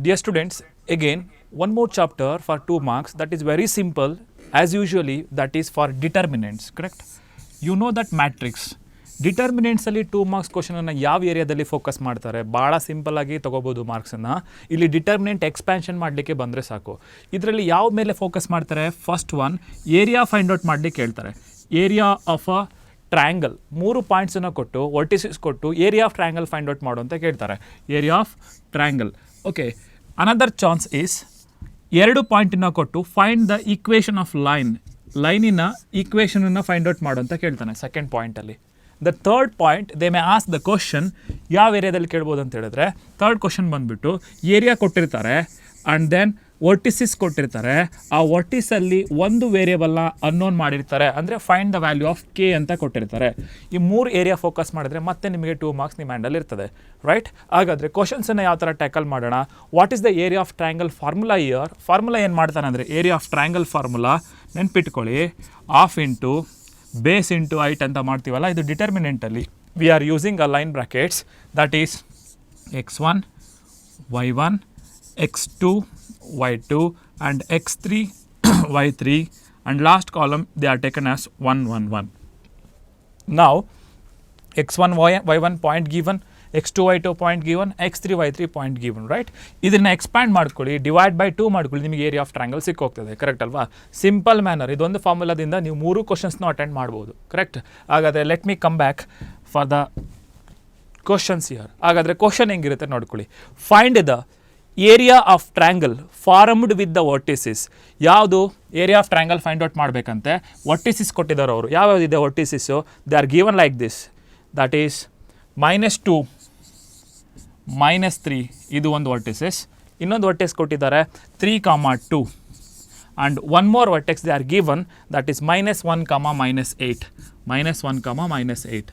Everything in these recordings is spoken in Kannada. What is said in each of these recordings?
Dear students, again one more chapter for 2 marks that is very simple as usually, that is for determinants, correct? You know that matrix determinants ಅಲ್ಲಿ 2 ಮಾರ್ಕ್ಸ್ ಕ್ವಶನ್ ಅನ್ನು ಯಾವ ಏರಿಯಾದಲ್ಲಿ ಫೋಕಸ್ ಮಾಡ್ತಾರೆ, ಭಾಳ ಸಿಂಪಲ್ ಆಗಿ ತಗೋಬೋದು ಮಾರ್ಕ್ಸನ್ನು. ಇಲ್ಲಿ ಡಿಟರ್ಮಿನೆಂಟ್ ಎಕ್ಸ್ಪ್ಯಾನ್ಷನ್ ಮಾಡಲಿಕ್ಕೆ ಬಂದರೆ ಸಾಕು. ಇದರಲ್ಲಿ ಯಾವ ಮೇಲೆ ಫೋಕಸ್ ಮಾಡ್ತಾರೆ? First one area find out ಮಾಡಲಿಕ್ಕೆ ಹೇಳ್ತಾರೆ. ಏರಿಯಾ ಆಫ್ ಅ ಟ್ರಯಾಂಗಲ್ 3 ಪಾಯಿಂಟ್ಸನ್ನು ಕೊಟ್ಟು ವರ್ಟಿಸಿಸ್ ಕೊಟ್ಟು area of triangle find out ಮಾಡು ಅಂತ ಕೇಳ್ತಾರೆ. Area of triangle. Okay, another chance is 2 ಪಾಯಿಂಟನ್ನು ಕೊಟ್ಟು ಫೈಂಡ್ ದ ಈಕ್ವೇಷನ್ ಆಫ್ ಲೈನಿನ ಈಕ್ವೇಷನನ್ನು ಫೈಂಡ್ ಔಟ್ ಮಾಡು ಅಂತ ಕೇಳ್ತಾನೆ ಸೆಕೆಂಡ್ ಪಾಯಿಂಟಲ್ಲಿ. The third point they may ask the question ಯಾವ ಏರಿಯಾದಲ್ಲಿ ಕೇಳ್ಬೋದು ಅಂತ ಹೇಳಿದ್ರೆ, ಥರ್ಡ್ ಕ್ವಶನ್ ಬಂದುಬಿಟ್ಟು ಏರಿಯಾ ಕೊಟ್ಟಿರ್ತಾರೆ ಆ್ಯಂಡ್ ದೆನ್ ವರ್ಟಿಸಿಸ್ ಕೊಟ್ಟಿರ್ತಾರೆ. ಆ ವರ್ಟಿಸಲ್ಲಿ ಒಂದು ವೇರಿಯೇಬಲ್ನ ಅನ್ನೋನ್ ಮಾಡಿರ್ತಾರೆ, ಅಂದರೆ find the value of K ಅಂತ ಕೊಟ್ಟಿರ್ತಾರೆ. ಈ 3 ಏರಿಯಾ ಫೋಕಸ್ ಮಾಡಿದ್ರೆ ಮತ್ತೆ ನಿಮಗೆ 2 ಮಾರ್ಕ್ಸ್ ನಿಮ್ಮ ಹ್ಯಾಂಡಲ್ಲಿ ಇರ್ತದೆ, ರೈಟ್? ಹಾಗಾದರೆ ಕ್ವಶನ್ಸನ್ನು ಯಾವ ಥರ ಟ್ಯಾಕಲ್ ಮಾಡೋಣ? What is the area of triangle formula here? Formula ಏನು ಮಾಡ್ತಾನೆ ಅಂದರೆ, ಏರಿಯಾ ಆಫ್ ಟ್ರಯಾಂಗಲ್ ಫಾರ್ಮುಲಾ ನೆನ್ಪಿಟ್ಕೊಳ್ಳಿ, half into base into height ಅಂತ ಮಾಡ್ತೀವಲ್ಲ, ಇದು ಡಿಟರ್ಮಿನೆಂಟಲ್ಲಿ we are using a line brackets that is x1 y1 x2 y2 and x3 y3 and last column they are taken as 1 1 1. Now x1 y1 point given, x2 y2 point given, x3 y3 point given, right? ಇದನ್ನು ಎಕ್ಸ್ಪ್ಯಾಂಡ್ ಮಾಡ್ಕೊಳ್ಳಿ, ಡಿವೈಡ್ ಬೈ 2 ಮಾಡ್ಕೊಳ್ಳಿ, ನಿಮಗೆ ಏರಿಯಾ ಆಫ್ ಟ್ರಯಾಂಗಲ್ ಸಿಕ್ಕೋಗ್ತದೆ, ಕರೆಕ್ಟ್ ಅಲ್ವಾ? ಸಿಂಪಲ್ ಮ್ಯಾನರ್, ಇದೊಂದು ಫಾರ್ಮುಲಾದಿಂದ ನೀವು 3 ಕ್ವಶನ್ಸ್ನ ಅಟೆಂಡ್ ಮಾಡ್ಬೋದು, ಕರೆಕ್ಟ್? ಹಾಗಾದರೆ let me come back for the questions here. ಹಾಗಾದರೆ ಕ್ವಶನ್ ಹೆಂಗಿರುತ್ತೆ ನೋಡ್ಕೊಳ್ಳಿ. Find the area of triangle formed with the vertices. ಯಾವುದು area of triangle find out ಮಾಡಬೇಕಂತೆ? ವರ್ಟಿಸಿಸ್ ಕೊಟ್ಟಿದ್ದಾರೆ ಅವರು. ಯಾವ್ಯಾವುದಿದೆ vertices? They are given like this, that is -2 -3, ಇದು ಒಂದು ವರ್ಟಿಸಿಸ್. ಇನ್ನೊಂದು ವರ್ಟೆಕ್ಸ್ ಕೊಟ್ಟಿದ್ದಾರೆ 3, 2 and one more vertex they are given that is -1, -8, -1, -8.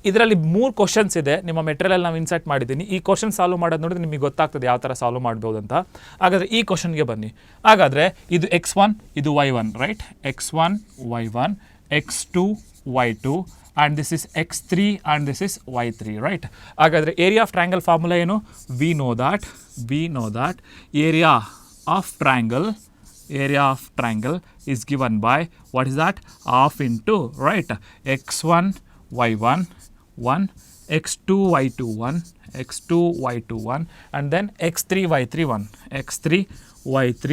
ಇದರಲ್ಲಿ 3 ಕ್ವಶನ್ಸ್ ಇದೆ. ನಿಮ್ಮ ಮೆಟೀರಿಯಲ್ ನಾವು ಇನ್ಸರ್ಟ್ ಮಾಡಿದ್ದೀನಿ. ಈ ಕ್ವಶನ್ ಸಾಲ್ವ್ ಮಾಡೋದು ನೋಡಿದ್ರೆ ನಿಮಗೆ ಗೊತ್ತಾಗ್ತದೆ ಯಾವ ಥರ ಸಾಲ್ವ್ ಮಾಡ್ಬೋದು ಅಂತ. ಹಾಗಾದರೆ ಈ ಕ್ವಶನ್ಗೆ ಬನ್ನಿ. ಹಾಗಾದರೆ ಇದು x1, ಇದು y1, right? x1 y1, x2 y2 and this is x3 and this is y3, right? ಹಾಗಾದರೆ ಏರಿಯಾ ಆಫ್ ಟ್ರಯಾಂಗಲ್ ಫಾರ್ಮುಲಾ ಏನು? we know that area of triangle is given by what is that? Half into, right? x1 y1 1, x2 y2 1, x2 y2 1 and then x3 y3 1, x3 y3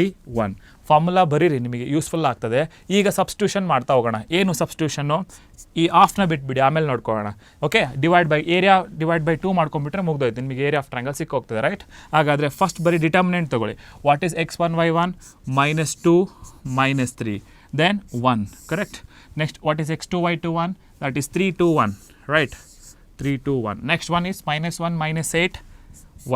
1. Formula ಬರೀರಿ, ನಿಮಗೆ ಯೂಸ್ಫುಲ್ ಆಗ್ತದೆ. ಈಗ ಸಬ್ಸ್ಟಿಟ್ಯೂಷನ್ ಮಾಡ್ತಾ ಹೋಗೋಣ. ಏನು ಸಬ್ಸ್ಟಿಟ್ಯೂಷನ್ನು? ಈ ಹಾಫ್ನ ಬಿಟ್ಬಿಡಿ, ಆಮೇಲೆ ನೋಡ್ಕೊಳ್ಳೋಣ. ಓಕೆ, ಡಿವೈಡ್ ಬೈ 2 ಮಾಡ್ಕೊಂಡ್ಬಿಟ್ರೆ ಮುಗ್ದೋಯ್ತು, ನಿಮಗೆ ಏರಿಯಾ ಆಫ್ ಟ್ರಯಾಂಗಲ್ ಸಿಕ್ಕೋಗ್ತದೆ, ರೈಟ್? ಹಾಗಾದರೆ ಫಸ್ಟ್ ಬರೀ ಡಿಟರ್ಮಿನೆಂಟ್ ತೊಗೊಳ್ಳಿ. What is x1 y1? -2 -3 then 1, correct? Next what is x2 y2 1? That is 3 2 1, right? 3 2 1. Next one is -1 -8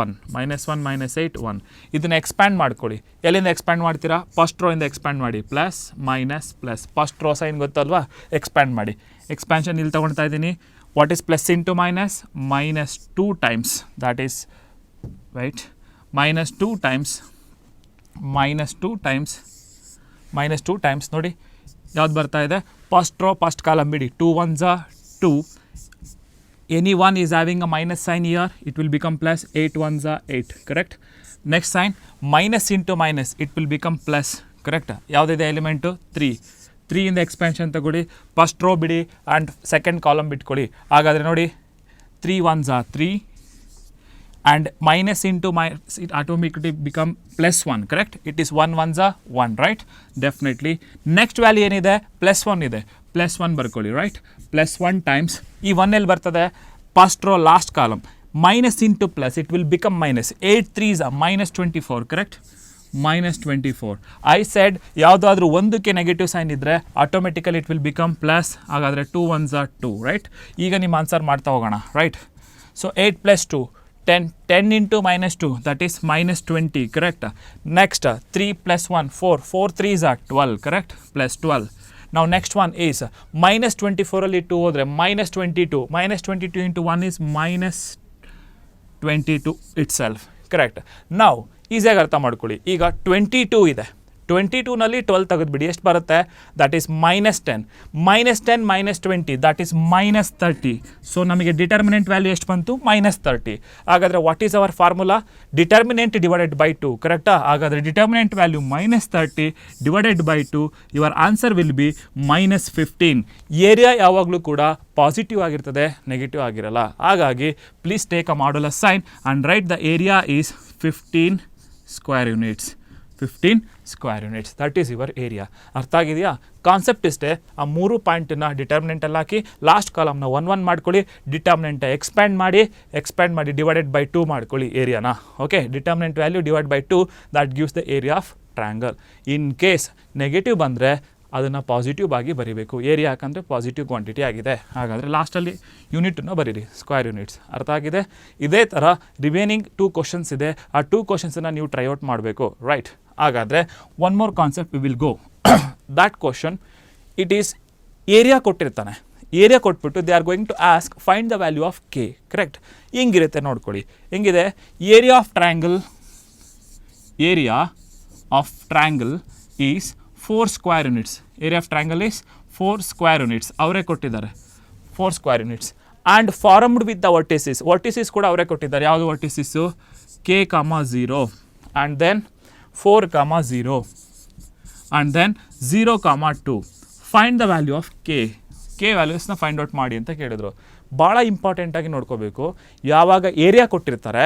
1, -1 -8 1. ಇದನ್ನು ಎಕ್ಸ್ಪ್ಯಾಂಡ್ ಮಾಡ್ಕೊಳ್ಳಿ. ಎಲ್ಲಿಂದ ಎಕ್ಸ್ಪ್ಯಾಂಡ್ ಮಾಡ್ತೀರಾ? ಫಸ್ಟ್ ರೋ ಇಂದ ಎಕ್ಸ್ಪ್ಯಾಂಡ್ ಮಾಡಿ. Plus minus plus, first row sign ಗೊತ್ತಲ್ವಾ? ಎಕ್ಸ್ಪ್ಯಾಂಡ್ ಮಾಡಿ. ಎಕ್ಸ್ಪ್ಯಾನ್ಷನ್ ಇಲ್ಲಿ ತೊಗೊಳ್ತಾ ಇದ್ದೀನಿ. What is plus into minus? -2 times, that is right, -2 times ನೋಡಿ ಯಾವ್ದು ಬರ್ತಾ ಇದೆ? ಫಸ್ಟ್ ರೋ ಫಸ್ಟ್ ಕಾಲಮ್ ಬಿಡಿ. 2 1s are 2. Any one is having a minus sign here, it will become plus. 8 1s are 8, correct? Next sign, minus into minus, it will become plus, correct? ಯಾವುದಿದೆ ಎಲಿಮೆಂಟು? 3. 3 ಇಂದ ಎಕ್ಸ್ಪ್ಯಾನ್ಷನ್ ತಗೊಳ್ಳಿ. ಫಸ್ಟ್ ರೋ ಬಿಡಿ ಆ್ಯಂಡ್ ಸೆಕೆಂಡ್ ಕಾಲಮ್ ಬಿಟ್ಕೊಳ್ಳಿ. ಹಾಗಾದರೆ ನೋಡಿ 3 1s are 3 and minus into minus, it automatically become +1, correct? It is 1 1s are 1, right? Definitely. Next value ಏನಿದೆ? +1 ಇದೆ. +1 ಬರ್ಕೊಳ್ಳಿ, ರೈಟ್? +1 ಟೈಮ್ಸ್ ಈ 1 ಎಲ್ಲಿ ಬರ್ತದೆ? First row last column. Minus into plus, it will become minus. 8 3s are -24, correct? -24. I said ಯಾವುದಾದ್ರೂ ಒಂದಕ್ಕೆ ನೆಗೆಟಿವ್ ಸೈನ್ ಇದ್ದರೆ automatically it will become plus. ಹಾಗಾದರೆ 2 1s are 2, ರೈಟ್? ಈಗ ನಿಮ್ಮ ಆನ್ಸರ್ ಮಾಡ್ತಾ ಹೋಗೋಣ, right? So 8 + 2 10 into -2, that is -20, correct? Next 3 + 1 4 3s are 12, correct? +12. Now next one is -24 ಅಲ್ಲಿ 2 ಹೋದರೆ -22. -22 into 1 is -22 itself, correct? Now ಈಸಿಯಾಗಿ ಅರ್ಥ ಮಾಡ್ಕೊಳ್ಳಿ. ಈಗ 22 ಇದೆ, 22ನಲ್ಲಿ 12 ತೆಗೆದುಬಿಡಿ, ಎಷ್ಟು ಬರುತ್ತೆ? That is -10. -10 -20 that is -30. So ನಮಗೆ ಡಿಟರ್ಮಿನೆಂಟ್ ವ್ಯಾಲ್ಯೂ ಎಷ್ಟು ಬಂತು? -30. ಹಾಗಾದರೆ what is our formula? Determinant divided by 2, ಕರೆಕ್ಟಾ? ಹಾಗಾದರೆ determinant value -30 divided by 2, your answer will be -15. Area ಯಾವಾಗಲೂ ಕೂಡ ಪಾಸಿಟಿವ್ ಆಗಿರ್ತದೆ, ನೆಗೆಟಿವ್ ಆಗಿರಲ್ಲ. ಹಾಗಾಗಿ please take a modulus sign and write the area is 15 square units. 15 square units that is your area. ಅರ್ಥ ಆಗಿದೆಯಾ? ಕಾನ್ಸೆಪ್ಟ್ ಇಷ್ಟೇ. ಆ 3 ಪಾಯಿಂಟನ್ನು ಡಿಟರ್ಮಿನೆಂಟಲ್ಲಿ ಹಾಕಿ ಲಾಸ್ಟ್ ಕಾಲಮ್ನ 1 1 ಮಾಡ್ಕೊಳ್ಳಿ, ಡಿಟರ್ಮಿನೆಂಟ್ ಎಕ್ಸ್ಪ್ಯಾಂಡ್ ಮಾಡಿ ಡಿವೈಡೆಡ್ ಬೈ 2 ಮಾಡ್ಕೊಳ್ಳಿ ಏರಿಯಾನ. Okay, determinant value divide by 2 that gives the area of triangle. In case negative ಬಂದರೆ ಅದನ್ನು ಪಾಸಿಟಿವ್ ಆಗಿ ಬರೀಬೇಕು. ಏರಿಯಾ ಯಾಕಂದರೆ ಪಾಸಿಟಿವ್ ಕ್ವಾಂಟಿಟಿ ಆಗಿದೆ. ಹಾಗಾದರೆ ಲಾಸ್ಟಲ್ಲಿ ಯೂನಿಟನ್ನು ಬರೀರಿ, ಸ್ಕ್ವೇರ್ ಯೂನಿಟ್ಸ್. ಅರ್ಥ ಆಗಿದೆ? ಇದೇ ಥರ ರಿಮೇನಿಂಗ್ 2 ಕ್ವಶನ್ಸ್ ಇದೆ. ಆ 2 ಕ್ವಶನ್ಸನ್ನು ನೀವು ಟ್ರೈಔಟ್ ಮಾಡಬೇಕು, ರೈಟ್? ಹಾಗಾದರೆ one more concept we will go. That question it is area ಕೊಟ್ಟಿರ್ತಾನೆ. ಏರಿಯಾ ಕೊಟ್ಬಿಟ್ಟು they are going to ask find the value of k, correct? ಹಿಂಗಿರುತ್ತೆ ನೋಡ್ಕೊಳ್ಳಿ. ಹೆಂಗಿದೆ? Area of triangle is 4 square units. Area of triangle is 4 square units. ಅವರೇ ಕೊಟ್ಟಿದ್ದಾರೆ 4 square units. And formed with the vertices ಕೂಡ ಅವರೇ ಕೊಟ್ಟಿದ್ದಾರೆ. ಯಾವುದು vertices? k, 0 and then 4, 0 and then 0, 2. Find the value of k ವ್ಯಾಲ್ಯೂಸ್ನ ಫೈಂಡ್ ಔಟ್ ಮಾಡಿ ಅಂತ ಕೇಳಿದ್ರು. ಭಾಳ ಇಂಪಾರ್ಟೆಂಟಾಗಿ ನೋಡ್ಕೋಬೇಕು. ಯಾವಾಗ ಏರಿಯಾ ಕೊಟ್ಟಿರ್ತಾರೆ,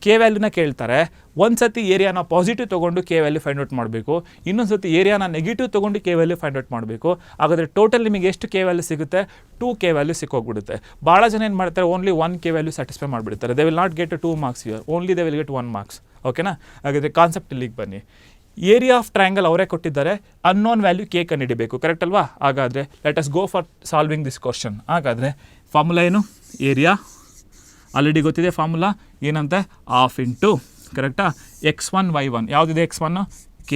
ಕೆ ವ್ಯಾಲ್ಯೂನ ಕೇಳ್ತಾರೆ, ಒಂದು ಸತಿ ಏರಿಯಾನ ಪಾಸಿಟಿವ್ ತೊಗೊಂಡು ಕೆ ವ್ಯಾಲ್ಯೂ ಫೈಂಡ್ ಔಟ್ ಮಾಡಬೇಕು, ಇನ್ನೊಂದು ಸತಿ ಏರಿಯಾನ ನೆಗೆಟಿವ್ ತೊಗೊಂಡು ಕೆ ವ್ಯಾಲ್ಯೂ ಫೈಂಡ್ ಔಟ್ ಮಾಡಬೇಕು. ಹಾಗಾದರೆ ಟೋಟಲ್ ನಿಮಗೆ ಎಷ್ಟು ಕೆ ವ್ಯಾಲ್ಯೂ ಸಿಗುತ್ತೆ? 2 ಕೆ ವ್ಯಾಲ್ಯೂ ಸಿಕ್ಕೋಗ್ಬಿಡುತ್ತೆ. ಭಾಳ ಜನ ಏನು ಮಾಡ್ತಾರೆ, ಓನ್ಲಿ 1 ಕೆ ವ್ಯಾಲ್ಯೂ ಸ್ಯಾಟಿಸ್ಫೈ ಮಾಡಿಬಿಡ್ತಾರೆ. They will not get 2 marks here, only they will get 1 marks. ಓಕೆನಾ? ಹಾಗಾದರೆ ಕಾನ್ಸೆಪ್ಟ್ ಇಲ್ಲಿಗೆ ಬನ್ನಿ. ಏರಿಯಾ ಆಫ್ ಟ್ರಯಾಂಗಲ್ ಅವರೇ ಕೊಟ್ಟಿದ್ದಾರೆ, ಅನ್ನೋನ್ ವ್ಯಾಲ್ಯೂ ಕೆ ಕಂಡುಹಿಡಿಬೇಕು, ಕರೆಕ್ಟ್ ಅಲ್ವಾ? ಹಾಗಾದರೆ let us go for solving this question. ಹಾಗಾದರೆ ಫಾರ್ಮುಲಾ ಏನು? ಏರಿಯಾ ಆಲ್ರೆಡಿ ಗೊತ್ತಿದೆ. ಫಾರ್ಮುಲಾ ಏನಂತೆ? ಹಾಫ್ ಇಂಟು, ಕರೆಕ್ಟಾ? x1 y1 ಯಾವುದಿದೆ? x1 k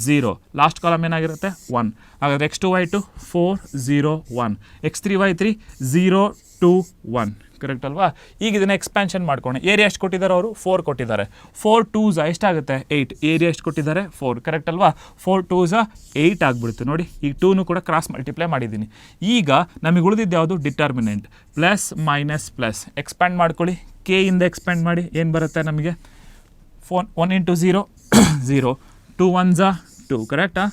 0, ಲಾಸ್ಟ್ ಕಾಲಮ್ ಏನಾಗಿರುತ್ತೆ? 1. ಹಾಗಾದರೆ x2 y2 4 0 1, x3 y3 0 2 1, correct ಅಲ್ವಾ? ಈಗ ಇದನ್ನು ಎಕ್ಸ್ಪ್ಯಾನ್ಷನ್ ಮಾಡ್ಕೊಂಡು ಏರಿಯಾ ಎಷ್ಟು ಕೊಟ್ಟಿದ್ದಾರೆ? ಅವರು 4 ಕೊಟ್ಟಿದ್ದಾರೆ. 4 2s ಎಷ್ಟಾಗುತ್ತೆ? 8. ಏರಿಯಾ ಎಷ್ಟು ಕೊಟ್ಟಿದ್ದಾರೆ? 4, ಕರೆಕ್ಟ್ ಅಲ್ವಾ? 4 2s 8 ಆಗಿಬಿಡುತ್ತೆ. ನೋಡಿ, ಈಗ 2 ಕೂಡ ಕ್ರಾಸ್ ಮಲ್ಟಿಪ್ಲೈ ಮಾಡಿದ್ದೀನಿ. ಈಗ ನಮಗೆ ಉಳಿದಿದ್ದು ಯಾವುದು? Determinant. Plus minus plus expand ಮಾಡ್ಕೊಳ್ಳಿ. ಕೆ ಇಂದ ಎಕ್ಸ್ಪ್ಯಾಂಡ್ ಮಾಡಿ ಏನು ಬರುತ್ತೆ ನಮಗೆ? 1 ಇಂಟು 0 0, 2 1s 2, ಕರೆಕ್ಟಾ?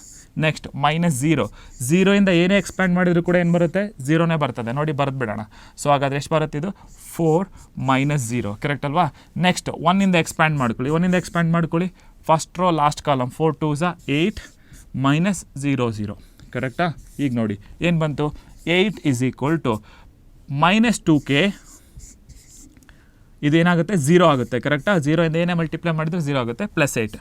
ನೆಕ್ಸ್ಟ್ -0. 0 ಇಂದ ಏನೇ ಎಕ್ಸ್ಪ್ಯಾಂಡ್ ಮಾಡಿದ್ರು ಕೂಡ ಏನು ಬರುತ್ತೆ? 0ನೇ ಬರ್ತದೆ. ನೋಡಿ, ಬರೆದು ಬಿಡೋಣ. ಸೊ ಹಾಗಾದರೆ ಎಷ್ಟು ಬರುತ್ತೆ ಇದು? 4 -0, ಕರೆಕ್ಟ್ ಅಲ್ವಾ? ನೆಕ್ಸ್ಟ್ 1 ಇಂದ ಎಕ್ಸ್ಪ್ಯಾಂಡ್ ಮಾಡ್ಕೊಳ್ಳಿ. First row last column 4 2s 8 -0 0, ಕರೆಕ್ಟಾ? ಈಗ ನೋಡಿ ಏನು ಬಂತು? 8 = -2k. ಇದೇನಾಗುತ್ತೆ? 0 ಆಗುತ್ತೆ, ಕರೆಕ್ಟಾ? 0 ಇಂದ ಏನೇ ಮಲ್ಟಿಪ್ಲೈ ಮಾಡಿದ್ರೆ 0 ಆಗುತ್ತೆ, +8.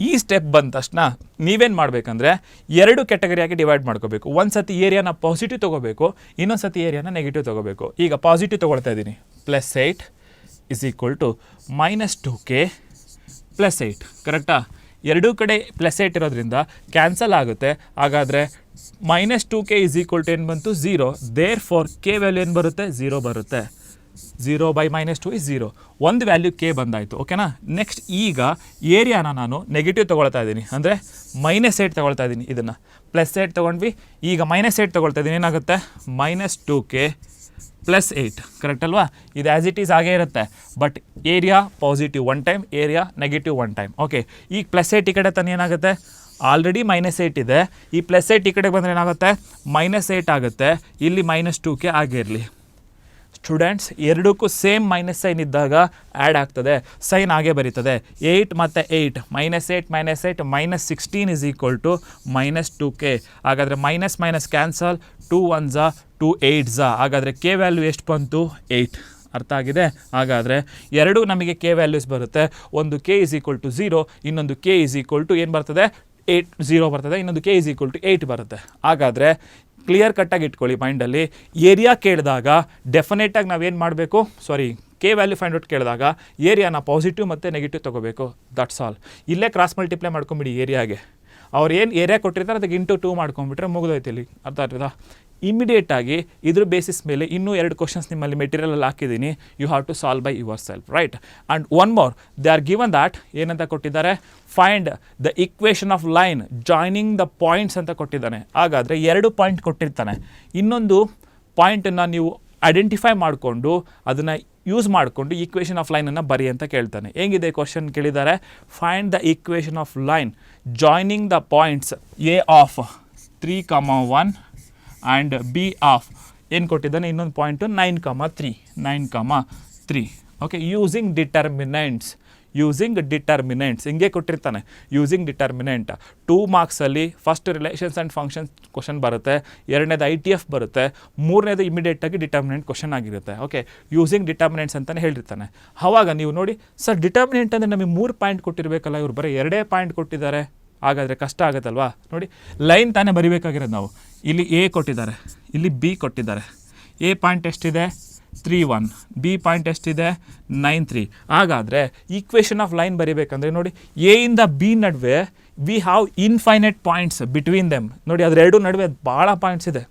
ಈ ಸ್ಟೆಪ್ ಬಂದ ತಕ್ಷಣ ನೀವೇನು ಮಾಡಬೇಕಂದ್ರೆ 2 ಕ್ಯಾಟಗರಿಯಾಗಿ ಡಿವೈಡ್ ಮಾಡ್ಕೋಬೇಕು. ಒಂದು ಸತಿ ಏರಿಯಾನ ಪಾಸಿಟಿವ್ ತೊಗೋಬೇಕು, ಇನ್ನೊಂದು ಸತಿ ಏರಿಯಾನ ನೆಗೆಟಿವ್ ತೊಗೋಬೇಕು. ಈಗ ಪಾಸಿಟಿವ್ ತೊಗೊಳ್ತಾ ಇದ್ದೀನಿ. +8 = -2k +8, ಕರೆಕ್ಟಾ? ಎರಡೂ ಕಡೆ +8 ಇರೋದ್ರಿಂದ ಕ್ಯಾನ್ಸಲ್ ಆಗುತ್ತೆ. ಹಾಗಾದರೆ -2k = ಏನು ಬಂತು? 0. ದೇರ್ ಫಾರ್ ಕೆ ವ್ಯಾಲ್ಯೂ ಏನು ಬರುತ್ತೆ? 0 ಬರುತ್ತೆ. 0 by -2 is 0. ಒಂದು ವ್ಯಾಲ್ಯೂ ಕೆ ಬಂದಾಯಿತು, ಓಕೆನಾ? ನೆಕ್ಸ್ಟ್ ಈಗ ಏರಿಯಾನ ನಾನು ನೆಗೆಟಿವ್ ತೊಗೊಳ್ತಾ ಇದ್ದೀನಿ, ಅಂದರೆ -8 ತೊಗೊಳ್ತಾ ಇದ್ದೀನಿ. ಇದನ್ನು +8 ತೊಗೊಂಡ್ವಿ, ಈಗ -8 ತೊಗೊಳ್ತಾ ಇದ್ದೀನಿ. ಏನಾಗುತ್ತೆ? -2k +8, ಕರೆಕ್ಟ್ ಅಲ್ವಾ? ಇದು ಆ್ಯಸ್ ಇಟ್ ಈಸ್ ಆಗೇ ಇರುತ್ತೆ. But area positive 1 time, area negative 1 time. Okay, ಈಗ +8 ಈ ಕಡೆ ತಾನೇ ಏನಾಗುತ್ತೆ? ಆಲ್ರೆಡಿ -8 ಇದೆ. ಈ +8 ಈ ಕಡೆಗೆ ಬಂದರೆ ಏನಾಗುತ್ತೆ? -8 ಆಗುತ್ತೆ. ಇಲ್ಲಿ -2k ಆಗಿರಲಿ. ಸ್ಟೂಡೆಂಟ್ಸ್, ಎರಡಕ್ಕೂ ಸೇಮ್ ಮೈನಸ್ ಸೈನ್ ಇದ್ದಾಗ ಆ್ಯಡ್ ಆಗ್ತದೆ, ಸೈನ್ ಆಗೇ ಬರೀತದೆ. 8 ಮತ್ತು 8 -8 -16 = -2k. ಹಾಗಾದರೆ ಮೈನಸ್ ಕ್ಯಾನ್ಸಲ್, 2 1s 2 8s. ಹಾಗಾದರೆ ಕೆ ವ್ಯಾಲ್ಯೂ ಎಷ್ಟು ಬಂತು? 8. ಅರ್ಥ ಆಗಿದೆ? ಹಾಗಾದರೆ ಎರಡು ನಮಗೆ ಕೆ ವ್ಯಾಲ್ಯೂಸ್ ಬರುತ್ತೆ. ಒಂದು k = 0, ಇನ್ನೊಂದು k = ಏನು ಬರ್ತದೆ? 8 0 ಬರ್ತದೆ, ಇನ್ನೊಂದು k = 8 ಬರುತ್ತೆ. ಹಾಗಾದರೆ ಕ್ಲಿಯರ್ ಕಟ್ಟಾಗಿ ಇಟ್ಕೊಳ್ಳಿ ಮೈಂಡಲ್ಲಿ. ಏರಿಯಾ ಕೇಳಿದಾಗ ಡೆಫಿನೆಟಾಗಿ ನಾವೇನು ಮಾಡಬೇಕು? ಕೆ ವ್ಯಾಲ್ಯೂ ಫೈಂಡ್ ಔಟ್ ಕೇಳಿದಾಗ ಏರಿಯಾನ ಪಾಸಿಟಿವ್ ಮತ್ತು ನೆಗೆಟಿವ್ ತೊಗೋಬೇಕು. That's all. ಇಲ್ಲೇ ಕ್ರಾಸ್ ಮಲ್ಟಿಪ್ಲೈ ಮಾಡ್ಕೊಂಬಿಡಿ ಏರಿಯಾಗೆ. ಅವ್ರು ಏನು ಏರಿಯಾ ಕೊಟ್ಟಿರ್ತಾರೆ ಅದಕ್ಕೆ × 2 ಮಾಡ್ಕೊಂಬಿಟ್ರೆ ಮುಗಿದೋಯ್ತು ಇಲ್ಲಿ. ಅರ್ಥ ಆಗ್ತದಾ? ಇಮಿಡಿಯೇಟಾಗಿ ಇದ್ರ ಬೇಸಿಸ್ ಮೇಲೆ ಇನ್ನೂ 2 ಕ್ವಶನ್ಸ್ ನಿಮ್ಮಲ್ಲಿ ಮೆಟೀರಿಯಲಲ್ಲಿ ಹಾಕಿದ್ದೀನಿ. You have to solve by yourself, right? And one more, they are given that ಏನಂತ ಕೊಟ್ಟಿದ್ದಾರೆ, find the equation of line joining the points ಅಂತ ಕೊಟ್ಟಿದ್ದಾನೆ. ಹಾಗಾದರೆ 2 ಪಾಯಿಂಟ್ ಕೊಟ್ಟಿರ್ತಾನೆ, ಇನ್ನೊಂದು ಪಾಯಿಂಟನ್ನು ನೀವು ಐಡೆಂಟಿಫೈ ಮಾಡಿಕೊಂಡು ಅದನ್ನು ಯೂಸ್ ಮಾಡಿಕೊಂಡು ಈಕ್ವೇಷನ್ ಆಫ್ ಲೈನನ್ನು ಬರಿ ಅಂತ ಕೇಳ್ತಾನೆ. ಹೇಗಿದೆ ಕ್ವಶನ್ ಕೇಳಿದ್ದಾರೆ, find the equation of line joining the points A of 3,1 and B of ಏನು ಕೊಟ್ಟಿದ್ದಾನೆ, ಇನ್ನೊಂದು ಪಾಯಿಂಟು 9,3 ಓಕೆ. ಯೂಸಿಂಗ್ ಡಿಟರ್ಮಿನೆಂಟ್ಸ್ ಹಿಂಗೆ ಕೊಟ್ಟಿರ್ತಾನೆ. ಯೂಸಿಂಗ್ ಡಿಟರ್ಮಿನೆಂಟ್ 2 ಮಾರ್ಕ್ಸಲ್ಲಿ first relations and functions question ಬರುತ್ತೆ, 2ನೇದು ITF ಬರುತ್ತೆ, 3ನೇದು ಇಮಿಡಿಯೇಟಾಗಿ ಡಿಟರ್ಮಿನೆಂಟ್ ಕ್ವಶನ್ ಆಗಿರುತ್ತೆ. ಓಕೆ, ಯೂಸಿಂಗ್ ಡಿಟರ್ಮಿನೆಂಟ್ಸ್ ಅಂತಲೇ ಹೇಳಿರ್ತಾನೆ. ಆವಾಗ ನೀವು ನೋಡಿ ಸರ್, ಡಿಟರ್ಮಿನೆಂಟ್ ಅಂದರೆ ನಮಗೆ 3 ಪಾಯಿಂಟ್ ಕೊಟ್ಟಿರಬೇಕಲ್ಲ, ಇವ್ರು ಬರೀ 2 ಪಾಯಿಂಟ್ ಕೊಟ್ಟಿದ್ದಾರೆ, ಹಾಗಾದರೆ ಕಷ್ಟ ಆಗುತ್ತಲ್ವಾ? ನೋಡಿ, ಲೈನ್ ತಾನೇ ಬರಿಬೇಕಾಗಿರೋದು ನಾವು. ಇಲ್ಲಿ ಎ ಕೊಟ್ಟಿದ್ದಾರೆ, ಇಲ್ಲಿ ಬಿ ಕೊಟ್ಟಿದ್ದಾರೆ. ಎ ಪಾಯಿಂಟ್ ಎಷ್ಟಿದೆ 3,1, ಬಿ ಪಾಯಿಂಟ್ ಎಷ್ಟಿದೆ 9,3. ಹಾಗಾದರೆ ಈಕ್ವೇಷನ್ ಆಫ್ ಲೈನ್ ಬರಿಬೇಕಂದ್ರೆ ನೋಡಿ, ಎ ಇಂದ ಬಿ ನಡುವೆ we have infinite points between them. ನೋಡಿ, ಅದೆರಡು ನಡುವೆ ಭಾಳ ಪಾಯಿಂಟ್ಸ್ ಇದೆ.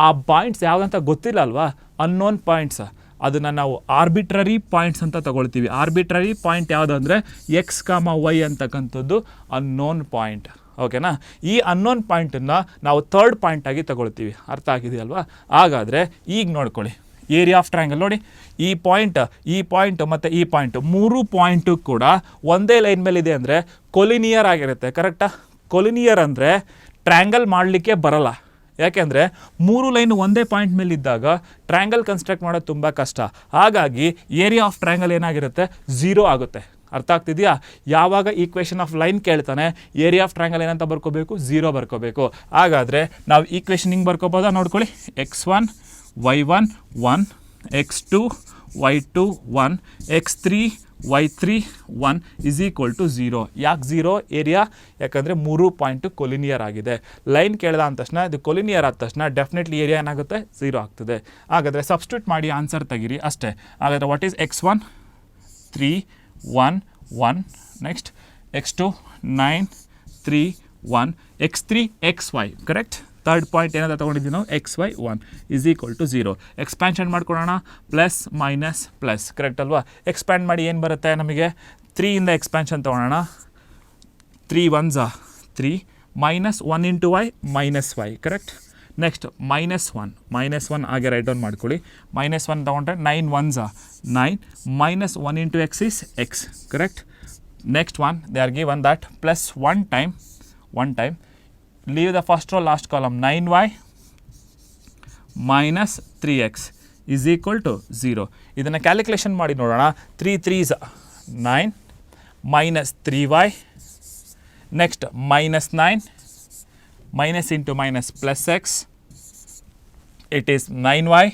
ಆ ಪಾಯಿಂಟ್ಸ್ ಯಾವುದಂತ ಗೊತ್ತಿಲ್ಲ ಅಲ್ವಾ, ಅನ್ನೋನ್ ಪಾಯಿಂಟ್ಸ್. ಅದನ್ನು ನಾವು ಆರ್ಬಿಟ್ರರಿ ಪಾಯಿಂಟ್ಸ್ ಅಂತ ತಗೊಳ್ತೀವಿ. ಆರ್ಬಿಟ್ರರಿ ಪಾಯಿಂಟ್ ಯಾವುದು ಅಂದರೆ ಎಕ್ಸ್, ವೈ ಅಂತಕ್ಕಂಥದ್ದು ಅನ್ನೋನ್ ಪಾಯಿಂಟ್. ಓಕೆನಾ? ಈ ಅನ್ನೋನ್ ಪಾಯಿಂಟನ್ನು ನಾವು 3rd ಪಾಯಿಂಟಾಗಿ ತಗೊಳ್ತೀವಿ. ಅರ್ಥ ಆಗಿದೆಯಲ್ವಾ? ಹಾಗಾದರೆ ಈಗ ನೋಡ್ಕೊಳ್ಳಿ, ಏರಿಯಾ ಆಫ್ ಟ್ರಯಾಂಗಲ್ ನೋಡಿ, ಈ ಪಾಯಿಂಟ್ ಮತ್ತು ಈ ಪಾಯಿಂಟು 3 ಪಾಯಿಂಟು ಕೂಡ ಒಂದೇ ಲೈನ್ ಮೇಲೆ ಇದೆ ಅಂದರೆ ಕೊಲಿನಿಯರ್ ಆಗಿರುತ್ತೆ. ಕರೆಕ್ಟಾ? ಕೊಲಿನಿಯರ್ ಅಂದರೆ ಟ್ರಯಾಂಗಲ್ ಮಾಡಲಿಕ್ಕೆ ಬರಲ್ಲ. ಯಾಕೆಂದರೆ 3 ಲೈನ್ ಒಂದೇ ಪಾಯಿಂಟ್ ಮೇಲೆ ಇದ್ದಾಗ ಟ್ರಯಾಂಗಲ್ ಕನ್ಸ್ಟ್ರಕ್ಟ್ ಮಾಡೋದು ತುಂಬ ಕಷ್ಟ. ಹಾಗಾಗಿ ಏರಿಯಾ ಆಫ್ ಟ್ರಯಾಂಗಲ್ ಏನಾಗಿರುತ್ತೆ, 0 ಆಗುತ್ತೆ. ಅರ್ಥ ಆಗ್ತಿದೆಯಾ? ಯಾವಾಗ ಈಕ್ವೇಷನ್ ಆಫ್ ಲೈನ್ ಕೇಳ್ತಾನೆ, ಏರಿಯಾ ಆಫ್ ಟ್ರಯಾಂಗಲ್ ಏನಂತ ಬರ್ಕೋಬೇಕು, 0 ಬರ್ಕೋಬೇಕು. ಹಾಗಾದರೆ ನಾವು ಈಕ್ವೇಷನ್ ಹಿಂಗೆ ಬರ್ಕೋಬೋದಾ? ನೋಡ್ಕೊಳ್ಳಿ, x1 y1 1, x2 y2 1, x3 y3 1 is equal to 0. ಯಾಕೆ 0 ಏರಿಯಾ? ಯಾಕಂದರೆ 3 ಪಾಯಿಂಟು ಕೊಲಿನಿಯರ್ ಆಗಿದೆ. ಲೈನ್ ಕೇಳ್ದ ಅಂದ ತಕ್ಷಣ, ಇದು ಕೊಲಿನಿಯರ್ ಆದ ತಕ್ಷಣ ಡೆಫಿನೆಟ್ಲಿ ಏರಿಯಾ ಏನಾಗುತ್ತೆ, 0 ಆಗ್ತದೆ. ಹಾಗಾದರೆ ಸಬ್ಸ್ಟಿಟ್ಯೂಟ್ ಮಾಡಿ ಆನ್ಸರ್ ತೆಗೀರಿ ಅಷ್ಟೇ. ಹಾಗಾದರೆ what is x1 3 1 1, next x2 9 3 1, x3 xy, correct? 3rd point ಏನಾದ್ರು ತೊಗೊಂಡಿದ್ದೀವಿ ನಾವು, xy 1 is equal to 0. Expansion ಮಾಡ್ಕೊಳ್ಳೋಣ, ಪ್ಲಸ್ ಮೈನಸ್ ಪ್ಲಸ್, ಕರೆಕ್ಟ್ ಅಲ್ವಾ? ಎಕ್ಸ್ಪ್ಯಾಂಡ್ ಮಾಡಿ ಏನು ಬರುತ್ತೆ ನಮಗೆ, 3 ಇಂದ ಎಕ್ಸ್ಪ್ಯಾನ್ಷನ್ ತೊಗೊಳ್ಳೋಣ, 3 1s 3, -1 × y -y, correct? Next -1 ಹಾಗೆ ರೈಟ್ ಡೌನ್ ಮಾಡ್ಕೊಳ್ಳಿ. -1 ತೊಗೊಂಡ್ರೆ 9 1s 9, -1 × x is x, correct? Next one they are given that plus 1 time leave the first row last column, 9y - 3x is equal to 0. ಇದನ್ನು ಕ್ಯಾಲ್ಕುಲೇಷನ್ ಮಾಡಿ ನೋಡೋಣ. 3 3s 9 -3y, next -9 minus into minus plus x, it is 9y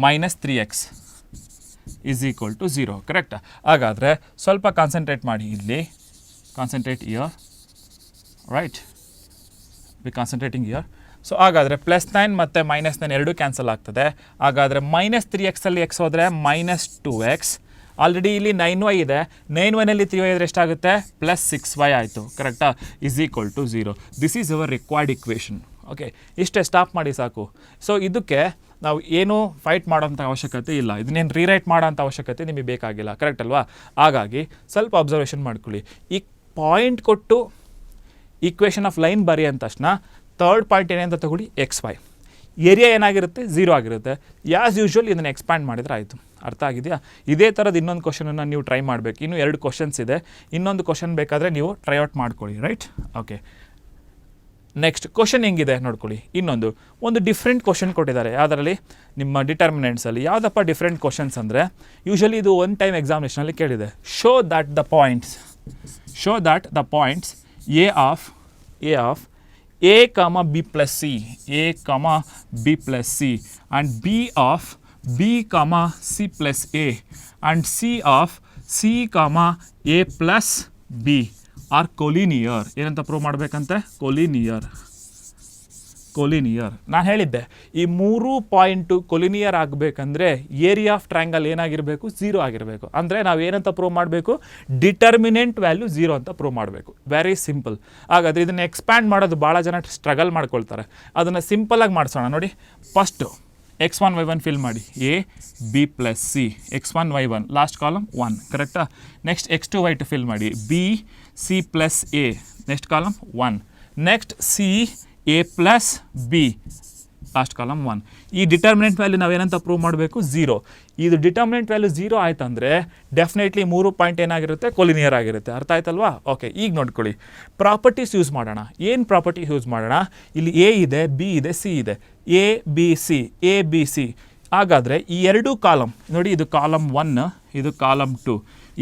minus 3x is equal to 0, correct? ಹಾಗಾದರೆ ಸ್ವಲ್ಪ ಕಾನ್ಸಂಟ್ರೇಟ್ ಮಾಡಿ, ಇಲ್ಲಿ concentrate here, right? We concentrating here. So ಹಾಗಾದರೆ +9 ಮತ್ತು -9 ಎರಡೂ ಕ್ಯಾನ್ಸಲ್ ಆಗ್ತದೆ. ಹಾಗಾದರೆ -3x ಅಲ್ಲಿ x ಹೋದರೆ -2x, ಆಲ್ರೆಡಿ ಇಲ್ಲಿ 9y ಇದೆ, 9yನಲ್ಲಿ 3y ಇದ್ರೆ ಎಷ್ಟಾಗುತ್ತೆ, +6y ಆಯಿತು, ಕರೆಕ್ಟಾ? Is equal to 0. This is our required equation. Okay, ಇಷ್ಟೇ, ಸ್ಟಾಪ್ ಮಾಡಿ ಸಾಕು. ಸೊ ಇದಕ್ಕೆ ನಾವು ಏನೂ ಫೈಟ್ ಮಾಡೋಂಥ ಅವಶ್ಯಕತೆ ಇಲ್ಲ, ಇದನ್ನೇನು ರೀರೈಟ್ ಮಾಡೋಂಥ ಅವಶ್ಯಕತೆ ನಿಮಗೆ ಬೇಕಾಗಿಲ್ಲ, ಕರೆಕ್ಟ್ ಅಲ್ವಾ? ಹಾಗಾಗಿ ಸ್ವಲ್ಪ ಅಬ್ಸರ್ವೇಷನ್ ಮಾಡ್ಕೊಳ್ಳಿ. ಈ ಪಾಯಿಂಟ್ ಕೊಟ್ಟು ಈಕ್ವೇಷನ್ ಆಫ್ ಲೈನ್ ಬರಿ ಅಂದ ತಕ್ಷಣ 3rd ಪಾಯಿಂಟ್ ಏನೇಂತ ತಗೊಳ್ಳಿ, xy. ಏರಿಯಾ ಏನಾಗಿರುತ್ತೆ, 0 ಆಗಿರುತ್ತೆ. ಆ್ಯಸ್ ಯೂಶ್ವಲ್ ಇದನ್ನು ಎಕ್ಸ್ಪ್ಯಾಂಡ್ ಮಾಡಿದರೆ ಆಯಿತು. ಅರ್ಥ ಆಗಿದೆಯಾ? ಇದೇ ಥರದ್ದು ಇನ್ನೊಂದು ಕ್ವಶನನ್ನು ನೀವು ಟ್ರೈ ಮಾಡಬೇಕು. ಇನ್ನೂ 2 ಕ್ವಶನ್ಸ್ ಇದೆ, ಇನ್ನೊಂದು ಕ್ವಶನ್ ಬೇಕಾದರೆ ನೀವು ಟ್ರೈಔಟ್ ಮಾಡ್ಕೊಳ್ಳಿ, ರೈಟ್? ಓಕೆ, ನೆಕ್ಸ್ಟ್ ಕ್ವಶನ್ ಹೆಂಗಿದೆ ನೋಡ್ಕೊಳ್ಳಿ. ಒಂದು ಡಿಫ್ರೆಂಟ್ ಕ್ವಶನ್ ಕೊಟ್ಟಿದ್ದಾರೆ. ಯಾವುದರಲ್ಲಿ? ನಿಮ್ಮ ಡಿಟರ್ಮಿನೆಂಟ್ಸಲ್ಲಿ. ಯಾವುದಪ್ಪ ಡಿಫ್ರೆಂಟ್ ಕ್ವಶನ್ಸ್ ಅಂದರೆ, ಯೂಶ್ವಲಿ ಇದು 1 ಟೈಮ್ ಎಕ್ಸಾಮಿನೇಷನಲ್ಲಿ ಕೇಳಿದೆ. Show that the points a of a, b plus c, a, b plus c, and b of b, c plus a, and c of c, a plus b are collinear. ಏನಂತ ಪ್ರೂವ್ ಮಾಡಬೇಕಂತೆ? ಕೊಲಿನಿಯರ್. ನಾನು ಹೇಳಿದ್ದೆ ಈ 3 ಪಾಯಿಂಟು ಕೊಲಿನಿಯರ್ ಆಗಬೇಕಂದ್ರೆ ಏರಿಯಾ ಆಫ್ ಟ್ರಯಾಂಗಲ್ ಏನಾಗಿರಬೇಕು, 0 ಆಗಿರಬೇಕು. ಅಂದರೆ ನಾವು ಏನಂತ ಪ್ರೂವ್ ಮಾಡಬೇಕು, ಡಿಟರ್ಮಿನೆಂಟ್ ವ್ಯಾಲ್ಯೂ 0 ಅಂತ ಪ್ರೂವ್ ಮಾಡಬೇಕು. Very simple. ಹಾಗಾದರೆ ಇದನ್ನು ಎಕ್ಸ್ಪ್ಯಾಂಡ್ ಮಾಡೋದು ಭಾಳ ಜನ ಸ್ಟ್ರಗಲ್ ಮಾಡ್ಕೊಳ್ತಾರೆ. ಅದನ್ನು ಸಿಂಪಲಾಗಿ ಮಾಡಿಸೋಣ. ನೋಡಿ, ಫಸ್ಟು x1 y1 ಫಿಲ್ ಮಾಡಿ, a b plus c, x1 y1 last column 1, ಕರೆಕ್ಟಾ? ನೆಕ್ಸ್ಟ್ x2 y2 ಫಿಲ್ ಮಾಡಿ, b c plus a next column 1, next c a plus b last column 1. ಈ ಡಿಟರ್ಮಿನೆಂಟ್ ವ್ಯಾಲ್ಯೂ ನಾವೇನಂತ ಪ್ರೂವ್ ಮಾಡಬೇಕು, 0. ಇದು ಡಿಟರ್ಮಿನೆಂಟ್ ವ್ಯಾಲ್ಯೂ 0 ಆಯ್ತಂದರೆ ಡೆಫಿನೆಟ್ಲಿ 3 ಪಾಯಿಂಟ್ ಏನಾಗಿರುತ್ತೆ, ಕೊಲಿನಿಯರ್ ಆಗಿರುತ್ತೆ. ಅರ್ಥ ಆಯ್ತಲ್ವಾ? ಓಕೆ, ಈಗ ನೋಡ್ಕೊಳ್ಳಿ, ಪ್ರಾಪರ್ಟೀಸ್ ಯೂಸ್ ಮಾಡೋಣ. ಏನು ಪ್ರಾಪರ್ಟಿ ಯೂಸ್ ಮಾಡೋಣ? ಇಲ್ಲಿ ಎ ಇದೆ, ಬಿ ಇದೆ, ಸಿ ಇದೆ, A B C, A B C. ಹಾಗಾದರೆ ಈ ಎರಡೂ ಕಾಲಮ್ ನೋಡಿ, ಇದು ಕಾಲಮ್ 1, ಇದು ಕಾಲಮ್ 2,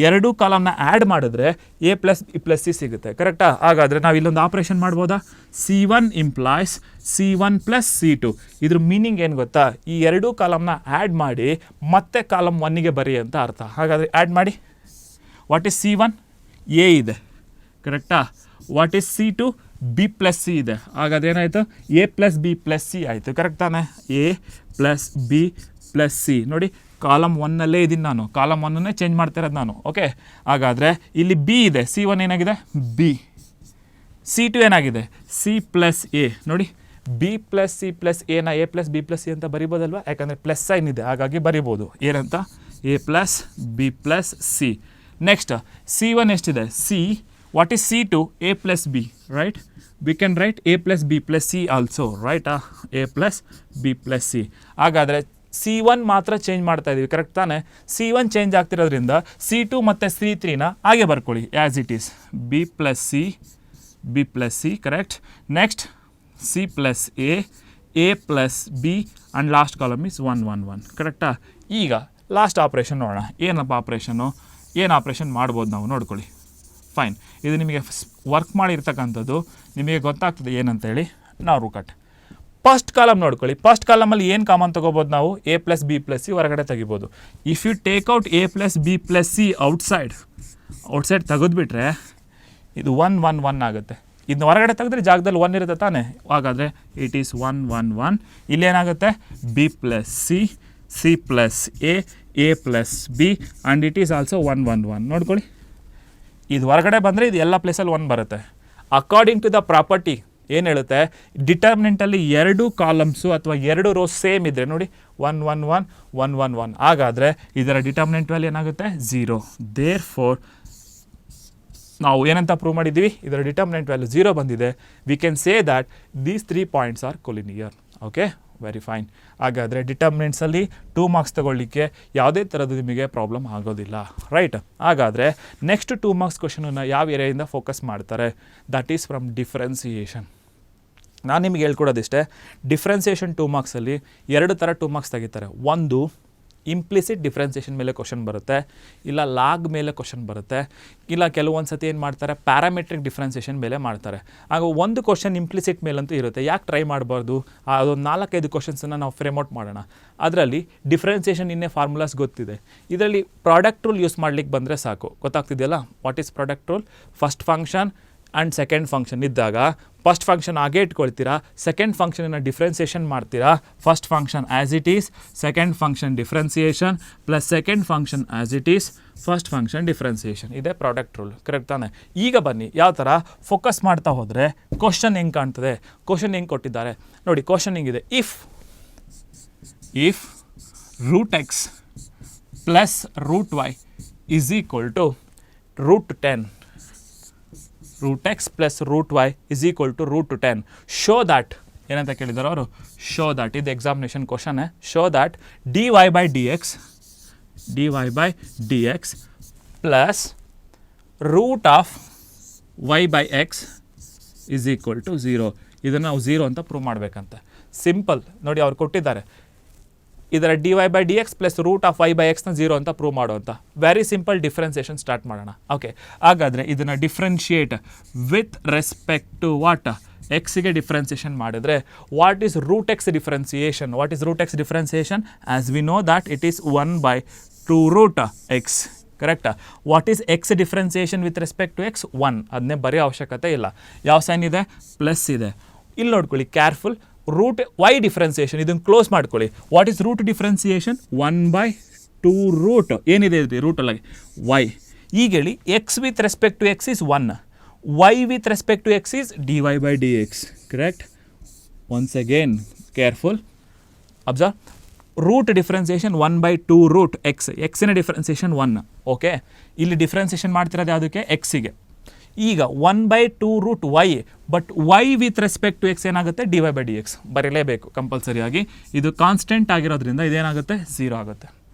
ಎರಡೂ ಕಾಲಮ್ನ ಆ್ಯಡ್ ಮಾಡಿದ್ರೆ A plus B plus C ಸಿಗುತ್ತೆ. ಕರೆಕ್ಟಾ? ಹಾಗಾದರೆ ನಾವು ಇಲ್ಲೊಂದು ಆಪ್ರೇಷನ್ ಮಾಡ್ಬೋದಾ? C1 implies C1 plus C2. ಇದ್ರ ಮೀನಿಂಗ್ ಏನು ಗೊತ್ತಾ? ಈ ಎರಡೂ ಕಾಲಮ್ನ ಆ್ಯಡ್ ಮಾಡಿ ಮತ್ತೆ ಕಾಲಮ್ 1ಗೆ ಬರಿ ಅಂತ ಅರ್ಥ. ಹಾಗಾದರೆ ಆ್ಯಡ್ ಮಾಡಿ. What is C1? ಎ ಇದೆ, ಕರೆಕ್ಟಾ? What is C2? B plus C ಇದೆ. ಹಾಗಾದ್ರೆ ಏನಾಯಿತು? A plus B plus C ಆಯಿತು. ಕರೆಕ್ಟ್ ತಾನೆ? A plus B plus C. ನೋಡಿ, ಕಾಲಮ್ 1ನಲ್ಲೇ ಇದ್ದೀನಿ ನಾನು, ಕಾಲಮ್ 1ಅನ್ನೇ ಚೇಂಜ್ ಮಾಡ್ತಿರೋದು ನಾನು. ಓಕೆ, ಹಾಗಾದರೆ ಇಲ್ಲಿ ಬಿ ಇದೆ, C1 ಏನಾಗಿದೆ? ಬಿ. C2 ಏನಾಗಿದೆ? C plus A. ನೋಡಿ, ಬಿ ಪ್ಲಸ್ ಸಿ ಪ್ಲಸ್ ಎನ A plus B plus C ಅಂತ ಬರಿಬೋದಲ್ವ? ಯಾಕಂದರೆ ಪ್ಲಸ್ ಸೈನ್ ಇದೆ, ಹಾಗಾಗಿ ಬರಿಬೋದು. ಏನಂತ? A plus B plus C. Next C1 ಎಷ್ಟಿದೆ? C. What is C2? A plus B, right? We can write A plus B plus C also, ರೈಟಾ? A plus B plus C. ಹಾಗಾದರೆ C1 ಮಾತ್ರ ಚೇಂಜ್ ಮಾಡ್ತಾ ಇದ್ದೀವಿ, ಕರೆಕ್ಟ್ ತಾನೆ? C1 ಚೇಂಜ್ ಆಗ್ತಿರೋದ್ರಿಂದ C2 ಮತ್ತು C3ನ ಹಾಗೆ ಬರ್ಕೊಳ್ಳಿ as it is, B plus C, B plus C, correct? Next C plus A plus B and last column is 1 1 1, ಕರೆಕ್ಟಾ? ಈಗ ಲಾಸ್ಟ್ ಆಪ್ರೇಷನ್ ನೋಡೋಣ. ಏನಪ್ಪ ಆಪ್ರೇಷನು? ಏನು ಆಪ್ರೇಷನ್ ಮಾಡ್ಬೋದು ನಾವು ನೋಡ್ಕೊಳ್ಳಿ. ಫೈನ್, ಇದು ನಿಮಗೆ ವರ್ಕ್ ಮಾಡಿರ್ತಕ್ಕಂಥದ್ದು, ನಿಮಗೆ ಗೊತ್ತಾಗ್ತದೆ ಏನಂತೇಳಿ. ನಾವು ರೂಕಟ್ ಫಸ್ಟ್ ಕಾಲಮ್ ನೋಡ್ಕೊಳ್ಳಿ. ಫಸ್ಟ್ ಕಾಲಮಲ್ಲಿ ಏನು ಕಾಮನ್ ತೊಗೋಬೋದು ನಾವು? A plus B plus C ಹೊರಗಡೆ ತೆಗಿಬೋದು. If you take out A plus B plus C outside ತೆಗೆದುಬಿಟ್ರೆ ಇದು 1 1 1 ಆಗುತ್ತೆ. ಇದನ್ನ ಹೊರಗಡೆ ತೆಗೆದ್ರೆ ಜಾಗದಲ್ಲಿ 1 ಇರುತ್ತೆ ತಾನೆ? ಹಾಗಾದರೆ ಇಟ್ ಈಸ್ 1 1 1. ಇಲ್ಲೇನಾಗುತ್ತೆ? B plus C, C plus A plus B and it is also 1 1 1. ನೋಡ್ಕೊಳ್ಳಿ, ಇದು ಹೊರಗಡೆ ಬಂದರೆ ಇದು ಎಲ್ಲ ಪ್ಲೇಸಲ್ಲಿ 1 ಬರುತ್ತೆ. ಅಕಾರ್ಡಿಂಗ್ ಟು ದ ಪ್ರಾಪರ್ಟಿ ಏನು ಹೇಳುತ್ತೆ? ಡಿಟರ್ಮಿನೆಂಟಲ್ಲಿ 2 ಕಾಲಮ್ಸು ಅಥವಾ 2 ರೋಸ್ ಸೇಮ್ ಇದ್ದರೆ ನೋಡಿ, 1 1 1 1 1 1. ಹಾಗಾದರೆ ಇದರ ಡಿಟರ್ಮಿನೆಂಟ್ ವ್ಯಾಲ್ಯೂ ಏನಾಗುತ್ತೆ? 0. ದೇರ್ ಫೋರ್ ನಾವು ಏನಂತ ಪ್ರೂವ್ ಮಾಡಿದ್ದೀವಿ? ಇದರ ಡಿಟರ್ಮಿನೆಂಟ್ ವ್ಯಾಲ್ಯೂ 0 ಬಂದಿದೆ. We can say that these 3 points are collinear. Okay, very fine. ಹಾಗಾದರೆ ಡಿಟರ್ಮಿನೆಂಟ್ಸಲ್ಲಿ 2 ಮಾರ್ಕ್ಸ್ ತೊಗೊಳ್ಳಿಕ್ಕೆ ಯಾವುದೇ ಥರದ್ದು ನಿಮಗೆ ಪ್ರಾಬ್ಲಮ್ ಆಗೋದಿಲ್ಲ, ರೈಟ್? ಹಾಗಾದರೆ ನೆಕ್ಸ್ಟ್ 2 ಮಾರ್ಕ್ಸ್ ಕ್ವಶನನ್ನು ಯಾವ ಏರಿಯಾಯಿಂದ ಫೋಕಸ್ ಮಾಡ್ತಾರೆ? That is from differentiation. ನಾನು ನಿಮಗೆ ಹೇಳ್ಕೊಡೋದಿಷ್ಟೇ, ಡಿಫ್ರೆನ್ಸಿಯೇಷನ್ 2 ಮಾರ್ಕ್ಸಲ್ಲಿ 2 ಥರ 2 ಮಾರ್ಕ್ಸ್ ತೆಗಿತಾರೆ. ಒಂದು ಇಂಪ್ಲಿಸಿಟ್ ಡಿಫ್ರೆನ್ಸಿಯೇಷನ್ ಮೇಲೆ ಕ್ವಶನ್ ಬರುತ್ತೆ, ಇಲ್ಲ ಲಾಗ್ ಮೇಲೆ ಕ್ವಶನ್ ಬರುತ್ತೆ, ಇಲ್ಲ ಕೆಲವೊಂದು ಸತಿ ಏನು ಮಾಡ್ತಾರೆ, ಪ್ಯಾರಾಮೆಟ್ರಿಕ್ ಡಿಫ್ರೆನ್ಸಿಯೇಷನ್ ಮೇಲೆ ಮಾಡ್ತಾರೆ. ಆಗ ಒಂದು ಕ್ವಶನ್ ಇಂಪ್ಲಿಸಿಟ್ ಮೇಲಂತೂ ಇರುತ್ತೆ. ಯಾಕೆ ಟ್ರೈ ಮಾಡಬಾರ್ದು? ಅದೊಂದು 4-5 ಕ್ವಶನ್ಸನ್ನು ನಾವು ಫ್ರೇಮ್ಔಟ್ ಮಾಡೋಣ. ಅದರಲ್ಲಿ ಡಿಫ್ರೆನ್ಸಿಯೇಷನ್ ಇನ್ನೇ ಫಾರ್ಮುಲಾಸ್ ಗೊತ್ತಿದೆ. ಇದರಲ್ಲಿ ಪ್ರಾಡಕ್ಟ್ ರೂಲ್ ಯೂಸ್ ಮಾಡ್ಲಿಕ್ಕೆ ಬಂದರೆ ಸಾಕು. ಗೊತ್ತಾಗ್ತಿದೆಯಲ್ಲ? What is product rule? First function and second function ಇದ್ದಾಗ ಫಸ್ಟ್ ಫಂಕ್ಷನ್ ಹಾಗೆ ಇಟ್ಕೊಳ್ತೀರಾ, ಸೆಕೆಂಡ್ ಫಂಕ್ಷನನ್ನು ಡಿಫ್ರೆನ್ಸಿಯೇಷನ್ ಮಾಡ್ತೀರಾ. First function as it is, second function differentiation plus second function as it is, first function differentiation. ಇದೇ ಪ್ರಾಡಕ್ಟ್ ರೂಲ್, ಕರೆಕ್ಟ್ ತಾನೆ? ಈಗ ಬನ್ನಿ, ಯಾವ ಥರ ಫೋಕಸ್ ಮಾಡ್ತಾ ಹೋದರೆ ಕ್ವಶನ್ ಹೆಂಗೆ ಕಾಣ್ತದೆ, ಕ್ವಶನ್ ಹೆಂಗೆ ಕೊಟ್ಟಿದ್ದಾರೆ ನೋಡಿ. ಕ್ವಶನ್ ಹಿಂಗಿದೆ, if root x plus root y is equal to root 10, root x plus root y is equal to root 10. Show that, ಏನಂತ ಕೇಳಿದಾರೆ ಅವರು? ಶೋ ದ್ಯಾಟ್, ಇದು examination question. Show that dy by dx plus root of y by x is equal to 0. ಇದನ್ನು ನಾವು 0 ಅಂತ ಪ್ರೂವ್ ಮಾಡಬೇಕಂತ. ಸಿಂಪಲ್ ನೋಡಿ, ಅವ್ರು ಕೊಟ್ಟಿದ್ದಾರೆ ಇದರ dy by dx plus root of y by xನ 0 ಅಂತ ಪ್ರೂವ್ ಮಾಡುವಂಥ. ವೆರಿ ಸಿಂಪಲ್ ಡಿಫ್ರೆನ್ಸಿಯೇಷನ್ ಸ್ಟಾರ್ಟ್ ಮಾಡೋಣ. ಓಕೆ, ಹಾಗಾದರೆ ಇದನ್ನು differentiate with respect to what? ಎಕ್ಸಿಗೆ ಡಿಫ್ರೆನ್ಸಿಯೇಷನ್ ಮಾಡಿದರೆ what is root x differentiation? What is root x differentiation? As we know that it is 1/2 root x, ಕರೆಕ್ಟಾ? What is x differentiation with respect to x? 1. ಅದನ್ನೇ ಬರೆಯೋ ಅವಶ್ಯಕತೆ ಇಲ್ಲ. ಯಾವ ಸೈನ್ ಇದೆ? ಪ್ಲಸ್ ಇದೆ. ಇಲ್ಲಿ ನೋಡ್ಕೊಳ್ಳಿ, ಕೇರ್ಫುಲ್. ರೂಟ್ ವೈ ಡಿಫ್ರೆನ್ಸಿಯೇಷನ್ ಇದನ್ನು ಕ್ಲೋಸ್ ಮಾಡ್ಕೊಳ್ಳಿ. What is root differentiation? 1/2 root ಏನಿದೆ ಇದು ರೂಟಲ್ಲಿ ವೈ. ಈಗ ಹೇಳಿ x with respect to x is 1, y with respect to x is dy/dx. Correct? Once again careful observe. Root differentiation 1/2 root x, ಎಕ್ಸಿನ ಡಿಫ್ರೆನ್ಸಿಯೇಷನ್ 1. ಓಕೆ, ಇಲ್ಲಿ ಡಿಫ್ರೆನ್ಸಿಯೇಷನ್ ಮಾಡ್ತಿರೋದು ಯಾವುದಕ್ಕೆ? ಎಕ್ಸಿಗೆ. ಈಗ 1/2 root y, but y with respect to x ಏನಾಗುತ್ತೆ? dy/dx ಬರೀಲೇಬೇಕು ಕಂಪಲ್ಸರಿಯಾಗಿ. ಇದು ಕಾನ್ಸ್ಟೆಂಟ್ ಆಗಿರೋದ್ರಿಂದ ಇದೇನಾಗುತ್ತೆ? 0 ಆಗುತ್ತೆ.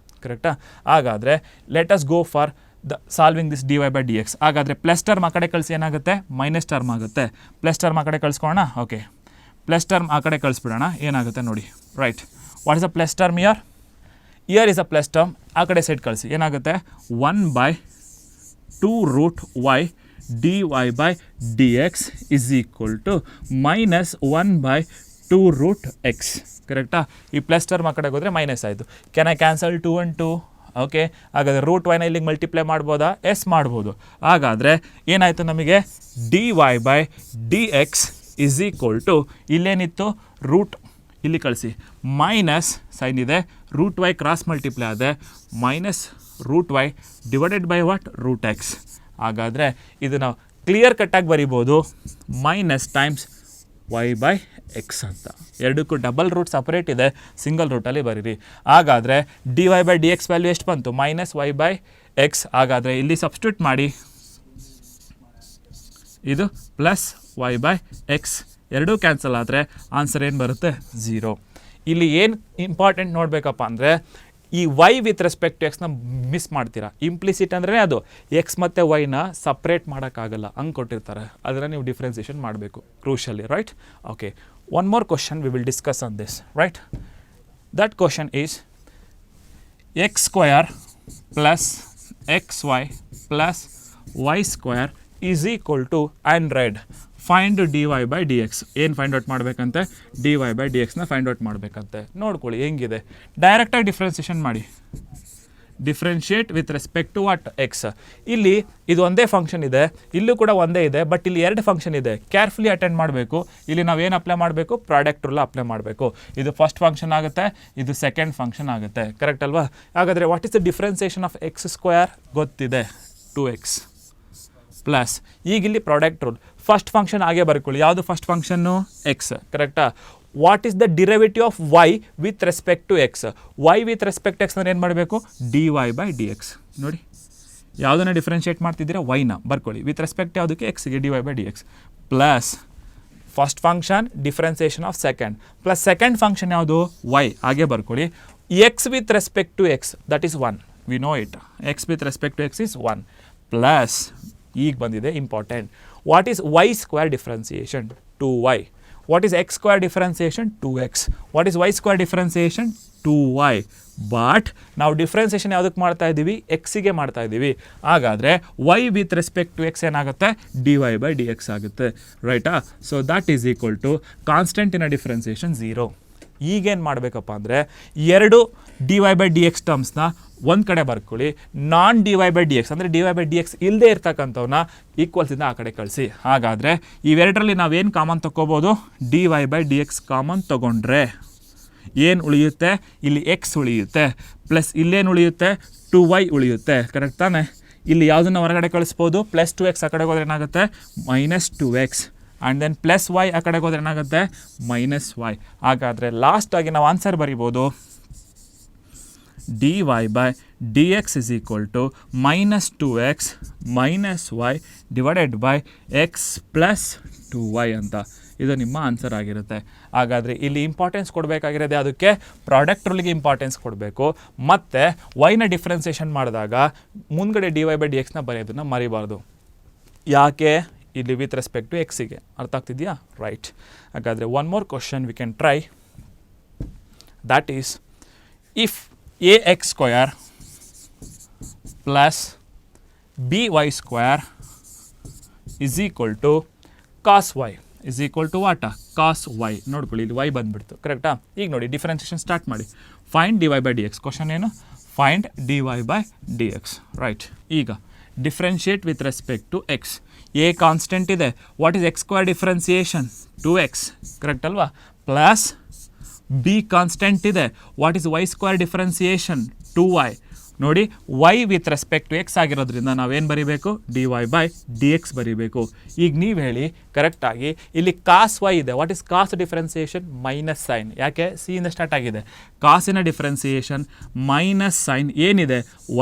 ಕರೆಕ್ಟಾ? ಹಾಗಾದರೆ let us go for the solving this dy/dx. ಹಾಗಾದರೆ ಪ್ಲಸ್ ಟರ್ಮ್ ಆ ಕಡೆ ಕಳಿಸಿ ಏನಾಗುತ್ತೆ? ಮೈನಸ್ ಟರ್ಮ್ ಆಗುತ್ತೆ. ಪ್ಲಸ್ ಟರ್ಮ್ ಆ ಕಡೆ ಕಳಿಸ್ಕೊಳ್ಳೋಣ. ಓಕೆ, ಪ್ಲಸ್ ಟರ್ಮ್ ಆ ಕಡೆ ಕಳಿಸ್ಬಿಡೋಣ. ಏನಾಗುತ್ತೆ ನೋಡಿ. Right, what is a plus term here? Here is a plus term. ಆ ಕಡೆ ಸೈಡ್ ಕಳಿಸಿ ಏನಾಗುತ್ತೆ? 1/2 root y dy/dx is equal to minus 1/2 root x. ಕರೆಕ್ಟಾ? ಈ ಪ್ಲಸ್ ಟರ್ಮ್ ಆ ಕಡೆಗೆ ಹೋದರೆ ಮೈನಸ್ ಆಯಿತು. Can I cancel 2 and 2? Okay, ಹಾಗಾದರೆ ರೂಟ್ ವೈನ ಇಲ್ಲಿಗೆ ಮಲ್ಟಿಪ್ಲೈ ಮಾಡ್ಬೋದಾ? ಎಸ್ ಮಾಡ್ಬೋದು. ಹಾಗಾದರೆ ಏನಾಯಿತು ನಮಗೆ? dy/dx is equal to ಇಲ್ಲೇನಿತ್ತು? ರೂಟ್ ಇಲ್ಲಿ ಕಳಿಸಿ ಮೈನಸ್ ಸೈನ್ ಇದೆ, ರೂಟ್ ವೈ ಕ್ರಾಸ್ ಮಲ್ಟಿಪ್ಲೈ ಆದೆ, minus root y divided by what? Root x. ಹಾಗಾದರೆ ಇದು ನಾವು ಕ್ಲಿಯರ್ ಕಟ್ಟಾಗಿ ಬರಿಬೋದು, ಮೈನಸ್ ಟೈಮ್ಸ್ y/x ಅಂತ. ಎರಡಕ್ಕೂ ಡಬಲ್ ರೂಟ್ ಸಪ್ರೇಟ್ ಇದೆ, ಸಿಂಗಲ್ ರೂಟಲ್ಲಿ ಬರೀರಿ. ಹಾಗಾದರೆ dy/dx ವ್ಯಾಲ್ಯೂ ಎಷ್ಟು ಬಂತು? Minus y/x. ಹಾಗಾದರೆ ಇಲ್ಲಿ ಸಬ್ಸ್ಟಿಟ್ಯೂಟ್ ಮಾಡಿ, ಇದು ಪ್ಲಸ್ y/x. ಎರಡೂ ಕ್ಯಾನ್ಸಲ್ ಆದರೆ ಆನ್ಸರ್ ಏನು ಬರುತ್ತೆ? 0. ಇಲ್ಲಿ ಏನು ಇಂಪಾರ್ಟೆಂಟ್ ನೋಡಬೇಕಪ್ಪ ಅಂದರೆ ಈ ವೈ ವಿತ್ ರೆಸ್ಪೆಕ್ಟ್ ಟು ಎಕ್ಸ್ನ ಮಿಸ್ ಮಾಡ್ತೀರಾ. ಇಂಪ್ಲಿಸಿಟ್ ಅಂದರೆ ಅದು ಎಕ್ಸ್ ಮತ್ತು ವೈನ ಸಪ್ರೇಟ್ ಮಾಡೋಕ್ಕಾಗಲ್ಲ, ಹಂಗೆ ಕೊಟ್ಟಿರ್ತಾರೆ. ಅದನ್ನು ನೀವು ಡಿಫ್ರೆನ್ಸಿಯೇಷನ್ ಮಾಡಬೇಕು crucially. Right? Okay, one more question we will discuss on this. Right? That question is x square plus x y plus y square is equal to 100. Find dy/dx. ಏನು ಫೈಂಡ್ ಔಟ್ ಮಾಡಬೇಕಂತೆ? dy/dxನ ಫೈಂಡ್ ಔಟ್ ಮಾಡಬೇಕಂತೆ. ನೋಡ್ಕೊಳ್ಳಿ ಹೆಂಗಿದೆ. ಡೈರೆಕ್ಟಾಗಿ ಡಿಫ್ರೆನ್ಸಿಯೇಷನ್ ಮಾಡಿ. Differentiate with respect to what? X. ಇಲ್ಲಿ ಇದು ಒಂದೇ ಫಂಕ್ಷನ್ ಇದೆ, ಇಲ್ಲೂ ಕೂಡ ಒಂದೇ ಇದೆ, ಬಟ್ ಇಲ್ಲಿ 2 ಫಂಕ್ಷನ್ ಇದೆ. ಕೇರ್ಫುಲಿ ಅಟೆಂಡ್ ಮಾಡಬೇಕು. ಇಲ್ಲಿ ನಾವು ಏನು ಅಪ್ಲೈ ಮಾಡಬೇಕು? ಪ್ರಾಡಕ್ಟ್ ರೂಲ್ ಅಪ್ಲೈ ಮಾಡಬೇಕು. ಇದು ಫಸ್ಟ್ ಫಂಕ್ಷನ್ ಆಗುತ್ತೆ, ಇದು ಸೆಕೆಂಡ್ ಫಂಕ್ಷನ್ ಆಗುತ್ತೆ. ಕರೆಕ್ಟ್ ಅಲ್ವಾ? ಹಾಗಾದರೆ what is the differentiation of x square? ಗೊತ್ತಿದೆ, 2x ಪ್ಲಸ್ ಈಗ ಇಲ್ಲಿ ಪ್ರಾಡಕ್ಟ್ ರೂಲ್. ಫಸ್ಟ್ ಫಂಕ್ಷನ್ ಹಾಗೆ ಬರ್ಕೊಳ್ಳಿ. ಯಾವುದು ಫಸ್ಟ್ ಫಂಕ್ಷನ್ನು? ಎಕ್ಸ್. ಕರೆಕ್ಟಾ? What is the derivative of y with respect to x? Y with respect x ನಾನು ಏನು ಮಾಡಬೇಕು? dy/dx. ನೋಡಿ, ಯಾವುದನ್ನು ಡಿಫ್ರೆನ್ಷಿಯೇಟ್ ಮಾಡ್ತಿದ್ದೀರಾ? ವೈನ ಬರ್ಕೊಳ್ಳಿ. ವಿತ್ ರೆಸ್ಪೆಕ್ಟ್ ಯಾವುದಕ್ಕೆ? ಎಕ್ಸ್ಗೆ dy/dx plus first function differentiation of second plus second function ಯಾವುದು? ವೈ. ಹಾಗೆ ಬರ್ಕೊಳ್ಳಿ. X with respect to x that is 1. We know it. X with respect to x is 1 plus ಈಗ ಬಂದಿದೆ important. What is y square differentiation? 2y. What is x square differentiation? 2x. What is y square differentiation? 2y. But ನಾವು ಡಿಫ್ರೆನ್ಸಿಯೇಷನ್ ಯಾವುದಕ್ಕೆ ಮಾಡ್ತಾ ಇದ್ದೀವಿ? ಎಕ್ಸಿಗೆ ಮಾಡ್ತಾ ಇದ್ದೀವಿ. ಹಾಗಾದರೆ Y with respect to x ಏನಾಗುತ್ತೆ? dy/dx ಆಗುತ್ತೆ. ರೈಟಾ? So that is equal to ಕಾನ್ಸ್ಟೆಂಟಿನ ಡಿಫ್ರೆನ್ಸಿಯೇಷನ್ 0. ಈಗೇನು ಮಾಡಬೇಕಪ್ಪ ಅಂದರೆ ಎರಡು dy/dx ಟರ್ಮ್ಸ್ನ ಒಂದು ಕಡೆ ಬರ್ಕೊಳ್ಳಿ. ನಾನ್ dy/dx ಅಂದರೆ dy/dx ಇಲ್ಲದೆ ಇರ್ತಕ್ಕಂಥವನ್ನ ಈಕ್ವಲ್ಸಿಂದ ಆ ಕಡೆ ಕಳಿಸಿ. ಹಾಗಾದರೆ ಇವೆರಡರಲ್ಲಿ ನಾವೇನು ಕಾಮನ್ ತೊಗೋಬೋದು? dy/dx ಕಾಮನ್ ತೊಗೊಂಡ್ರೆ ಏನು ಉಳಿಯುತ್ತೆ? ಇಲ್ಲಿ ಎಕ್ಸ್ ಉಳಿಯುತ್ತೆ ಪ್ಲಸ್ ಇಲ್ಲೇನು ಉಳಿಯುತ್ತೆ? 2y ಉಳಿಯುತ್ತೆ. ಕರೆಕ್ಟ್ ತಾನೆ? ಇಲ್ಲಿ ಯಾವುದನ್ನು ಹೊರಗಡೆ ಕಳಿಸ್ಬೋದು? ಪ್ಲಸ್ 2x ಆ ಕಡೆಗೆ ಹೋದ್ರೆ ಏನಾಗುತ್ತೆ? Minus 2x. And then plus y ಆ ಕಡೆಗೆ ಹೋದ್ರೆ ಏನಾಗುತ್ತೆ? Minus y. ಹಾಗಾದರೆ ಲಾಸ್ಟಾಗಿ ನಾವು ಆನ್ಸರ್ ಬರಿಬೋದು dy/dx is equal to minus 2x minus y divided by x plus 2y ಅಂತ. ಇದು ನಿಮ್ಮ ಆನ್ಸರ್ ಆಗಿರುತ್ತೆ. ಹಾಗಾದರೆ ಇಲ್ಲಿ ಇಂಪಾರ್ಟೆನ್ಸ್ ಕೊಡಬೇಕಾಗಿರೋದೇ ಅದಕ್ಕೆ ಪ್ರಾಡಕ್ಟ್ ರೂಲ್ಗೆ ಇಂಪಾರ್ಟೆನ್ಸ್ ಕೊಡಬೇಕು. ಮತ್ತು ವೈನ ಡಿಫ್ರೆನ್ಸಿಯೇಷನ್ ಮಾಡಿದಾಗ ಮುಂದ್ಗಡೆ dy/dxನ ಬರೆಯೋದನ್ನು ಮರಿಬಾರ್ದು. ಯಾಕೆ? ಇಲ್ಲಿ ವಿತ್ ರೆಸ್ಪೆಕ್ಟ್ ಟು ಎಕ್ಸಿಗೆ. ಅರ್ಥ ಆಗ್ತಿದೆಯಾ? ರೈಟ್. ಹಾಗಾದರೆ one more question we can try. That is if ax square plus by square is equal to cos y is equal to what? cos y. ನೋಡ್ಕೊಳ್ಳಿ, ಇಲ್ಲಿ y ಬಂದುಬಿಡ್ತು. ಕರೆಕ್ಟಾ? ಈಗ ನೋಡಿ ಡಿಫ್ರೆನ್ಸಿಯೇಷನ್ ಸ್ಟಾರ್ಟ್ ಮಾಡಿ. Find dy/dx. ಕ್ವಶನ್ ಏನು? Find dy/dx. ರೈಟ್. ಈಗ differentiate with respect to x. A constant ಇದೆ. What is x square differentiation? 2x. Correct ಅಲ್ವಾ? ಪ್ಲಸ್ ಬಿ ಕಾನ್ಸ್ಟೆಂಟ್ ಇದೆ. What is y square differentiation 2y. ನೋಡಿ y with respect to x ಆಗಿರೋದ್ರಿಂದ ನಾವೇನು ಬರೀಬೇಕು, dy ಬೈ ಡಿ ಎಕ್ಸ್ ಬರೀಬೇಕು. ಈಗ ನೀವು ಹೇಳಿ ಕರೆಕ್ಟಾಗಿ, ಇಲ್ಲಿ ಕಾಸ್ y ಇದೆ. What is cos differentiation? Minus sine. ಯಾಕೆ? ಸಿ ಇಂದ ಸ್ಟಾರ್ಟ್ ಆಗಿದೆ. ಕಾಸಿನ ಡಿಫ್ರೆನ್ಸಿಯೇಷನ್ ಮೈನಸ್ ಸೈನ್ ಏನಿದೆ,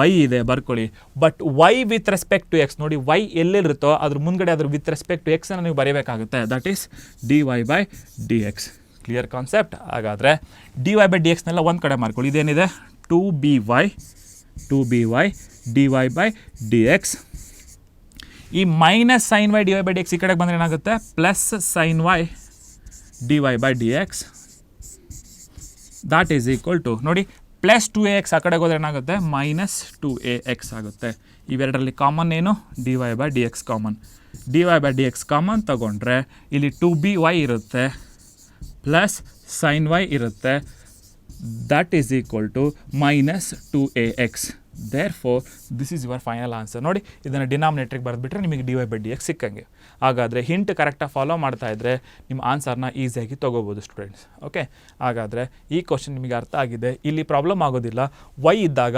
y ಇದೆ, ಬರ್ಕೊಳ್ಳಿ. But y with respect to x, ನೋಡಿ y ಎಲ್ಲಿರುತ್ತೋ ಅದ್ರ ಮುಂದ್ಗಡೆ ಅದ್ರ ವಿತ್ ರೆಸ್ಪೆಕ್ಟ್ ಟು ಎಕ್ಸನ್ನು ನೀವು ಬರೀಬೇಕಾಗುತ್ತೆ. That is dy by d x. Clear concept? ಹಾಗಾದರೆ dy ಬೈ ಡಿ ಎಕ್ಸ್ನೆಲ್ಲ ಒಂದು ಕಡೆ ಮಾಡ್ಕೊಳ್ಳಿ. ಇದೇನಿದೆ, 2by dy by d x. ಈ minus sine y d y by d x ಈ ಕಡೆಗೆ ಬಂದರೆ ಏನಾಗುತ್ತೆ, plus sine y d y by d x. That is equal to, ನೋಡಿ ಪ್ಲಸ್ 2ax ಆ ಕಡೆಗೆ ಹೋದರೆ ಏನಾಗುತ್ತೆ, ಮೈನಸ್ 2ax ಆಗುತ್ತೆ. ಇವೆರಡರಲ್ಲಿ ಕಾಮನ್ ಏನು, d y by d x common. D y by d x common ತೊಗೊಂಡ್ರೆ ಇಲ್ಲಿ 2by ಇರುತ್ತೆ ಪ್ಲಸ್ ಸೈನ್ ವೈ ಇರುತ್ತೆ. That is equal to minus 2ax. Therefore this is your final answer. ನೋಡಿ ಇದನ್ನು ಡಿನಾಮಿನೇಟ್ರಿಗೆ ಬರೆದ್ಬಿಟ್ರೆ ನಿಮಗೆ d y by d x ಸಿಕ್ಕಂಗೆ. ಹಾಗಾದರೆ ಹಿಂಟ್ ಕರೆಕ್ಟಾಗಿ ಫಾಲೋ ಮಾಡ್ತಾ ಇದ್ದರೆ ನಿಮ್ಮ ಆನ್ಸರ್ನ ಈಸಿಯಾಗಿ ತೊಗೋಬೋದು ಸ್ಟೂಡೆಂಟ್ಸ್. ಓಕೆ, ಹಾಗಾದರೆ ಈ ಕ್ವಶನ್ ನಿಮಗೆ ಅರ್ಥ ಆಗಿದೆ. ಇಲ್ಲಿ ಪ್ರಾಬ್ಲಮ್ ಆಗೋದಿಲ್ಲ. ವೈ ಇದ್ದಾಗ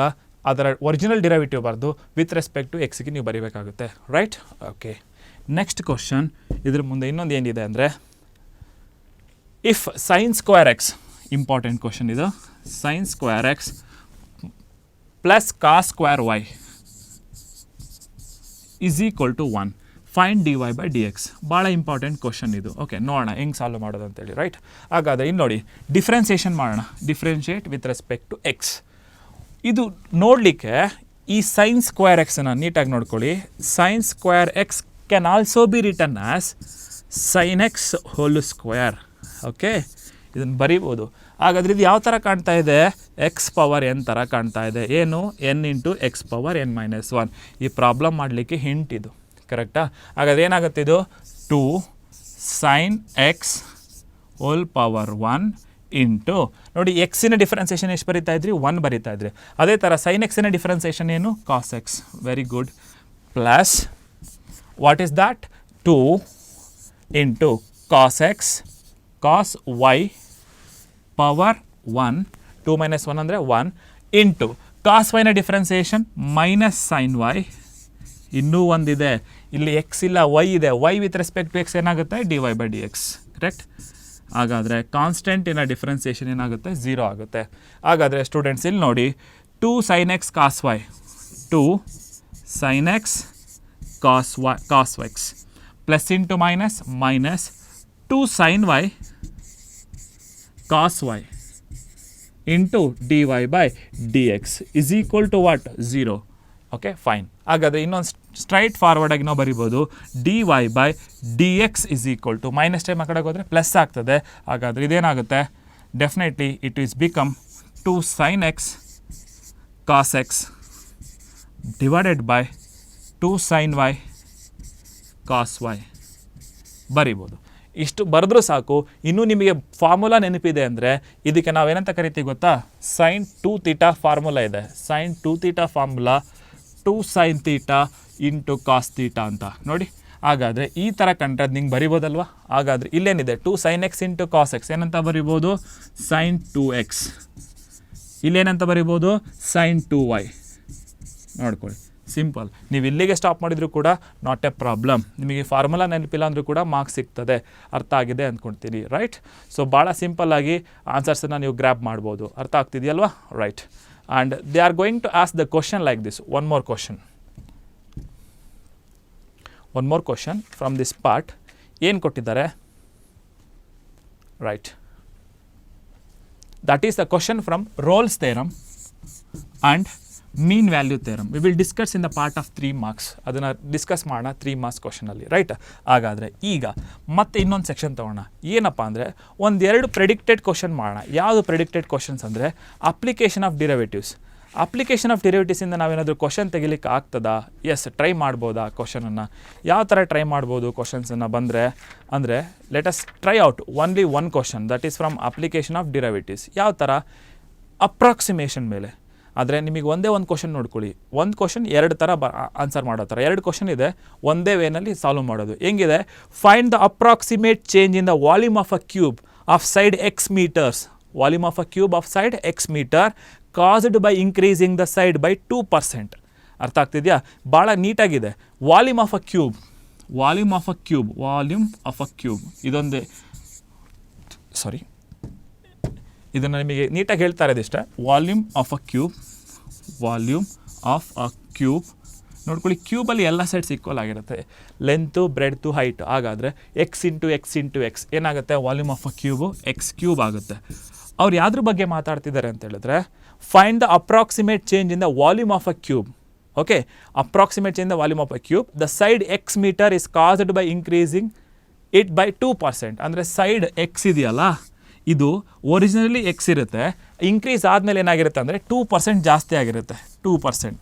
ಅದರ ಒರಿಜಿನಲ್ ಡಿರೈವೇಟಿವ್ ಬರೆದು ವಿತ್ ರೆಸ್ಪೆಕ್ಟ್ ಟು ಎಕ್ಸ್ಗೆ ನೀವು ಬರೀಬೇಕಾಗುತ್ತೆ. ರೈಟ್? Okay, next question. ಇದ್ರ ಮುಂದೆ ಇನ್ನೊಂದು ಏನಿದೆ ಅಂದರೆ, if sine square x, important question ಇದು, sine square x plus cos square y is equal to 1. Find d y by d x. ಭಾಳ ಇಂಪಾರ್ಟೆಂಟ್ ಕ್ವಶನ್ ಇದು. ಓಕೆ, ನೋಡೋಣ ಹೆಂಗೆ ಸಾಲ್ವ್ ಮಾಡೋದು ಅಂತೇಳಿ. ರೈಟ್? ಹಾಗಾದರೆ ಇಲ್ಲಿ ನೋಡಿ, ಡಿಫ್ರೆನ್ಸಿಯೇಷನ್ ಮಾಡೋಣ. Differentiate with respect to x. ಇದು ನೋಡಲಿಕ್ಕೆ ಈ ಸೈನ್ ಸ್ಕ್ವೇರ್ ಎಕ್ಸನ್ನು ನೀಟಾಗಿ ನೋಡ್ಕೊಳ್ಳಿ. Sine square x can also be written as sine x whole square. Okay, ಇದನ್ನು ಬರೀಬೋದು. ಹಾಗಾದರೆ ಇದು ಯಾವ ಥರ ಕಾಣ್ತಾ ಇದೆ, ಎಕ್ಸ್ ಪವರ್ ಎನ್ ಥರ ಕಾಣ್ತಾ ಇದೆ. ಏನು, N into X power N minus 1. ಈ ಪ್ರಾಬ್ಲಮ್ ಮಾಡಲಿಕ್ಕೆ ಹಿಂಟ್ ಇದು. ಕರೆಕ್ಟಾ? ಹಾಗಾದರೆ ಏನಾಗುತ್ತೆ ಇದು, 2 sine x whole power 1 into, ನೋಡಿ ಎಕ್ಸಿನ ಡಿಫ್ರೆನ್ಸಿಯೇಷನ್ ಎಷ್ಟು ಬರೀತಾ ಇದ್ರಿ, 1 ಬರೀತಾ ಇದ್ರಿ. ಅದೇ ಥರ ಸೈನ್ ಎಕ್ಸಿನ ಡಿಫ್ರೆನ್ಸಿಯೇಷನ್ ಏನು, cos x. Very good. Plus what is that, 2 into cos x cos y power 1, 2 minus 1 ಅಂದರೆ 1 ಇಂಟು ಕಾಸ್ ವೈನ ಡಿಫ್ರೆನ್ಸಿಯೇಷನ್ ಮೈನಸ್ ಸೈನ್ ವೈ. ಇನ್ನೂ ಒಂದಿದೆ, ಇಲ್ಲಿ ಎಕ್ಸ್ ಇಲ್ಲ ವೈ ಇದೆ. Y with respect to x ಏನಾಗುತ್ತೆ, d y by d x. Correct? ಹಾಗಾದರೆ ಕಾನ್ಸ್ಟೆಂಟಿನ ಡಿಫ್ರೆನ್ಸಿಯೇಷನ್ ಏನಾಗುತ್ತೆ, 0 ಆಗುತ್ತೆ. ಹಾಗಾದರೆ ಸ್ಟೂಡೆಂಟ್ಸ್ ಇಲ್ಲಿ ನೋಡಿ, 2 sine x cos y, 2 sine x cos x plus into minus minus 2 sine y cos y into d y by d x is equal to what, 0. Okay, fine. ಹಾಗಾದರೆ ಇನ್ನೊಂದು ಸ್ಟ್ರೈಟ್ ಫಾರ್ವರ್ಡಾಗಿ ನಾವು ಬರಿಬೋದು, d y by d x is equal to, minus time ಆ ಕಡೆಗೆ ಹೋದರೆ ಪ್ಲಸ್ ಆಗ್ತದೆ. ಹಾಗಾದರೆ ಇದೇನಾಗುತ್ತೆ, definitely it is become 2 sine x cos x divided by 2 sine y cos Y ಬರಿಬೋದು. ಇಷ್ಟು ಬರೆದ್ರೂ ಸಾಕು. ಇನ್ನೂ ನಿಮಗೆ ಫಾರ್ಮುಲಾ ನೆನಪಿದೆ ಅಂದರೆ ಇದಕ್ಕೆ ನಾವೇನಂತ ಕರಿತೀವಿ ಗೊತ್ತಾ, ಸೈನ್ 2 ಥೀಟಾ ಫಾರ್ಮುಲಾ ಇದೆ. Sine 2 theta formula 2 sine theta into cos theta ಅಂತ ನೋಡಿ. ಹಾಗಾದರೆ ಈ ಥರ ಕಂಡ್ರೆ ನಿಂಗೆ ಬರಿಬೋದಲ್ವಾ. ಹಾಗಾದರೆ ಇಲ್ಲೇನಿದೆ, 2 sine x into cos x ಏನಂತ ಬರಿಬೋದು, ಸೈನ್ 2x. ಇಲ್ಲೇನಂತ ಬರಿಬೋದು, ಸೈನ್ 2y. ನೋಡ್ಕೊಳ್ಳಿ, ಸಿಂಪಲ್. ನೀವು ಇಲ್ಲಿಗೆ ಸ್ಟಾಪ್ ಮಾಡಿದರೂ ಕೂಡ ನಾಟ್ ಎ ಪ್ರಾಬ್ಲಮ್. ನಿಮಗೆ ಫಾರ್ಮುಲಾ ನೆನಪಿಲ್ಲ ಅಂದರೂ ಕೂಡ ಮಾರ್ಕ್ಸ್ ಸಿಗ್ತದೆ. ಅರ್ಥ ಆಗಿದೆ ಅಂದ್ಕೊಳ್ತೀನಿ. ರೈಟ್? ಸೊ ಭಾಳ ಸಿಂಪಲ್ಲಾಗಿ ಆನ್ಸರ್ಸನ್ನು ನೀವು ಗ್ರ್ಯಾಬ್ ಮಾಡ್ಬೋದು. ಅರ್ಥ ಆಗ್ತಿದೆಯಲ್ವಾ? Right. And they are going to ask the question like this. One more question from this part. ಏನು ಕೊಟ್ಟಿದ್ದಾರೆ? Right, that is the question from Rolle's theorem and mean value theorem. We will discuss in the part of 3 marks. ಅದನ್ನು ಡಿಸ್ಕಸ್ ಮಾಡೋಣ 3 ಮಾರ್ಕ್ಸ್ ಕ್ವಶನಲ್ಲಿ. ರೈಟ್? ಹಾಗಾದರೆ ಈಗ ಮತ್ತೆ ಇನ್ನೊಂದು ಸೆಕ್ಷನ್ ತೊಗೊಳ್ಳೋಣ. ಏನಪ್ಪ ಅಂದರೆ, ಒಂದೆರಡು ಪ್ರೆಡಿಕ್ಟೆಡ್ ಕ್ವಶನ್ ಮಾಡೋಣ. ಯಾವುದು ಪ್ರೆಡಿಕ್ಟೆಡ್ ಕ್ವಶನ್ಸ್ ಅಂದರೆ, application of derivatives. Application of ಡಿರೈವೇಟಿವ್ಸಿಂದ ನಾವೇನಾದರೂ ಕ್ವಶನ್ ತೆಗಿಲಿಕ್ಕೆ ಆಗ್ತದಾ? ಎಸ್, ಟ್ರೈ ಮಾಡ್ಬೋದಾ ಕ್ವಶನನ್ನು? ಯಾವ ಥರ ಟ್ರೈ ಮಾಡ್ಬೋದು ಕ್ವಶನ್ಸನ್ನು ಬಂದರೆ ಅಂದರೆ, let us try out only one question that is from application of derivatives. ಯಾವ ಥರ? ಅಪ್ರಾಕ್ಸಿಮೇಷನ್ ಮೇಲೆ. ಆದರೆ ನಿಮಗೆ ಒಂದೇ ಒಂದು ಕ್ವಶನ್ ನೋಡ್ಕೊಳ್ಳಿ. ಒಂದು ಕ್ವಶನ್ 2 ಥರ ಆನ್ಸರ್ ಮಾಡೋ ಥರ 2 ಕ್ವಶನ್ ಇದೆ, ಒಂದೇ ವೇನಲ್ಲಿ ಸಾಲ್ವ್ ಮಾಡೋದು. ಹೆಂಗಿದೆ? Find the approximate change in the volume of a cube of side x meters, volume of a cube of side x meter caused by increasing the side by 2%. ಅರ್ಥ ಆಗ್ತಿದೆಯಾ? ಭಾಳ ನೀಟಾಗಿದೆ. Volume of a cube, volume of a cube, volume of a cube ಇದೊಂದೇ, ಸಾರಿ ಇದನ್ನು ನಿಮಗೆ ನೀಟಾಗಿ ಹೇಳ್ತಾ ಇರೋದಿಷ್ಟ. Volume of a cube, volume of a cube ನೋಡ್ಕೊಳ್ಳಿ, ಕ್ಯೂಬಲ್ಲಿ ಎಲ್ಲ ಸೈಡ್ಸ್ ಈಕ್ವಲ್ ಆಗಿರುತ್ತೆ, ಲೆಂತು ಬ್ರೆಡ್ತು ಹೈಟು. ಹಾಗಾದರೆ ಎಕ್ಸ್ ಇಂಟು ಎಕ್ಸ್ ಏನಾಗುತ್ತೆ? Volume of a cube x cube ಆಗುತ್ತೆ. ಅವ್ರು ಯಾವ್ದ್ರ ಬಗ್ಗೆ ಮಾತಾಡ್ತಿದ್ದಾರೆ ಅಂತ ಹೇಳಿದ್ರೆ, find the approximate change in the volume of a cube. Okay, approximate change the volume of a cube, the side x metre is caused by increasing it by 2%. ಅಂದರೆ ಸೈಡ್ ಎಕ್ಸ್ ಇದೆಯಲ್ಲ, ಇದು ಒರಿಜಿನಲಿ ಎಕ್ಸ್ ಇರುತ್ತೆ, ಇನ್ಕ್ರೀಸ್ ಆದಮೇಲೆ ಏನಾಗಿರುತ್ತೆ ಅಂದರೆ 2% ಜಾಸ್ತಿ ಆಗಿರುತ್ತೆ. 2%,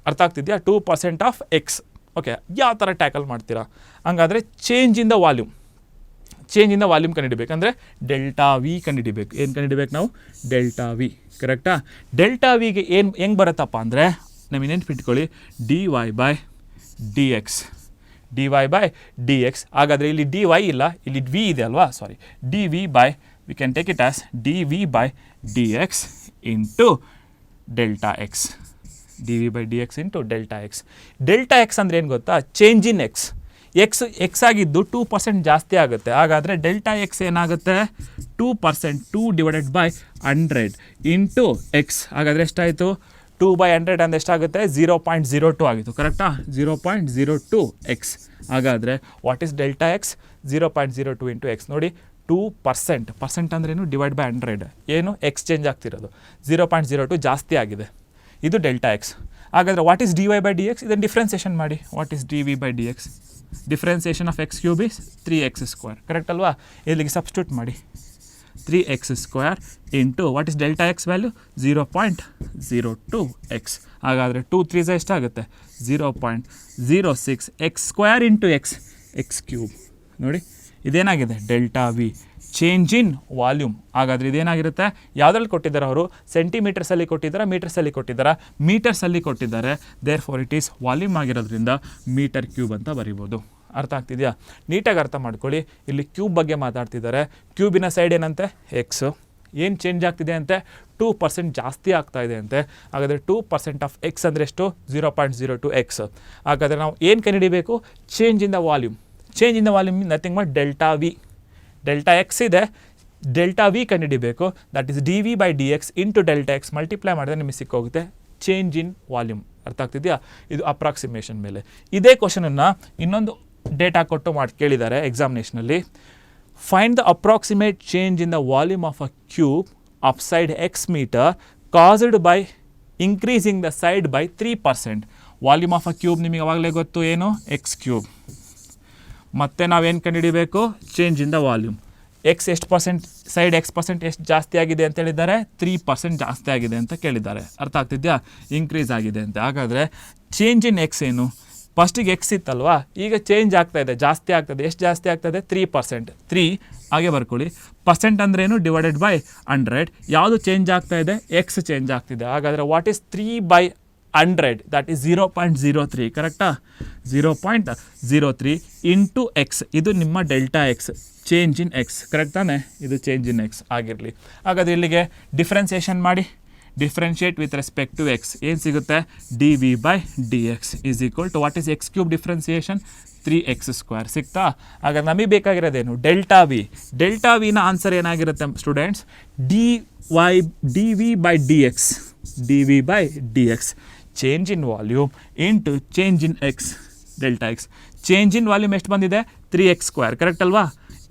ಅರ್ಥ ಆಗ್ತಿದೆಯಾ? 2% ಆಫ್ ಎಕ್ಸ್. ಓಕೆ, ಯಾವ ಥರ ಟ್ಯಾಕಲ್ ಮಾಡ್ತೀರಾ? ಹಂಗಾದರೆ change in the volume, change in the volume ಕಂಡುಹಿಡಿಬೇಕಂದ್ರೆ ಡೆಲ್ಟಾ ವಿ ಕಂಡುಹಿಡಿಬೇಕು. ಏನು ಕಂಡುಹಿಡಿಬೇಕು ನಾವು? Delta v. ಕರೆಕ್ಟಾ? ಡೆಲ್ಟಾ ವಿಗೆ ಏನು ಹೆಂಗೆ ಬರುತ್ತಪ್ಪ ಅಂದರೆ, ನಮಗೆ ನೆನ್ಪಿಟ್ಕೊಳ್ಳಿ, d y by d x, d y by d x. ಹಾಗಾದರೆ ಇಲ್ಲಿ ಡಿ ವೈ ಇಲ್ಲ, ಇಲ್ಲಿ ವಿ ಇದೆ ಅಲ್ವಾ, sorry, d v by, we can take it as d v by d x into delta x, d v by d x into delta X. Delta X ಅಂದರೆ ಏನು ಗೊತ್ತಾ? Change in X. ಎಕ್ಸ್ ಆಗಿದ್ದು 2% ಜಾಸ್ತಿ ಆಗುತ್ತೆ. ಹಾಗಾದರೆ ಡೆಲ್ಟಾ ಎಕ್ಸ್ ಏನಾಗುತ್ತೆ? 2%, 2 ಡಿವೈಡೆಡ್ ಬೈ 100 ಇಂಟು ಎಕ್ಸ್. ಹಾಗಾದರೆ ಎಷ್ಟಾಯಿತು? 2/100 ಅಂದರೆ ಎಷ್ಟಾಗುತ್ತೆ? 0.02 ಆಗಿತ್ತು. ಕರೆಕ್ಟಾ? 0.02 ಎಕ್ಸ್. ಹಾಗಾದರೆ what is delta x? 0.02 into x. ನೋಡಿ, 2%, ಪರ್ಸೆಂಟ್ ಅಂದ್ರೇನು? Divide by 100. ಏನು? ಎಕ್ಸ್ಚೇಂಜ್ ಆಗ್ತಿರೋದು 0.02 ಜಾಸ್ತಿ ಆಗಿದೆ. ಇದು ಡೆಲ್ಟಾ ಎಕ್ಸ್. ಹಾಗಾದರೆ what is d y by d x? ಇದನ್ನು ಡಿಫ್ರೆನ್ಸಿಯೇಷನ್ ಮಾಡಿ. What is d v by d x? Differentiation of x cube is 3x². Correct ಅಲ್ವಾ? ಇಲ್ಲಿಗೆ ಸಬ್ಸ್ಟಿಟ್ಯೂಟ್ ಮಾಡಿ. 3x² into what is delta x value? 0.02 x. ಹಾಗಾದರೆ 2 3 ಎಷ್ಟಾಗುತ್ತೆ? 0.06 x² into X, x cube. ನೋಡಿ, ಇದೇನಾಗಿದೆ? Delta v, change in volume. ಹಾಗಾದರೆ ಇದೇನಾಗಿರುತ್ತೆ? ಯಾವುದ್ರಲ್ಲಿ ಕೊಟ್ಟಿದ್ದಾರೆ ಅವರು? ಸೆಂಟಿಮೀಟರ್ಸಲ್ಲಿ ಕೊಟ್ಟಿದ್ದಾರೆ, ಮೀಟರ್ಸಲ್ಲಿ ಕೊಟ್ಟಿದ್ದಾರೆ? ಮೀಟರ್ಸಲ್ಲಿ ಕೊಟ್ಟಿದ್ದಾರೆ. Therefore it is volume ಆಗಿರೋದ್ರಿಂದ ಮೀಟರ್ ಕ್ಯೂಬ್ ಅಂತ ಬರಿಬೋದು. ಅರ್ಥ ಆಗ್ತಿದೆಯಾ? ನೀಟಾಗಿ ಅರ್ಥ ಮಾಡ್ಕೊಳ್ಳಿ. ಇಲ್ಲಿ ಕ್ಯೂಬ್ ಬಗ್ಗೆ ಮಾತಾಡ್ತಿದ್ದಾರೆ. ಕ್ಯೂಬಿನ ಸೈಡ್ ಏನಂತೆ? ಎಕ್ಸು. ಏನು ಚೇಂಜ್ ಆಗ್ತಿದೆ ಅಂತೆ? 2% ಜಾಸ್ತಿ ಆಗ್ತಾ ಇದೆ ಅಂತೆ. ಹಾಗಾದರೆ 2% ಆಫ್ ಎಕ್ಸ್ ಅಂದರೆ ಎಷ್ಟು? 0.02 ಎಕ್ಸ್. ಹಾಗಾದರೆ ನಾವು ಏನು ಕಂಡುಹಿಡಿಬೇಕು? Change in the volume. Change in the volume nothing but delta v. Delta x ಇದೆ, ಡೆಲ್ಟಾ ವಿ ಕಂಡುಹಿಡಿಬೇಕು. That is d v by d x into delta x. Multiply ಮಾಡಿದ್ರೆ ನಿಮಗೆ ಸಿಕ್ಕೋಗುತ್ತೆ ಚೇಂಜ್ ಇನ್ ವಾಲ್ಯೂಮ್. ಅರ್ಥ ಆಗ್ತಿದೆಯಾ? ಇದು ಅಪ್ರಾಕ್ಸಿಮೇಷನ್ ಮೇಲೆ. ಇದೇ ಕ್ವಶನನ್ನು ಇನ್ನೊಂದು ಡೇಟಾ ಕೊಟ್ಟು ಕೇಳಿದ್ದಾರೆ ಎಕ್ಸಾಮಿನೇಷನಲ್ಲಿ. Find the approximate change in the volume of a cube of side x meter caused by increasing the side by 3%. Volume of a cube ನಿಮಗೆ ಅವಾಗಲೇ ಗೊತ್ತು, ಏನು? X cube. ಮತ್ತು ನಾವೇನು ಕಂಡುಹಿಡಿಬೇಕು? Change in the volume. X ಎಷ್ಟು ಪರ್ಸೆಂಟ್, ಸೈಡ್ ಎಕ್ಸ್% ಎಷ್ಟು ಜಾಸ್ತಿ ಆಗಿದೆ ಅಂತ ಹೇಳಿದ್ದಾರೆ? 3% ಜಾಸ್ತಿ ಆಗಿದೆ ಅಂತ ಕೇಳಿದ್ದಾರೆ. ಅರ್ಥ ಆಗ್ತಿದೆಯಾ? ಇನ್ಕ್ರೀಸ್ ಆಗಿದೆ ಅಂತ. ಹಾಗಾದರೆ ಚೇಂಜ್ ಇನ್ ಎಕ್ಸ್ ಏನು? ಫಸ್ಟಿಗೆ ಎಕ್ಸ್ ಇತ್ತಲ್ವಾ, ಈಗ ಚೇಂಜ್ ಆಗ್ತಾ ಇದೆ, ಜಾಸ್ತಿ ಆಗ್ತದೆ. ಎಷ್ಟು ಜಾಸ್ತಿ ಆಗ್ತದೆ? 3%. 3 ಹಾಗೆ ಬರ್ಕೊಳ್ಳಿ. ಪರ್ಸೆಂಟ್ ಅಂದ್ರೇನು? Divided by 100. ಯಾವುದು ಚೇಂಜ್ ಆಗ್ತಾ ಇದೆ? ಎಕ್ಸ್ ಚೇಂಜ್ ಆಗ್ತಿದೆ. ಹಾಗಾದರೆ ವಾಟ್ ಈಸ್ 3/100? That is 0.03. ಕರೆಕ್ಟಾ? 0.03 ಇಂಟು ಎಕ್ಸ್. ಇದು ನಿಮ್ಮ delta x, change in X. Correct ತಾನೆ? ಇದು ಚೇಂಜ್ ಇನ್ ಎಕ್ಸ್ ಆಗಿರಲಿ. ಹಾಗಾದರೆ ಇಲ್ಲಿಗೆ ಡಿಫ್ರೆನ್ಸಿಯೇಷನ್ ಮಾಡಿ. Differentiate with respect to x. ಏನು ಸಿಗುತ್ತೆ? D v by d x is equal to what is x cube differentiation? 3x². ಸಿಗ್ತಾ? ಹಾಗಾದ್ರೆ ನಮಗೆ ಬೇಕಾಗಿರೋದೇನು? Delta v. ಡೆಲ್ಟಾ ವಿನ ಆನ್ಸರ್ ಏನಾಗಿರುತ್ತೆ students? D v by d x. D v by d x. Change in volume into change in x, delta x. Change in volume ಎಷ್ಟು ಬಂದಿದೆ? 3x². ಕರೆಕ್ಟ್ ಅಲ್ವಾ?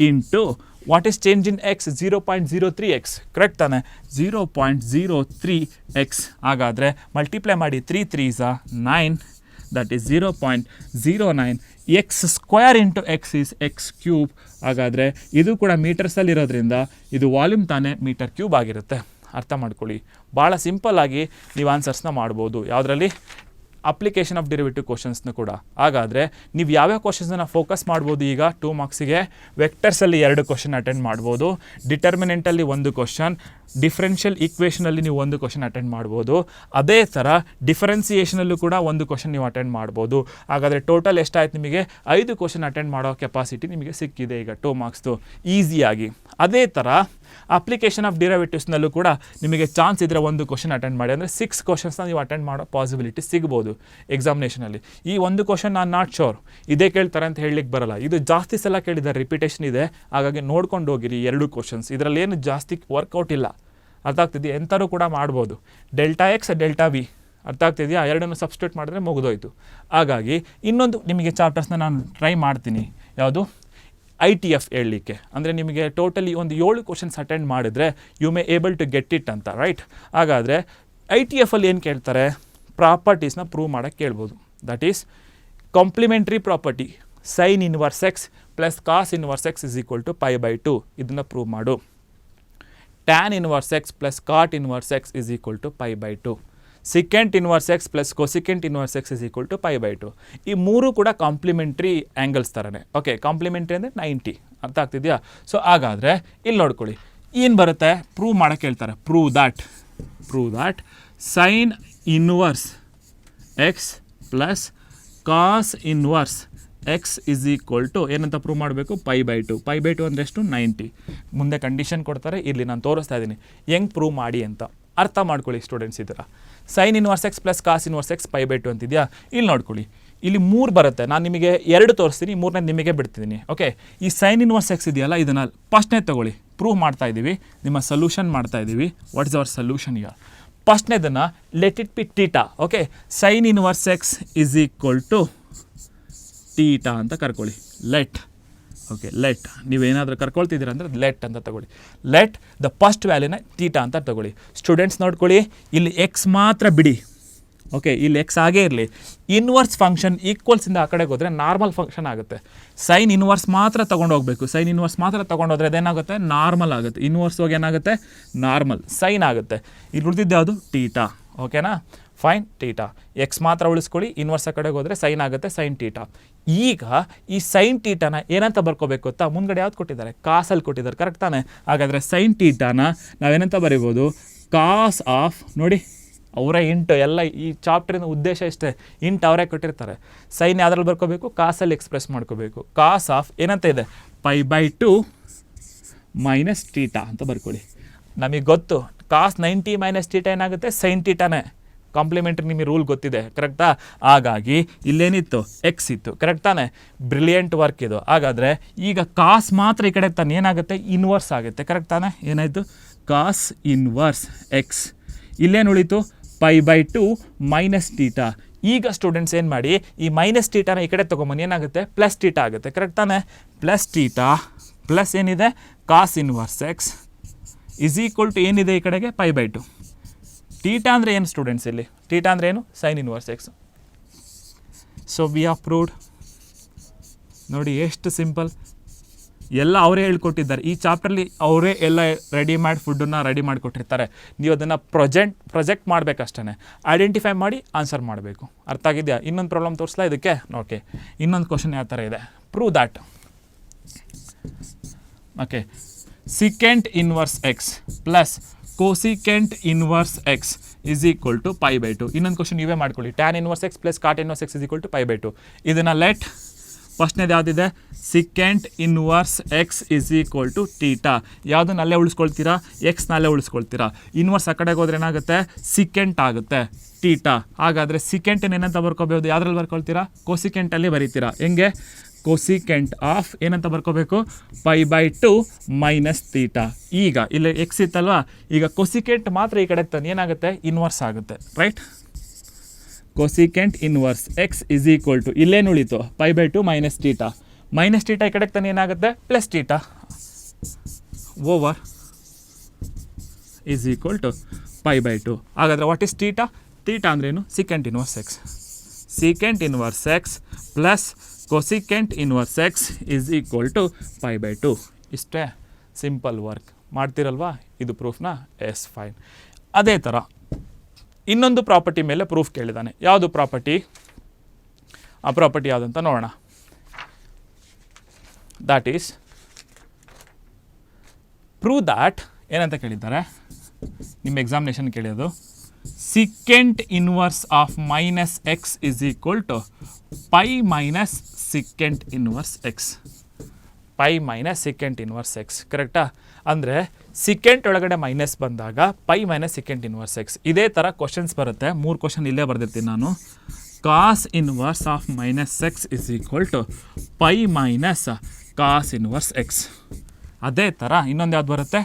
Into what is change in x? 0.03 X. Correct ತಾನೆ? 0.03 ಎಕ್ಸ್. ಹಾಗಾದರೆ ಮಲ್ಟಿಪ್ಲೈ ಮಾಡಿ. 3 3s 9. That is 0.09 x² into X is x cube. ಹಾಗಾದರೆ ಇದು ಕೂಡ ಮೀಟರ್ಸಲ್ಲಿರೋದ್ರಿಂದ ಇದು ವಾಲ್ಯೂಮ್ ತಾನೇ, ಮೀಟರ್ ಕ್ಯೂಬ್ ಆಗಿರುತ್ತೆ. ಅರ್ಥ ಮಾಡ್ಕೊಳ್ಳಿ. ಭಾಳ ಸಿಂಪಲ್ಲಾಗಿ ನೀವು ಆನ್ಸರ್ಸ್ನ ಮಾಡ್ಬೋದು. ಯಾವುದರಲ್ಲಿ? ಅಪ್ಲಿಕೇಶನ್ ಆಫ್ ಡಿರಿವೇಟಿವ್ ಕ್ವಶನ್ಸ್ನ ಕೂಡ. ಹಾಗಾದರೆ ನೀವು ಯಾವ್ಯಾವ ಕ್ವಶನ್ಸನ್ನು ಫೋಕಸ್ ಮಾಡ್ಬೋದು ಈಗ 2 ಮಾರ್ಕ್ಸಿಗೆ? ವೆಕ್ಟರ್ಸಲ್ಲಿ 2 ಕ್ವಶನ್ ಅಟೆಂಡ್ ಮಾಡ್ಬೋದು, ಡಿಟರ್ಮಿನೆಂಟಲ್ಲಿ 1 ಕ್ವಶನ್, ಡಿಫ್ರೆನ್ಷಿಯಲ್ ಈಕ್ವೇಷನಲ್ಲಿ ನೀವು 1 ಕ್ವಶನ್ ಅಟೆಂಡ್ ಮಾಡ್ಬೋದು, ಅದೇ ಥರ ಡಿಫರೆನ್ಸಿಯೇಷನಲ್ಲೂ ಕೂಡ 1 ಕ್ವಶನ್ ನೀವು ಅಟೆಂಡ್ ಮಾಡ್ಬೋದು. ಹಾಗಾದರೆ ಟೋಟಲ್ ಎಷ್ಟಾಯ್ತು ನಿಮಗೆ? 5 ಕ್ವಶನ್ ಅಟೆಂಡ್ ಮಾಡೋ ಕೆಪಾಸಿಟಿ ನಿಮಗೆ ಸಿಕ್ಕಿದೆ ಈಗ 2 ಮಾರ್ಕ್ಸ್ದು ಈಸಿಯಾಗಿ. ಅದೇ ಥರ ಅಪ್ಲಿಕೇಶನ್ ಆಫ್ ಡಿರೈವೇಟಿವ್ಸ್ನಲ್ಲೂ ಕೂಡ ನಿಮಗೆ ಚಾನ್ಸ್ ಇದ್ದರೆ 1 ಕ್ವಶನ್ ಅಟೆಂಡ್ ಮಾಡಿ, ಅಂದರೆ 6 ಕ್ವಶನ್ಸ್ನ ನೀವು ಅಟೆಂಡ್ ಮಾಡೋ ಪಾಸಿಬಿಲಿಟಿ ಸಿಗ್ಬೋದು ಎಕ್ಸಾಮಿನೇಷನಲ್ಲಿ. ಈ 1 ಕ್ವಶನ್ ನಾನು ನಾಟ್ ಶೋರ್ ಇದೇ ಕೇಳ್ತಾರೆ ಅಂತ ಹೇಳಲಿಕ್ಕೆ ಬರಲ್ಲ, ಇದು ಜಾಸ್ತಿ ಸಲ ಕೇಳಿದ್ದಾರೆ, ರಿಪಿಟೇಷನ್ ಇದೆ, ಹಾಗಾಗಿ ನೋಡ್ಕೊಂಡು ಹೋಗಿರಿ 2 ಕ್ವಶನ್ಸ್, ಇದರಲ್ಲೇನು ಜಾಸ್ತಿ ವರ್ಕೌಟ್ ಇಲ್ಲ. ಅರ್ಥ ಆಗ್ತಿದೆಯಾ? ಎಂಥರೂ ಕೂಡ ಮಾಡ್ಬೋದು. ಡೆಲ್ಟಾ ಎಕ್ಸ್ ಡೆಲ್ಟಾ ವಿ ಅರ್ಥ ಆಗ್ತಿದೆಯಾ? ಎರಡನ್ನು ಸಬ್ಸ್ಟಿಟ್ಯೂಟ್ ಮಾಡಿದ್ರೆ ಮುಗಿದೋಯ್ತು. ಹಾಗಾಗಿ ಇನ್ನೊಂದು ನಿಮಗೆ ಚಾಪ್ಟರ್ಸ್ನ ನಾನು ಟ್ರೈ ಮಾಡ್ತೀನಿ, ಯಾವುದು ITF ಹೇಳಲಿಕ್ಕೆ. ಅಂದರೆ ನಿಮಗೆ ಟೋಟಲಿ ಒಂದು 7 ಕ್ವಶನ್ಸ್ ಅಟೆಂಡ್ ಮಾಡಿದ್ರೆ you may able to get it ಅಂತ, ರೈಟ್? ಹಾಗಾದರೆ ITFಲ್ಲಿ ಏನು ಕೇಳ್ತಾರೆ? ಪ್ರಾಪರ್ಟೀಸ್ನ ಪ್ರೂವ್ ಮಾಡೋಕ್ಕೆ ಕೇಳ್ಬೋದು. That is complementary property sine inverse x plus cos inverse x is equal to π/2, ಇದನ್ನು ಪ್ರೂವ್ ಮಾಡು. Tan inverse x plus cot inverse x is equal to π/2. Secant inverse x plus cosecant inverse x is equal to π/2. ಈ 3 ಕೂಡ ಕಾಂಪ್ಲಿಮೆಂಟ್ರಿ ಆ್ಯಂಗಲ್ಸ್ ಥರನೇ. ಓಕೆ, ಕಾಂಪ್ಲಿಮೆಂಟ್ರಿ ಅಂದರೆ 90. ಅರ್ಥ ಆಗ್ತಿದೆಯಾ? ಸೊ ಹಾಗಾದರೆ ಇಲ್ಲಿ ನೋಡ್ಕೊಳ್ಳಿ, ಏನು ಬರುತ್ತೆ? ಪ್ರೂವ್ ಮಾಡೋಕ್ಕೆ ಹೇಳ್ತಾರೆ. Prove that sine inverse x plus cos inverse x is equal to ಏನಂತ ಪ್ರೂವ್ ಮಾಡಬೇಕು? π/2. π/2 ಅಂದರೆ ಎಷ್ಟು? 90. ಮುಂದೆ ಕಂಡೀಷನ್ ಕೊಡ್ತಾರೆ, ಇಲ್ಲಿ ನಾನು ತೋರಿಸ್ತಾ ಇದ್ದೀನಿ ಹೆಂಗೆ ಪ್ರೂವ್ ಮಾಡಿ ಅಂತ. ಅರ್ಥ ಮಾಡ್ಕೊಳ್ಳಿ ಸ್ಟೂಡೆಂಟ್ಸ್. ಈ ಥರ sine inverse x plus cos inverse x π/2 ಅಂತಿದೆಯಾ? ಇಲ್ಲಿ ನೋಡ್ಕೊಳ್ಳಿ, ಇಲ್ಲಿ 3 ಬರುತ್ತೆ. ನಾನು ನಿಮಗೆ 2 ತೋರಿಸ್ತೀನಿ, 3ನೇ ನಿಮಗೆ ಬಿಡ್ತಿದ್ದೀನಿ. ಓಕೆ, ಈ ಸೈನ್ ಇನ್ವರ್ಸ್ ಎಕ್ಸ್ ಇದೆಯಲ್ಲ, ಇದನ್ನು ಫಸ್ಟ್ನೇ ತೊಗೊಳ್ಳಿ. ಪ್ರೂವ್ ಮಾಡ್ತಾ ಇದ್ದೀವಿ, ನಿಮ್ಮ ಸೊಲ್ಯೂಷನ್ ಮಾಡ್ತಾ ಇದ್ದೀವಿ. What is our solution here? ಫಸ್ಟ್ನೇದನ್ನು let it be theta. Okay, sine inverse x is equal to theta ಅಂತ ಕರ್ಕೊಳ್ಳಿ. ಲೆಟ್. ಓಕೆ, ಲೆಟ್ ನೀವೇನಾದರೂ ಕರ್ಕೊಳ್ತಿದ್ದೀರ ಅಂದರೆ ಲೆಟ್ ಅಂತ ತಗೊಳ್ಳಿ. ಲೆಟ್ ದ ಫಸ್ಟ್ ವ್ಯಾಲ್ಯೂನ ಟೀಟಾ ಅಂತ ತಗೊಳ್ಳಿ. ಸ್ಟೂಡೆಂಟ್ಸ್ ನೋಡ್ಕೊಳ್ಳಿ, ಇಲ್ಲಿ ಎಕ್ಸ್ ಮಾತ್ರ ಬಿಡಿ. ಓಕೆ, ಇಲ್ಲಿ ಎಕ್ಸ್ ಆಗೇ ಇರಲಿ. ಇನ್ವರ್ಸ್ ಫಂಕ್ಷನ್ ಈಕ್ವಲ್ಸಿಂದ ಆ ಕಡೆಗೆ ಹೋದರೆ ನಾರ್ಮಲ್ ಫಂಕ್ಷನ್ ಆಗುತ್ತೆ. ಸೈನ್ ಇನ್ವರ್ಸ್ ಮಾತ್ರ ತೊಗೊಂಡು ಹೋಗಬೇಕು. ಸೈನ್ ಇನ್ವರ್ಸ್ ಮಾತ್ರ ತೊಗೊಂಡೋದ್ರೆ ಅದೇನಾಗುತ್ತೆ? ನಾರ್ಮಲ್ ಆಗುತ್ತೆ. ಇನ್ವರ್ಸ್ ಹೋಗಿ ಏನಾಗುತ್ತೆ? ನಾರ್ಮಲ್ ಸೈನ್ ಆಗುತ್ತೆ. ಇಲ್ಲಿ ಉಳಿದಿದ್ದು ಯಾವುದು? ಟೀಟಾ. ಓಕೆನಾ? ಫೈನ್. ಟೀಟಾ ಎಕ್ಸ್ ಮಾತ್ರ ಉಳಿಸ್ಕೊಳ್ಳಿ, ಇನ್ವರ್ಸ್ ಆ ಕಡೆಗೆ ಹೋದರೆ ಸೈನ್ ಆಗುತ್ತೆ, ಸೈನ್ ಟೀಟಾ. ಈಗ ಈ ಸೈನ್ ಟೀಟಾನ ಏನಂತ ಬರ್ಕೋಬೇಕು ಗೊತ್ತಾ? ಮುಂದ್ಗಡೆ ಯಾವ್ದು ಕೊಟ್ಟಿದ್ದಾರೆ? ಕಾಸಲ್ಲಿ ಕೊಟ್ಟಿದ್ದಾರೆ, ಕರೆಕ್ಟ್ ತಾನೆ? ಹಾಗಾದರೆ ಸೈನ್ ಟೀಟಾನ ನಾವೇನಂತ ಬರೀಬೋದು? ಕಾಸ್ ಆಫ್, ನೋಡಿ ಅವರೇ ಇಂಟು, ಎಲ್ಲ ಈ ಚಾಪ್ಟರಿನ ಉದ್ದೇಶ ಇಷ್ಟೇ, ಇಂಟು ಅವರೇ ಕೊಟ್ಟಿರ್ತಾರೆ. ಸೈನ್ ಯಾವ್ದ್ರಲ್ಲಿ ಬರ್ಕೋಬೇಕು? ಕಾಸಲ್ಲಿ ಎಕ್ಸ್ಪ್ರೆಸ್ ಮಾಡ್ಕೋಬೇಕು. ಕಾಸ್ ಆಫ್ ಏನಂತ ಇದೆ? π/2 ಮೈನಸ್ ಟೀಟಾ ಅಂತ ಬರ್ಕೊಳ್ಳಿ. ನಮಗೆ ಗೊತ್ತು ಕಾಸ್ 90 ಮೈನಸ್ ಟೀಟಾ ಏನಾಗುತ್ತೆ? ಸೈನ್ ಟೀಟಾನೇ. ಕಾಂಪ್ಲಿಮೆಂಟ್ರಿ ನಿಮಗೆ ರೂಲ್ ಗೊತ್ತಿದೆ, ಕರೆಕ್ಟಾ? ಹಾಗಾಗಿ ಇಲ್ಲೇನಿತ್ತು? ಎಕ್ಸ್ ಇತ್ತು, ಕರೆಕ್ಟ್ ತಾನೆ? ಬ್ರಿಲಿಯಂಟ್ ವರ್ಕ್ ಇದು. ಹಾಗಾದರೆ ಈಗ ಕಾಸ್ ಮಾತ್ರ ಈ ಕಡೆ ತಾನೆ ಏನಾಗುತ್ತೆ? ಇನ್ವರ್ಸ್ ಆಗುತ್ತೆ, ಕರೆಕ್ಟ್ ತಾನೆ? ಏನಾಯಿತು? Cos inverse x. ಇಲ್ಲೇನು ಉಳಿತು? π/2 ಮೈನಸ್ ಟೀಟಾ. ಈಗ ಸ್ಟೂಡೆಂಟ್ಸ್ ಏನು ಮಾಡಿ, ಈ ಮೈನಸ್ ಟೀಟಾನ ಈ ಕಡೆ ತೊಗೊಂಬನ್ನಿ, ಏನಾಗುತ್ತೆ? ಪ್ಲಸ್ ಟೀಟಾ ಆಗುತ್ತೆ, ಕರೆಕ್ಟ್ ತಾನೆ? ಪ್ಲಸ್ ಟೀಟಾ ಪ್ಲಸ್ ಏನಿದೆ? Cos inverse x is equal to ಏನಿದೆ ಈ ಕಡೆಗೆ? π/2. ಟೀಟಾ ಅಂದರೆ ಏನು ಸ್ಟೂಡೆಂಟ್ಸ್? ಇಲ್ಲಿ ಟೀಟಾ ಅಂದರೆ ಏನು? Sign inverse X. So we have proved. ನೋಡಿ ಎಷ್ಟು ಸಿಂಪಲ್. ಎಲ್ಲ ಅವರೇ ಹೇಳ್ಕೊಟ್ಟಿದ್ದಾರೆ. ಈ ಚಾಪ್ಟರ್ಲಿ ಅವರೇ ಎಲ್ಲ ರೆಡಿಮೇಡ್ ಫುಡ್ಡನ್ನು ರೆಡಿ ಮಾಡಿಕೊಟ್ಟಿರ್ತಾರೆ. ನೀವು ಅದನ್ನು ಪ್ರೊಜೆಕ್ಟ್ ಮಾಡಬೇಕಷ್ಟೇ. ಐಡೆಂಟಿಫೈ ಮಾಡಿ ಆನ್ಸರ್ ಮಾಡಬೇಕು. ಅರ್ಥ ಆಗಿದೆಯಾ? ಇನ್ನೊಂದು ಪ್ರಾಬ್ಲಮ್ ತೋರಿಸ್ಲಾ ಇದಕ್ಕೆ? ಓಕೆ, ಇನ್ನೊಂದು ಕ್ವಶನ್ ಯಾವ ಥರ ಇದೆ? Prove that. Okay, secant inverse x plus cosecant inverse x is equal to π/2. ಇನ್ನೊಂದು ಕ್ವಶನ್ ನೀವೇ ಮಾಡ್ಕೊಳ್ಳಿ. Tan inverse x plus cot inverse x is equal to π/2. ಇದನ್ನು ಲೆಟ್ ಫಸ್ಟ್ನೇದು ಯಾವುದಿದೆ? Secant inverse x is equal to theta. ಯಾವುದನ್ನ ಅಲ್ಲೇ ಉಳಿಸ್ಕೊಳ್ತೀರಾ? ಎಕ್ಸ್ನಲ್ಲೇ ಉಳಿಸ್ಕೊಳ್ತೀರಾ. ಇನ್ವರ್ಸ್ ಆ ಕಡೆಗೆ ಹೋದ್ರೆ ಏನಾಗುತ್ತೆ? ಸಿಕೆಂಟ್ ಆಗುತ್ತೆ ಟೀಟಾ. ಹಾಗಾದರೆ ಸಿಕೆಂಟನ್ನು ಏನಂತ ಬರ್ಕೋಬೋದು? ಯಾವುದ್ರಲ್ಲಿ ಬರ್ಕೊಳ್ತೀರಾ? ಕೋಸಿಕೆಂಟಲ್ಲಿ ಬರೀತೀರಾ. ಹೆಂಗೆ? ಕೋಸಿಕೆಂಟ್ ಆಫ್ ಏನಂತ ಬರ್ಕೋಬೇಕು? π/2 ಮೈನಸ್ ಟೀಟಾ. ಈಗ ಇಲ್ಲಿ ಎಕ್ಸ್ ಇತ್ತಲ್ವಾ, ಈಗ ಕೊಸಿಕೆಂಟ್ ಮಾತ್ರ ಈ ಕಡೆ ತಾನೆ ಏನಾಗುತ್ತೆ? ಇನ್ವರ್ಸ್ ಆಗುತ್ತೆ, right? Cosecant inverse x is equal to ಇಲ್ಲೇನು ಉಳಿತು? π/2 ಮೈನಸ್ ಟೀಟಾ. ಮೈನಸ್ ಟೀಟಾ ಈ ಕಡೆಗೆ ತಾನೆ ಏನಾಗುತ್ತೆ? Plus theta over is equal to π/2. ಹಾಗಾದರೆ ವಾಟ್ ಈಸ್ ಟೀಟಾ? ಟೀಟಾ ಅಂದ್ರೇನು? Secant inverse x. Secant inverse x plus cosecant inverse x is equal to π/2. ಇಷ್ಟೇ ಸಿಂಪಲ್ ವರ್ಕ್. ಮಾಡ್ತಿರಲ್ವಾ ಇದು ಪ್ರೂಫ್ನ? S, fine. ಅದೇ ಥರ ಇನ್ನೊಂದು ಪ್ರಾಪರ್ಟಿ ಮೇಲೆ ಪ್ರೂಫ್ ಕೇಳಿದ್ದಾನೆ. ಯಾವುದು ಪ್ರಾಪರ್ಟಿ? ಆ ಪ್ರಾಪರ್ಟಿ ಯಾವುದಂತ ನೋಡೋಣ. ದ್ಯಾಟ್ ಈಸ್ ಪ್ರೂವ್ ದ್ಯಾಟ್ ಏನಂತ ಕೇಳಿದ್ದಾರೆ, ನಿಮ್ಮ ಎಕ್ಸಾಮಿನೇಷನ್ ಕೇಳೋದು, secant inverse of minus x is equal to pi minus secant inverse x. Pi minus secant inverse x, ಕರೆಕ್ಟಾ? ಅಂದರೆ ಸಿಕೆಂಟ್ ಒಳಗಡೆ ಮೈನಸ್ ಬಂದಾಗ pi minus secant inverse x. ಇದೇ ಥರ ಕ್ವಶನ್ಸ್ ಬರುತ್ತೆ. 3 ಕ್ವಶನ್ ಇಲ್ಲೇ ಬರೆದಿರ್ತೀನಿ ನಾನು. Cos inverse of minus x is equal to pi minus cos inverse x. ಅದೇ ಥರ ಇನ್ನೊಂದು ಯಾವ್ದು ಬರುತ್ತೆ,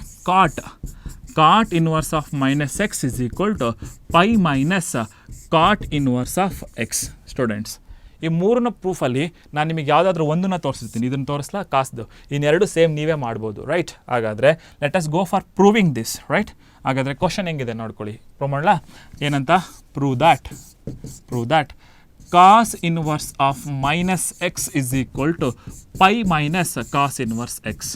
cot inverse of minus x is equal to pi minus cot inverse of x. Students, ಈ 3ನ ಪ್ರೂಫಲ್ಲಿ ನಾನು ನಿಮಗೆ ಯಾವುದಾದ್ರೂ ಒಂದನ್ನು ತೋರಿಸ್ತೀನಿ. ಇದನ್ನು ತೋರಿಸ್ಲಾ ಕಾಸ್ದು, ಇನ್ನೆರಡು ಸೇಮ್ ನೀವೇ ಮಾಡ್ಬೋದು, ರೈಟ್? ಹಾಗಾದರೆ let us go for proving this, right? ಹಾಗಾದರೆ ಕ್ವಶನ್ ಹೆಂಗಿದೆ ನೋಡ್ಕೊಳ್ಳಿ. ಪ್ರೂವ್ ಮಾಡಲಾ? ಏನಂತ? Prove that cos inverse of minus x is equal to pi minus cos inverse x.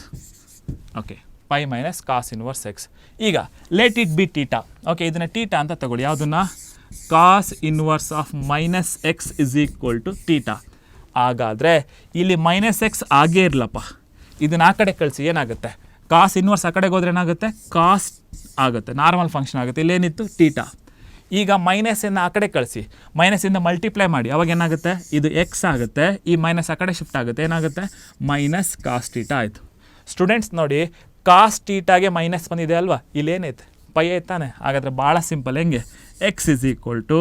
Okay, pi minus cos inverse x. ಈಗ let it be theta. Okay, ಇದನ್ನು ಟೀಟಾ ಅಂತ ತಗೊಳ್ಳಿ. ಯಾವುದನ್ನು? Cos inverse of minus x is equal to theta. ಹಾಗಾದರೆ ಇಲ್ಲಿ ಮೈನಸ್ ಎಕ್ಸ್ ಆಗೇ ಇರಲಪ್ಪ, ಇದನ್ನು ಆ ಕಡೆ ಕಳಿಸಿ. ಏನಾಗುತ್ತೆ? ಕಾಸ್ ಇನ್ವರ್ಸ್ ಆ ಕಡೆಗೆ ಹೋದ್ರೆ ಏನಾಗುತ್ತೆ? ಕಾಸ್ ಆಗುತ್ತೆ, ನಾರ್ಮಲ್ ಫಂಕ್ಷನ್ ಆಗುತ್ತೆ. ಇಲ್ಲೇನಿತ್ತು? ಟೀಟಾ. ಈಗ ಮೈನಸ್ಸಿಂದ ಆ ಕಡೆ ಕಳಿಸಿ, ಮೈನಸ್ಸಿಂದ ಮಲ್ಟಿಪ್ಲೈ ಮಾಡಿ, ಅವಾಗ ಏನಾಗುತ್ತೆ? ಇದು ಎಕ್ಸ್ ಆಗುತ್ತೆ, ಈ ಮೈನಸ್ ಆ ಕಡೆ ಶಿಫ್ಟ್ ಆಗುತ್ತೆ. ಏನಾಗುತ್ತೆ? ಮೈನಸ್ ಕಾಸ್ ಟೀಟಾ ಆಯಿತು. ಸ್ಟೂಡೆಂಟ್ಸ್ ನೋಡಿ, ಕಾಸ್ ಟೀಟಾಗೆ ಮೈನಸ್ ಬಂದಿದೆ ಅಲ್ವಾ? ಇಲ್ಲೇನೈತೆ? ಪೈ ಐತಾನೆ. ಹಾಗಾದರೆ ಭಾಳ ಸಿಂಪಲ್. ಹೆಂಗೆ? X is equal to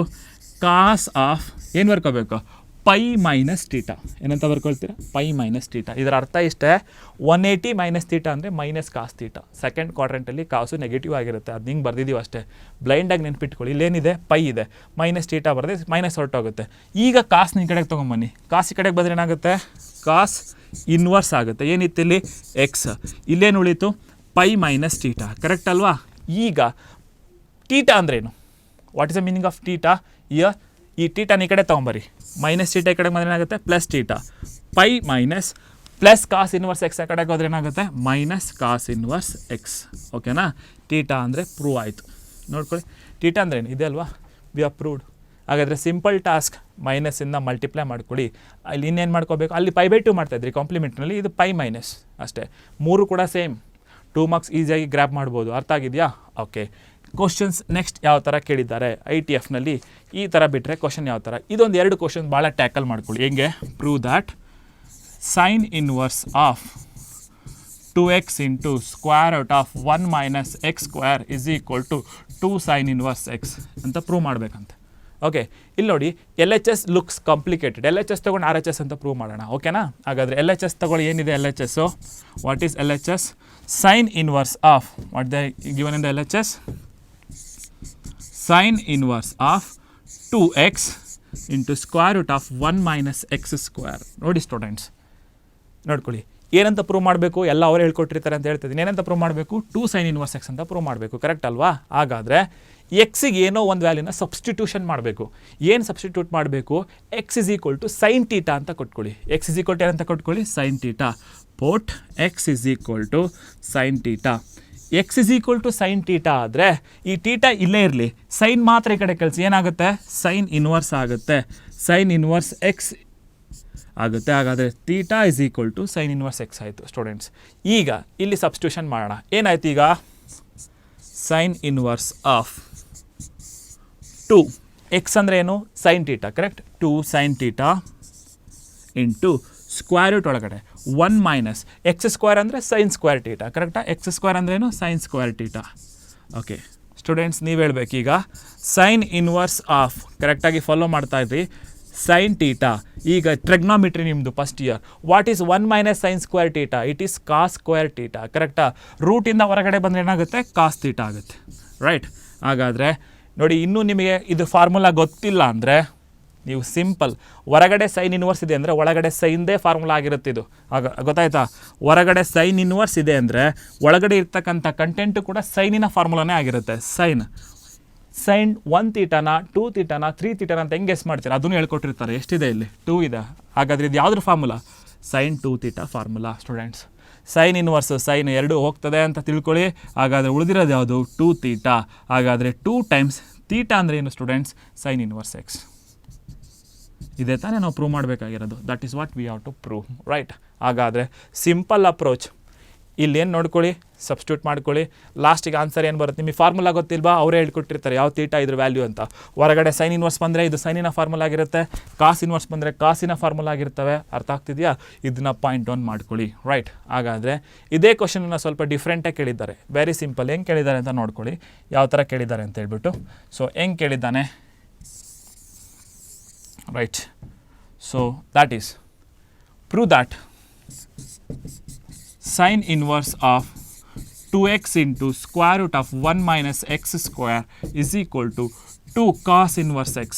cos of ಏನು ಬರ್ಕೋಬೇಕು? Pi minus theta. ಏನಂತ ಬರ್ಕೊಳ್ತೀರಾ? Pi minus theta. ಇದರ ಅರ್ಥ ಇಷ್ಟೇ, 180 ಮೈನಸ್ ಟೀಟಾ ಅಂದರೆ ಮೈನಸ್ ಕಾಸ್ ಟೀಟಾ. ಸೆಕೆಂಡ್ ಕ್ವಾಡ್ರೆಂಟಲ್ಲಿ ಕಾಸು ನೆಗೆಟಿವ್ ಆಗಿರುತ್ತೆ. ಅದು ಹಿಂಗೆ ಬರ್ದಿದ್ದೀವಿ ಅಷ್ಟೇ, ಬ್ಲೈಂಡಾಗಿ ನೆನ್ಪಿಟ್ಕೊಳ್ಳಿ. ಇಲ್ಲೇನಿದೆ? ಪೈ ಇದೆ, ಮೈನಸ್ ಟೀಟಾ ಬರೆದು ಮೈನಸ್ ಹೊರಟೋಗುತ್ತೆ. ಈಗ ಕಾಸ್ನ ಈ ಕಡೆಗೆ ತೊಗೊಂಬನ್ನಿ. ಕಾಸ್ ಈ ಕಡೆಗೆ ಬಂದರೆ ಏನಾಗುತ್ತೆ? ಕಾಸ್ ಇನ್ವರ್ಸ್ ಆಗುತ್ತೆ. ಏನಿತ್ತು ಇಲ್ಲಿ? ಎಕ್ಸ್. ಇಲ್ಲೇನು ಉಳೀತು? Pi minus theta. ಕರೆಕ್ಟ್ ಅಲ್ವಾ? ಈಗ ಟೀಟಾ ಅಂದ್ರೇನು? What is the meaning of theta? ಈ ಟೀಟಾನ ಈ ಕಡೆ ತೊಗೊಂಬರಿ. ಮೈನಸ್ ಟೀಟಾ ಈ ಕಡೆಗೆ ಬಂದರೆ ಏನಾಗುತ್ತೆ? Plus theta. Pi minus plus cos inverse x ಆ ಕಡೆಗೆ ಹೋದ್ರೆ ಏನಾಗುತ್ತೆ? Minus cos inverse x. ಓಕೆನಾ? ಟೀಟಾ ಅಂದರೆ ಪ್ರೂವ್ ಆಯಿತು. ನೋಡ್ಕೊಳ್ಳಿ, ಟೀಟಾ ಅಂದ್ರೇನು? ಇದೆ ಅಲ್ವಾ? We are proved. ಹಾಗಾದರೆ ಸಿಂಪಲ್ ಟಾಸ್ಕ್, ಮೈನಸ್ಸಿಂದ ಮಲ್ಟಿಪ್ಲೈ ಮಾಡ್ಕೊಳ್ಳಿ. ಅಲ್ಲಿ ಇನ್ನೇನು ಮಾಡ್ಕೋಬೇಕು? ಅಲ್ಲಿ ಪೈ ಬೈ 2 ಮಾಡ್ತಾಯಿದ್ರಿ ಕಾಂಪ್ಲಿಮೆಂಟ್ನಲ್ಲಿ, ಇದು ಪೈ ಮೈನಸ್ ಅಷ್ಟೇ. 3 ಕೂಡ ಸೇಮ್. 2 ಮಾರ್ಕ್ಸ್ ಈಸಿಯಾಗಿ ಗ್ರ್ಯಾಬ್ ಮಾಡ್ಬೋದು. ಅರ್ಥ ಆಗಿದೆಯಾ? ಓಕೆ. ಕ್ವಶನ್ಸ್ ನೆಕ್ಸ್ಟ್ ಯಾವ ಥರ ಕೇಳಿದ್ದಾರೆ ITFನಲ್ಲಿ, ಈ ಥರ ಬಿಟ್ಟರೆ ಕ್ವಶನ್ ಯಾವ ಥರ? ಇದೊಂದು 2 ಕ್ವಶನ್ ಭಾಳ ಟ್ಯಾಕಲ್ ಮಾಡ್ಕೊಳ್ಳಿ. ಹೆಂಗೆ? Prove that sine inverse of 2x into square root of 1 minus x square is equal to 2 sine inverse x ಅಂತ ಪ್ರೂವ್ ಮಾಡಬೇಕಂತೆ. ಓಕೆ, ಇಲ್ಲಿ ನೋಡಿ, LHS ಲುಕ್ಸ್ ಕಾಂಪ್ಲಿಕೇಟೆಡ್. LHS ತೊಗೊಂಡು RHS ಅಂತ ಪ್ರೂವ್ ಮಾಡೋಣ. ಓಕೆನಾ? ಹಾಗಾದರೆ LHS ತೊಗೊಳ್ಳಿ. ಏನಿದೆ LHSಸು? What is LHS? Sine inverse of, what the given in the LHS? Sine inverse of 2x into square root of 1 minus x square. ನೋಡಿ ಸ್ಟೂಡೆಂಟ್ಸ್, ನೋಡ್ಕೊಳ್ಳಿ, ಏನಂತ ಪ್ರೂವ್ ಮಾಡಬೇಕು? ಎಲ್ಲ ಅವರೇ ಹೇಳ್ಕೊಟ್ಟಿರ್ತಾರೆ ಅಂತ ಹೇಳ್ತಿದ್ದೀನಿ. ಏನಂತ ಪ್ರೂವ್ ಮಾಡಬೇಕು? 2 ಸೈನ್ ಇನ್ವರ್ಸ್ ಎಕ್ಸ್ ಅಂತ ಪ್ರೂವ್ ಮಾಡಬೇಕು. ಕರೆಕ್ಟ್ ಅಲ್ವಾ? ಹಾಗಾದರೆ ಎಕ್ಸಿಗೆ ಏನೋ ಒಂದು ವ್ಯಾಲ್ಯೂನ ಸಬ್ಸ್ಟಿಟ್ಯೂಷನ್ ಮಾಡಬೇಕು. ಏನು ಸಬ್ಸ್ಟಿಟ್ಯೂಟ್ ಮಾಡಬೇಕು? X is equal to sine theta ಅಂತ ಕೊಟ್ಕೊಳ್ಳಿ. ಎಕ್ಸ್ ಇಸ್ ಈಕ್ವಲ್ ಟು ಏನಂತ ಕೊಟ್ಕೊಳ್ಳಿ? Sine theta. Put x is equal to sine theta. X is equal to sine theta ಆದರೆ ಈ ಟೀಟಾ ಇಲ್ಲೇ ಇರಲಿ, ಸೈನ್ ಮಾತ್ರ ಈ ಕಡೆ ಕಳಿಸಿ. ಏನಾಗುತ್ತೆ? ಸೈನ್ ಇನ್ವರ್ಸ್ ಆಗುತ್ತೆ. ಸೈನ್ ಇನ್ವರ್ಸ್ ಎಕ್ಸ್ ಆಗುತ್ತೆ. ಹಾಗಾದರೆ theta is equal to sine inverse x ಆಯಿತು. ಸ್ಟೂಡೆಂಟ್ಸ್, ಈಗ ಇಲ್ಲಿ ಸಬ್ಸ್ಟಿಟ್ಯೂಷನ್ ಮಾಡೋಣ. ಏನಾಯ್ತು ಈಗ? ಸೈನ್ ಇನ್ವರ್ಸ್ ಆಫ್ 2 ಎಕ್ಸ್ ಅಂದರೆ ಏನು? Sine theta. Correct? 2 sine theta into square root ಒಳಗಡೆ 1 ಮೈನಸ್ ಎಕ್ಸ್ ಸ್ಕ್ವೇರ್ ಅಂದರೆ ಸೈನ್ ಸ್ಕ್ವೇರ್ ಟೀಟಾ. ಕರೆಕ್ಟಾ? ಎಕ್ಸ್ ಸ್ಕ್ವೇರ್ ಅಂದ್ರೇನು? Sine square theta. Okay students, ನೀವು ಹೇಳಬೇಕೀಗ ಸೈನ್ ಇನ್ವರ್ಸ್ ಆಫ್, ಕರೆಕ್ಟಾಗಿ ಫಾಲೋ ಮಾಡ್ತಾ ಇದ್ರಿ, ಸೈನ್ ಟೀಟಾ. ಈಗ ಟ್ರಿಗ್ನೋಮೆಟ್ರಿ ನಿಮ್ಮದು first year. What is 1 minus sine square theta? It is cos square theta. ಕರೆಕ್ಟಾ? ರೂಟಿಂದ ಹೊರಗಡೆ ಬಂದರೆ ಏನಾಗುತ್ತೆ? ಕಾಸ್ ಟೀಟಾ ಆಗುತ್ತೆ. ರೈಟ್? ಹಾಗಾದರೆ ನೋಡಿ, ಇನ್ನೂ ನಿಮಗೆ ಇದು ಫಾರ್ಮುಲಾ ಗೊತ್ತಿಲ್ಲ ಅಂದರೆ ನೀವು ಸಿಂಪಲ್, ಹೊರಗಡೆ ಸೈನ್ ಇನ್ವರ್ಸ್ ಇದೆ ಅಂದರೆ ಒಳಗಡೆ ಸೈನ್ದೇ ಫಾರ್ಮುಲಾ ಆಗಿರುತ್ತೆ ಇದು. ಆಗ ಗೊತ್ತಾಯ್ತಾ? ಹೊರಗಡೆ ಸೈನ್ ಇನ್ವರ್ಸ್ ಇದೆ ಅಂದರೆ ಒಳಗಡೆ ಇರ್ತಕ್ಕಂಥ ಕಂಟೆಂಟು ಕೂಡ ಸೈನಿನ ಫಾರ್ಮುಲಾನೇ ಆಗಿರುತ್ತೆ. ಸೈನ್ 1 ಥೀಟಾನ 2 ಥೀಟಾನ 3 ಥೀಟಾನ ಅಂತ ಹೆಂಗೆ ಗೆಸ್ ಮಾಡ್ತೀರಾ? ಅದನ್ನು ಹೇಳ್ಕೊಟ್ಟಿರ್ತಾರೆ. ಎಷ್ಟಿದೆ ಇಲ್ಲಿ? 2 ಇದೆ. ಹಾಗಾದರೆ ಇದು ಯಾವುದ್ರ formula? Sine 2 theta formula. Students, sine inverse sine 2 ಹೋಗ್ತದೆ ಅಂತ ತಿಳ್ಕೊಳ್ಳಿ. ಹಾಗಾದರೆ ಉಳಿದಿರೋದು ಯಾವುದು? 2 ಥೀಟಾ. ಹಾಗಾದರೆ 2 ಟೈಮ್ಸ್ ತೀಟಾ ಅಂದರೆ ಏನು ಸ್ಟೂಡೆಂಟ್ಸ್? Sign inverse x. ಇದೇ ತಾನೇ ನಾವು ಪ್ರೂವ್ ಮಾಡಬೇಕಾಗಿರೋದು. That is what we have to prove, right? ಹಾಗಾದರೆ ಸಿಂಪಲ್ ಅಪ್ರೋಚ್, ಇಲ್ಲೇನು ನೋಡ್ಕೊಳ್ಳಿ, ಸಬ್ಸ್ಟಿಟ್ಯೂಟ್ ಮಾಡ್ಕೊಳ್ಳಿ, ಲಾಸ್ಟಿಗೆ ಆನ್ಸರ್ ಏನು ಬರುತ್ತೆ ನಿಮಗೆ ಫಾರ್ಮುಲಾ ಗೊತ್ತಿಲ್ವಾ? ಅವರೇ ಹೇಳ್ಕೊಟ್ಟಿರ್ತಾರೆ ಯಾವ ತೀಟಾ ಇದ್ರ ವ್ಯಾಲ್ಯೂ ಅಂತ. ಹೊರಗಡೆ ಸೈನ್ ಇನ್ವರ್ಸ್ ಬಂದರೆ ಇದು ಸೈನಿನ ಫಾರ್ಮುಲಾ ಆಗಿರುತ್ತೆ, ಕಾಸ್ ಇನ್ವರ್ಸ್ ಬಂದರೆ ಕಾಸಿನ ಫಾರ್ಮುಲಾ ಆಗಿರ್ತವೆ. ಅರ್ಥ ಆಗ್ತಿದೆಯಾ? ಇದನ್ನ ಪಾಯಿಂಟ್ ಡೌನ್ ಮಾಡ್ಕೊಳ್ಳಿ, ರೈಟ್? ಹಾಗಾದರೆ ಇದೇ ಕ್ವಶನನ್ನು ಸ್ವಲ್ಪ ಡಿಫ್ರೆಂಟಾಗಿ ಕೇಳಿದ್ದಾರೆ. Very simple. ಹೆಂಗೆ ಕೇಳಿದ್ದಾರೆ ಅಂತ ನೋಡ್ಕೊಳ್ಳಿ, ಯಾವ ಥರ ಕೇಳಿದ್ದಾರೆ ಅಂತ ಹೇಳ್ಬಿಟ್ಟು. ಸೊ ಹೆಂಗೆ ಕೇಳಿದ್ದಾನೆ, right? So that is prove that sin inverse of 2x into square root of 1 minus x square is equal to 2 cos inverse x.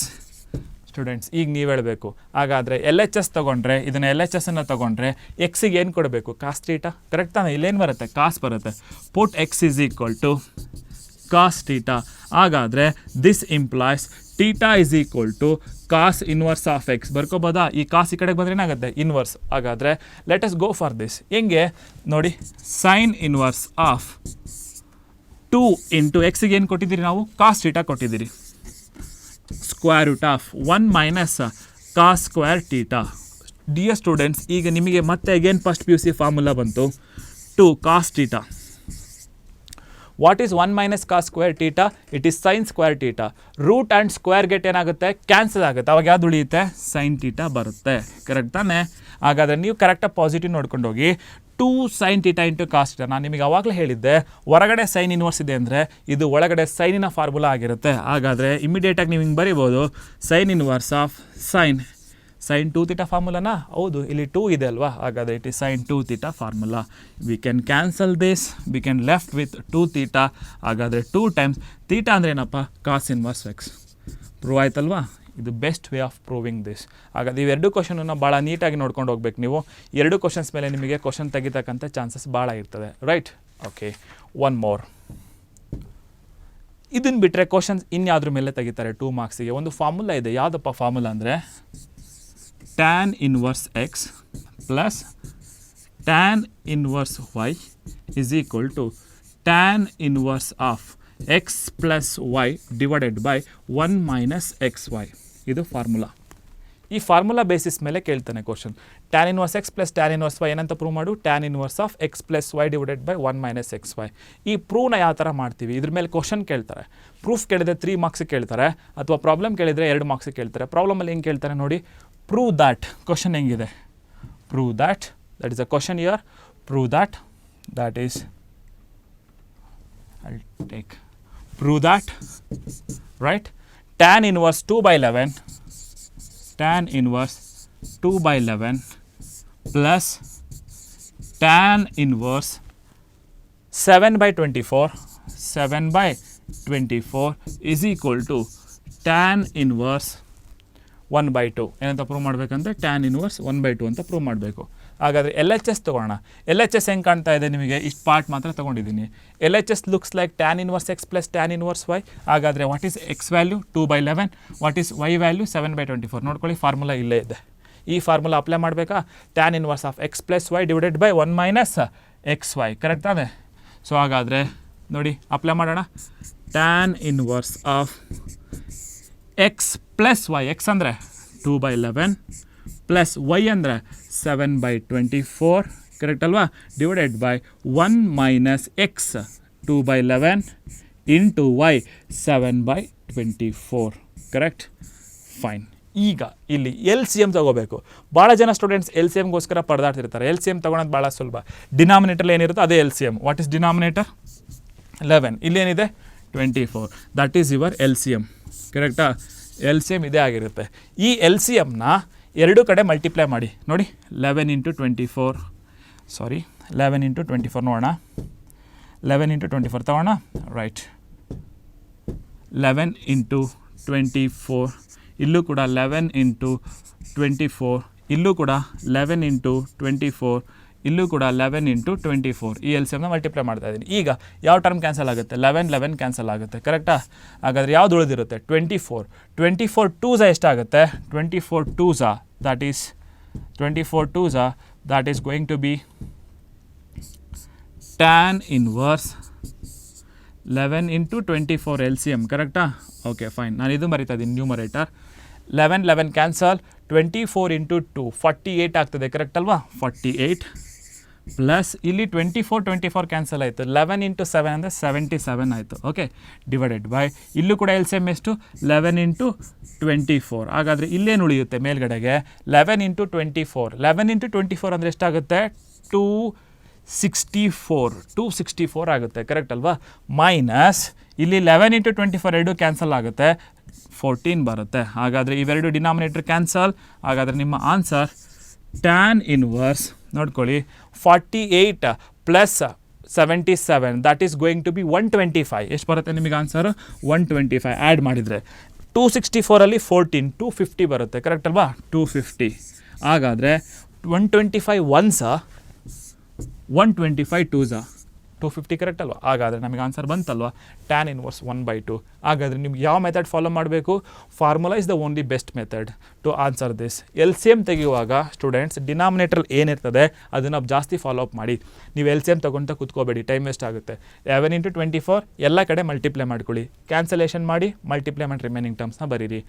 Students ಈಗ ನೀವು ಹೇಳಬೇಕು, ಹಾಗಾದರೆ ಎಲ್ ಎಚ್ ಎಸ್ ತೊಗೊಂಡ್ರೆ, ಇದನ್ನು ಎಲ್ ಎಚ್ ಎಸ್ಸನ್ನು ತೊಗೊಂಡ್ರೆ ಎಕ್ಸಿಗೆ ಏನು ಕೊಡಬೇಕು? ಕಾಸ್ ಥೀಟಾ, ಕರೆಕ್ಟ್ ತಾನೆ? ಇಲ್ಲೇನು ಬರುತ್ತೆ? ಕಾಸ್ ಬರುತ್ತೆ. Put x is equal to cos theta. ಹಾಗಾದರೆ this implies theta is equal to cos inverse of x. ಬರ್ಕೋಬೋದಾ? ಈ ಕಾಸ್ ಈ ಕಡೆಗೆ ಬಂದರೆ ಏನಾಗುತ್ತೆ? ಇನ್ವರ್ಸ್. ಹಾಗಾದರೆ let us go for this. ಹೆಂಗೆ ನೋಡಿ, ಸೈನ್ ಇನ್ವರ್ಸ್ ಆಫ್ 2 ಇಂಟು ಎಕ್ಸಿಗೆ ಏನು ಕೊಟ್ಟಿದ್ದೀರಿ ನಾವು? ಕಾಸ್ ಥೀಟಾ ಕೊಟ್ಟಿದ್ದೀರಿ. Square root of 1 minus cos square theta. Dear students, ಈಗ ನಿಮಗೆ ಮತ್ತೆ again first P U C formula ಬಂತು, 2 cos theta. What is 1 minus cos square theta? It is sine square theta. Root and square get ಏನಾಗುತ್ತೆ? ಕ್ಯಾನ್ಸಲ್ ಆಗುತ್ತೆ. ಅವಾಗ ಯಾವ್ದು ಉಳಿಯುತ್ತೆ? ಸೈನ್ ಥೀಟಾ ಬರುತ್ತೆ. ಕರೆಕ್ಟ್ ತಾನೆ? ಹಾಗಾದರೆ ನೀವು ಕರೆಕ್ಟಾಗಿ ಪಾಸಿಟಿವ್ ನೋಡ್ಕೊಂಡು ಹೋಗಿ. 2 sine theta into cos theta. ನಾನು ನಿಮಗೆ ಅವಾಗಲೇ ಹೇಳಿದ್ದೆ, ಹೊರಗಡೆ ಸೈನ್ ಇನ್ವರ್ಸ್ ಇದೆ ಅಂದರೆ ಇದು ಒಳಗಡೆ ಸೈನಿನ ಫಾರ್ಮುಲಾ ಆಗಿರುತ್ತೆ. ಹಾಗಾದರೆ ಇಮಿಡಿಯೇಟಾಗಿ ನೀವು ಹಿಂಗೆ ಬರಿಬೋದು, sine inverse of sine 2 theta ಫಾರ್ಮುಲಾನ? ಹೌದು, ಇಲ್ಲಿ 2 ಇದೆ ಅಲ್ವಾ? ಹಾಗಾದರೆ it is sine 2 theta formula. We can cancel this, we can left with 2 theta. ಹಾಗಾದರೆ 2 ಟೈಮ್ಸ್ ಥೀಟಾ ಅಂದರೆ ಏನಪ್ಪ? ಕಾಸ್ ಇನ್ವರ್ಸ್ ಎಕ್ಸ್. ಪ್ರೂವ್ ಆಯ್ತಲ್ವಾ? ಇದು best way of proving this. ಹಾಗಾದ್ರೆ ಇವೆರಡು ಕ್ವಶನನ್ನು ಭಾಳ ನೀಟಾಗಿ ನೋಡ್ಕೊಂಡು ಹೋಗ್ಬೇಕು ನೀವು. ಎರಡು ಕ್ವಶನ್ಸ್ ಮೇಲೆ ನಿಮಗೆ ಕ್ವಶನ್ ತೆಗಿತಕ್ಕಂಥ ಚಾನ್ಸಸ್ ಭಾಳ ಇರ್ತದೆ, ರೈಟ್? Okay, one more. ಇದನ್ನು ಬಿಟ್ಟರೆ ಕ್ವಶನ್ಸ್ ಇನ್ಯಾವ್ದ್ರ ಮೇಲೆ ತೆಗಿತಾರೆ 2 ಮಾರ್ಕ್ಸಿಗೆ. ಒಂದು ಫಾರ್ಮುಲಾ ಇದೆ. ಯಾವುದಪ್ಪ ಫಾರ್ಮುಲಾ ಅಂದರೆ tan inverse x plus tan inverse y is equal to tan inverse of x plus y divided by 1 minus xy. ಇದು ಫಾರ್ಮುಲಾ. ಈ ಫಾರ್ಮುಲಾ ಬೇಸಿಸ್ ಮೇಲೆ ಕೇಳ್ತಾನೆ question. Tan inverse x plus tan inverse y ಏನಂತ ಪ್ರೂವ್ ಮಾಡು? Tan inverse of x plus y divided by 1 minus x y. ಈ ಪ್ರೂವ್ನ ಯಾವ ಥರ ಮಾಡ್ತೀವಿ? ಇದ್ರ ಮೇಲೆ ಕ್ವಶನ್ ಕೇಳ್ತಾರೆ. ಪ್ರೂಫ್ ಕೇಳಿದರೆ 3 ಮಾರ್ಕ್ಸಿಗೆ ಕೇಳ್ತಾರೆ, ಅಥವಾ ಪ್ರಾಬ್ಲಮ್ ಕೇಳಿದರೆ 2 ಮಾರ್ಕ್ಸಿಗೆ ಕೇಳ್ತಾರೆ. ಪ್ರಾಬ್ಲಮಲ್ಲಿ ಹೆಂಗೆ ಕೇಳ್ತಾರೆ ನೋಡಿ, ಪ್ರೂವ್ ದ್ಯಾಟ್. ಕ್ವಶನ್ ಹೆಂಗಿದೆ? Prove that, that is a question year. Prove that, that is I take prove that, right? Tan inverse 2/11 tan inverse 2/11 plus tan inverse 7/24 is equal to tan inverse 1/2. ಏನಂತ ಪ್ರೂವ್ ಮಾಡಬೇಕಂದ್ರೆ tan inverse 1/2 ಅಂತ ಪ್ರೂವ್ ಮಾಡಬೇಕು. ಹಾಗಾದರೆ ಎಲ್ ಎಚ್ ಎಸ್ ತೊಗೊಳ್ಳೋಣ. ಎಲ್ ಎಚ್ ಎಸ್ ಹೆಂಗೆ ಕಾಣ್ತಾ ಇದೆ ನಿಮಗೆ? ಇಷ್ಟು ಪಾರ್ಟ್ ಮಾತ್ರ ತೊಗೊಂಡಿದ್ದೀನಿ. L H S looks like tan inverse x plus tan inverse y. ಹಾಗಾದರೆ what is x value? 2/11. What is y value? 7/24. ನೋಡ್ಕೊಳ್ಳಿ, ಫಾರ್ಮುಲಾ ಇಲ್ಲೇ ಇದೆ. ಈ ಫಾರ್ಮುಲಾ ಅಪ್ಲೈ ಮಾಡಬೇಕಾ? Tan inverse of x plus y divided by 1 minus x y. Correct ತಾನೆ? ಸೊ ಹಾಗಾದರೆ ನೋಡಿ, ಅಪ್ಲೈ ಮಾಡೋಣ. Tan inverse of x plus y, x ಅಂದರೆ 2/11 ಪ್ಲಸ್ ವೈ ಅಂದರೆ 7/24, ಕರೆಕ್ಟ್ ಅಲ್ವಾ? Divided by 1 minus x 2/11 into y 7/24, correct? Fine. ಈಗ ಇಲ್ಲಿ ಎಲ್ ಸಿ ಎಮ್ ತೊಗೋಬೇಕು. ಭಾಳ ಜನ ಸ್ಟೂಡೆಂಟ್ಸ್ ಎಲ್ ಸಿ ಎಮ್ಗೋಸ್ಕರ ಪರದಾಡ್ತಿರ್ತಾರೆ. ಎಲ್ ಸಿ ಎಮ್ ತೊಗೊಳೋದು ಭಾಳ ಸುಲಭ. ಡಿನಾಮಿನೇಟರ್ ಏನಿರುತ್ತೋ ಅದೇ L C M. What is denominator? 11. ಇಲ್ಲೇನಿದೆ? 24. That is your L C M, ಕರೆಕ್ಟಾ? ಎಲ್ ಸಿ ಎಮ್ ಇದೇ ಆಗಿರುತ್ತೆ. ಈ ಎಲ್ ಸಿ ಎಮ್ನ ಎರಡು ಕಡೆ ಮಲ್ಟಿಪ್ಲೈ ಮಾಡಿ ನೋಡಿ. 11 ಇಂಟು 24, ಸಾರಿ 11 ಇಂಟು 24 ನೋಡೋಣ. 11 ಇಂಟು 24 ತಗೋಣ, ರೈಟ್? 11 ಇಂಟು 24, ಇಲ್ಲೂ ಕೂಡ 11 ಇಂಟು 24, ಇಲ್ಲೂ ಕೂಡ 11 ಇಂಟು 24, ಇಲ್ಲೂ ಕೂಡ 11 ಇಂಟು 24. ಈ ಎಲ್ ಸಿ ಎಮ್ನ ಮಲ್ಟಿಪ್ಲೈ ಮಾಡ್ತಾ ಇದ್ದೀನಿ. ಈಗ ಯಾವ ಟರ್ಮ್ ಕ್ಯಾನ್ಸಲ್ ಆಗುತ್ತೆ? 11 ಕ್ಯಾನ್ಸಲ್ ಆಗುತ್ತೆ, ಕರೆಕ್ಟಾ? ಹಾಗಾದರೆ ಯಾವ್ದು ಉಳಿದಿರುತ್ತೆ? 24. 24 2s ಎಷ್ಟಾಗುತ್ತೆ? 24 2s, that is 24 2s, that is going to be tan inverse 11 into 24 L C M ಕರೆಕ್ಟಾ? Okay fine. ನಾನು ಇದು ಮರಿತಾ ಇದ್ದೀನಿ ನ್ಯೂಮರೇಟರ್. 11 ಕ್ಯಾನ್ಸಲ್. 24 ಇಂಟು 2 48 ಆಗ್ತದೆ ಕರೆಕ್ಟ್ ಅಲ್ವಾ? 48 ಪ್ಲಸ್ ಇಲ್ಲಿ 24 ಕ್ಯಾನ್ಸಲ್ ಆಯಿತು. 11 ಇಂಟು 7 ಅಂದರೆ 77 ಆಯಿತು. ಓಕೆ, ಡಿವೈಡೆಡ್ ಬೈ ಇಲ್ಲೂ ಕೂಡ ಎಲ್ ಸಿ ಎಮ್ ಎಷ್ಟು? 11 ಇಂಟು 24. ಹಾಗಾದರೆ ಇಲ್ಲೇನು ಉಳಿಯುತ್ತೆ ಮೇಲ್ಗಡೆಗೆ? 11 ಇಂಟು 24. 11 ಇಂಟು 24 ಅಂದರೆ ಎಷ್ಟಾಗುತ್ತೆ? 264 ಆಗುತ್ತೆ ಕರೆಕ್ಟ್ ಅಲ್ವಾ? ಮೈನಸ್ ಇಲ್ಲಿ 11 ಇಂಟು 24 ಎರಡು ಕ್ಯಾನ್ಸಲ್ ಆಗುತ್ತೆ, 14 ಬರುತ್ತೆ. ಹಾಗಾದರೆ ಇವೆರಡು ಡಿನಾಮಿನೇಟರ್ ಕ್ಯಾನ್ಸಲ್. ಹಾಗಾದರೆ ನಿಮ್ಮ ಆನ್ಸರ್ ಟ್ಯಾನ್ ಇನ್ವರ್ಸ್ ನೋಡ್ಕೊಳ್ಳಿ 48 plus 77 that is going to be 125. ಎಷ್ಟು ಬರುತ್ತೆ ನಿಮಗೆ ಆನ್ಸರು? 125. ಆ್ಯಡ್ ಮಾಡಿದರೆ 264ಅಲ್ಲಿ 14 250 ಬರುತ್ತೆ ಕರೆಕ್ಟ್ ಅಲ್ವಾ? 250. ಹಾಗಾದರೆ 125 ಒನ್ಸಾ 125 ಟೂಸಾ 250 ಕರೆಕ್ಟ್ ಅಲ್ವಾ? ಹಾಗಾದರೆ ನಮಗೆ ಆನ್ಸರ್ ಬಂತಲ್ವಾ? Tan inverse 1/2. ಹಾಗಾದರೆ ನಿಮ್ಗೆ ಯಾವ ಮೆಥಡ್ ಫಾಲೋ ಮಾಡಬೇಕು? Formula is the only best method to answer this. L C M ತೆಗೆಯುವಾಗ ಸ್ಟೂಡೆಂಟ್ಸ್ ಡಿನಾಮಿನೇಟ್ರಲ್ಲಿ ಏನಿರ್ತದೆ ಅದನ್ನು ಜಾಸ್ತಿ ಫಾಲೋ ಅಪ್ ಮಾಡಿ. ನೀವು ಎಲ್ ಸಿ ಎಮ್ ತೊಗೊಳ್ತಾ ಕೂತ್ಕೋಬೇಡಿ, ಟೈಮ್ ವೇಸ್ಟ್ ಆಗುತ್ತೆ. 11 ಇಂಟು 24 ಎಲ್ಲ ಕಡೆ ಮಲ್ಟಿಪ್ಲೈ ಮಾಡ್ಕೊಳ್ಳಿ, ಕ್ಯಾನ್ಸಲೇಷನ್ ಮಾಡಿ ಮಲ್ಟಿಪ್ಲೈ ಮಾಡಿ ರಿಮೈನಿಂಗ್ ಟರ್ಮ್ಸ್ನ ಬರೀರಿ.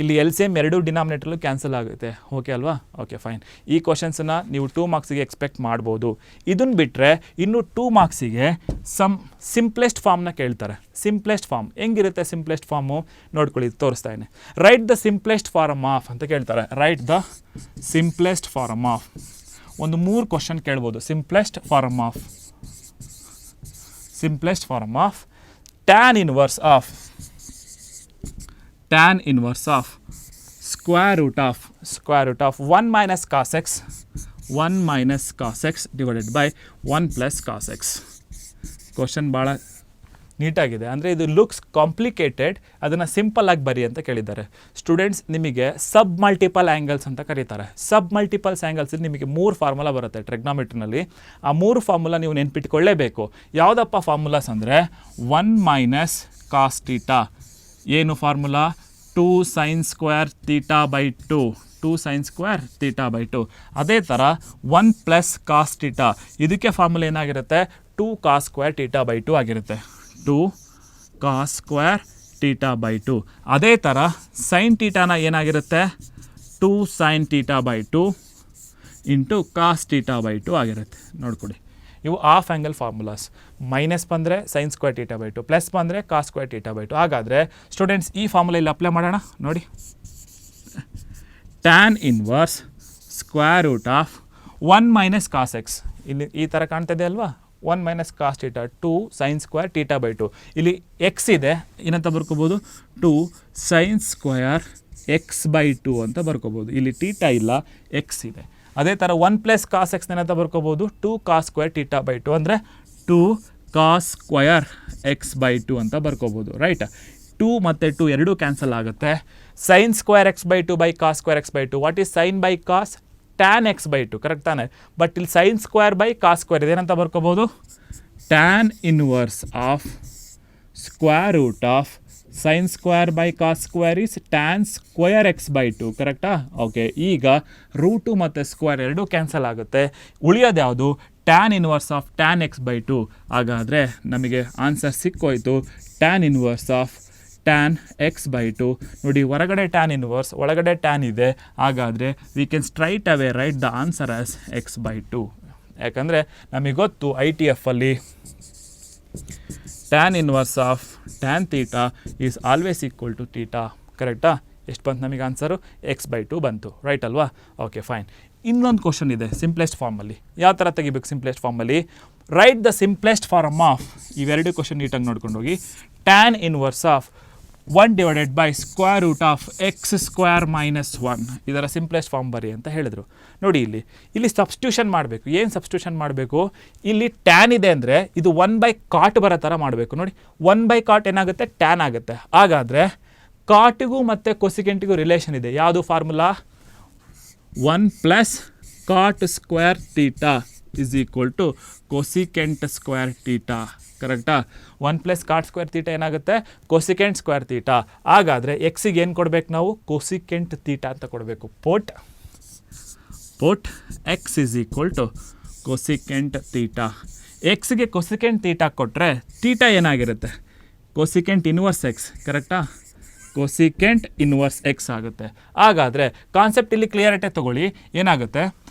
ಇಲ್ಲಿ ಎಲ್ ಸಿ ಎಮ್ ಎರಡು ಡಿನಾಮಿನೇಟ್ರಲ್ಲೂ ಕ್ಯಾನ್ಸಲ್ ಆಗುತ್ತೆ. ಓಕೆ ಅಲ್ವಾ? Okay fine. ಈ ಕ್ವಶನ್ಸನ್ನು ನೀವು 2 ಮಾರ್ಕ್ಸಿಗೆ ಎಕ್ಸ್ಪೆಕ್ಟ್ ಮಾಡ್ಬೋದು. ಇದನ್ನು ಬಿಟ್ಟರೆ ಇನ್ನು 2 ಮಾರ್ಕ್ಸಿಗೆ ಸಿಂಪ್ಲೆಸ್ಟ್ ಫಾರ್ಮ್ನ ಕೇಳ್ತಾರೆ. ಸಿಂಪ್ಲೆಸ್ಟ್ ಫಾರ್ಮ್ ಹೆಂಗಿರುತ್ತೆ? ಸಿಂಪ್ಲೆಸ್ಟ್ ಫಾರ್ಮು ನೋಡ್ಕೊಳ್ಳಿ, ತೋರಿಸ್ತಾ ಇದ್ದೀನಿ. Write the simplest form of ಅಂತ ಕೇಳ್ತಾರೆ. Write the simplest form of. ಒಂದು 3 ಕ್ವಶನ್ ಕೇಳ್ಬೋದು. Simplest form of tan inverse of square root of 1 minus cos x divided by 1 plus cos x. Question ಭಾಳ ನೀಟಾಗಿದೆ. ಅಂದರೆ ಇದು ಲುಕ್ಸ್ ಕಾಂಪ್ಲಿಕೇಟೆಡ್, ಅದನ್ನು ಸಿಂಪಲ್ಲಾಗಿ ಬರಿ ಅಂತ ಕೇಳಿದ್ದಾರೆ. ಸ್ಟೂಡೆಂಟ್ಸ್ ನಿಮಗೆ ಸಬ್ ಮಲ್ಟಿಪಲ್ ಆ್ಯಂಗಲ್ಸ್ ಅಂತ ಕರೀತಾರೆ. ಸಬ್ ಮಲ್ಟಿಪಲ್ಸ್ ಆ್ಯಂಗಲ್ಸ್ ನಿಮಗೆ 3 ಫಾರ್ಮುಲಾ ಬರುತ್ತೆ ಟ್ರಿಗ್ನೋಮೆಟ್ರಿನಲ್ಲಿ. ಆ 3 ಫಾರ್ಮುಲಾ ನೀವು ನೆನ್ಪಿಟ್ಕೊಳ್ಳೇಬೇಕು. ಯಾವುದಪ್ಪ ಫಾರ್ಮುಲಾಸ್ ಅಂದರೆ 1 ಮೈನಸ್ ಕಾಸ್ ತೀಟಾ. ಏನು formula? 2 sine square theta by 2 ಅದೇ ಥರ 1 ಪ್ಲಸ್ ಕಾಸ್ ತೀಟಾ. ಇದಕ್ಕೆ ಫಾರ್ಮುಲಾ ಏನಾಗಿರುತ್ತೆ? 2 ಕಾಸ್ ಸ್ಕ್ವೇರ್ ತೀಟಾ ಬೈ 2 ಆಗಿರುತ್ತೆ. 2 ಕಾಸ್ ಸ್ಕ್ವೇರ್ ತೀಟಾ ಬೈ 2. ಅದೇ ಥರ ಸೈನ್ ತೀಟಾನ ಏನಾಗಿರುತ್ತೆ? 2 sine theta by 2 into cos theta by 2 ಆಗಿರುತ್ತೆ. ನೋಡ್ಕೊಡಿ, ಇವು ಆಫ್ ಆ್ಯಂಗಲ್ ಫಾರ್ಮುಲಾಸ್. ಮೈನಸ್ ಬಂದರೆ sine square theta by 2, plus ಬಂದರೆ ಕಾಸ್ ಸ್ಕ್ವೇರ್ ತೀಟಾ ಬೈ 2. ಹಾಗಾದರೆ ಸ್ಟೂಡೆಂಟ್ಸ್ ಈ ಫಾರ್ಮುಲಾ ಇಲ್ಲಿ ಅಪ್ಲೈ ಮಾಡೋಣ. ನೋಡಿ, tan inverse square root of 1 minus cos x. ಇಲ್ಲಿ ಈ ಥರ ಕಾಣ್ತದೆ ಅಲ್ವಾ? 1 minus cos theta 2 sine square theta by 2. ಇಲ್ಲಿ ಎಕ್ಸ್ ಇದೆ, ಏನಂತ ಬರ್ಕೋಬೋದು? 2 ಸೈನ್ ಸ್ಕ್ವೇರ್ ಎಕ್ಸ್ ಬೈ 2 ಅಂತ ಬರ್ಕೋಬೋದು. ಇಲ್ಲಿ ತೀಟಾ ಇಲ್ಲ, ಎಕ್ಸ್ ಇದೆ. ಅದೇ ಥರ 1 ಪ್ಲಸ್ ಕಾಸ್ ಎಕ್ಸ್ ಏನಂತ ಬರ್ಕೋಬೋದು? 2 ಕಾಸ್ ಸ್ಕ್ವೇರ್ ತೀಟಾ ಬೈ 2 ಅಂದರೆ 2 ಕಾಸ್ ಸ್ಕ್ವೇರ್ ಎಕ್ಸ್ ಬೈ 2 ಅಂತ ಬರ್ಕೋಬೋದು. ರೈಟ್? 2 ಮತ್ತು 2 ಎರಡೂ ಕ್ಯಾನ್ಸಲ್ ಆಗುತ್ತೆ. Sine square x by 2 by cos square x by 2. What is sine by cos? Tan x by 2 correct ತಾನೆ? ಬಟ್ ಇಲ್ಲಿ sine square by cos square ಇದೇನಂತ ಬರ್ಕೋಬೋದು? Tan inverse of square root of sine square by cos square is tan square x by 2 ಕರೆಕ್ಟಾ? ಓಕೆ, ಈಗ ರೂಟು ಮತ್ತು ಸ್ಕ್ವೇರ್ ಎರಡೂ ಕ್ಯಾನ್ಸಲ್ ಆಗುತ್ತೆ. ಉಳಿಯೋದು ಯಾವುದು? Tan inverse of tan x by 2. ಹಾಗಾದರೆ ನಮಗೆ ಆನ್ಸರ್ ಸಿಕ್ಕೋಯ್ತು. Tan inverse of tan x by 2. ನೋಡಿ, ಹೊರಗಡೆ ಟ್ಯಾನ್ ಇನ್ವರ್ಸ್, ಒಳಗಡೆ ಟ್ಯಾನ್ ಇದೆ. ಹಾಗಾದರೆ we can straight away write the answer as x by 2. ಯಾಕಂದರೆ ನಮಗೆ ಗೊತ್ತು ITF ಅಲ್ಲಿ tan inverse of tan theta is always equal to theta. ಕರೆಕ್ಟಾ? ಎಷ್ಟು ಬಂತು ನಮಗೆ ಆನ್ಸರು? ಎಕ್ಸ್ ಬೈ 2 ಬಂತು. ರೈಟ್ ಅಲ್ವಾ? Okay fine. ಇನ್ನೊಂದು ಕ್ವಶನ್ ಇದೆ ಸಿಂಪ್ಲೆಸ್ಟ್ ಫಾರ್ಮಲ್ಲಿ. ಯಾವ ಥರ ತೆಗಿಬೇಕು ಸಿಂಪ್ಲೆಸ್ಟ್ ಫಾರ್ಮಲ್ಲಿ? Write the simplest form of, ಇವೆರಡು ಕ್ವಶನ್ ನೀಟಾಗಿ ನೋಡ್ಕೊಂಡು ಹೋಗಿ. Tan inverse of 1 divided by square root of x square minus 1 ಇದರ ಸಿಂಪ್ಲೆಸ್ಟ್ ಫಾರ್ಮ್ ಬರಿ ಅಂತ ಹೇಳಿದರು. ನೋಡಿ, ಇಲ್ಲಿ ಸಬ್ಸ್ಟಿಟ್ಯೂಷನ್ ಮಾಡಬೇಕು. ಏನು ಸಬ್ಸ್ಟಿಟ್ಯೂಷನ್ ಮಾಡಬೇಕು? ಇಲ್ಲಿ ಟ್ಯಾನ್ ಇದೆ ಅಂದರೆ ಇದು 1 ಬೈ ಕಾಟ್ ಬರೋ ಥರ ಮಾಡಬೇಕು. ನೋಡಿ, 1 ಬೈ ಕಾಟ್ ಏನಾಗುತ್ತೆ? ಟ್ಯಾನ್ ಆಗುತ್ತೆ. ಹಾಗಾದರೆ ಕಾಟಿಗೂ ಮತ್ತು ಕೊಸಿಕೆಂಟಿಗೂ ರಿಲೇಷನ್ ಇದೆ. ಯಾವುದು formula? 1 plus cot square theta is equal to cosecant square theta. ಕರೆಕ್ಟಾ? 1 ಪ್ಲಸ್ ಕಾಟ್ ಸ್ಕ್ವೇರ್ ತೀಟಾ ಏನಾಗುತ್ತೆ? Cosecant square theta. ಹಾಗಾದರೆ ಎಕ್ಸಿಗೆ ಏನು ಕೊಡಬೇಕು ನಾವು? ಕೊಸಿಕೆಂಟ್ ತೀಟಾ ಅಂತ ಕೊಡಬೇಕು. Put x is equal to cosecant theta. ಎಕ್ಸ್ಗೆ ಕೊಸಿಕೆಂಟ್ ತೀಟಾ ಕೊಟ್ಟರೆ ತೀಟಾ ಏನಾಗಿರುತ್ತೆ? ಕೊಸಿಕೆಂಟ್ ಇನ್ವರ್ಸ್ ಎಕ್ಸ್, ಕರೆಕ್ಟಾ? ಕೊಸಿಕೆಂಟ್ ಇನ್ವರ್ಸ್ ಎಕ್ಸ್ ಆಗುತ್ತೆ. ಹಾಗಾದರೆ ಕಾನ್ಸೆಪ್ಟ್ ಇಲ್ಲಿ ಕ್ಲಿಯರಿಟಿ ತೊಗೊಳ್ಳಿ. ಏನಾಗುತ್ತೆ?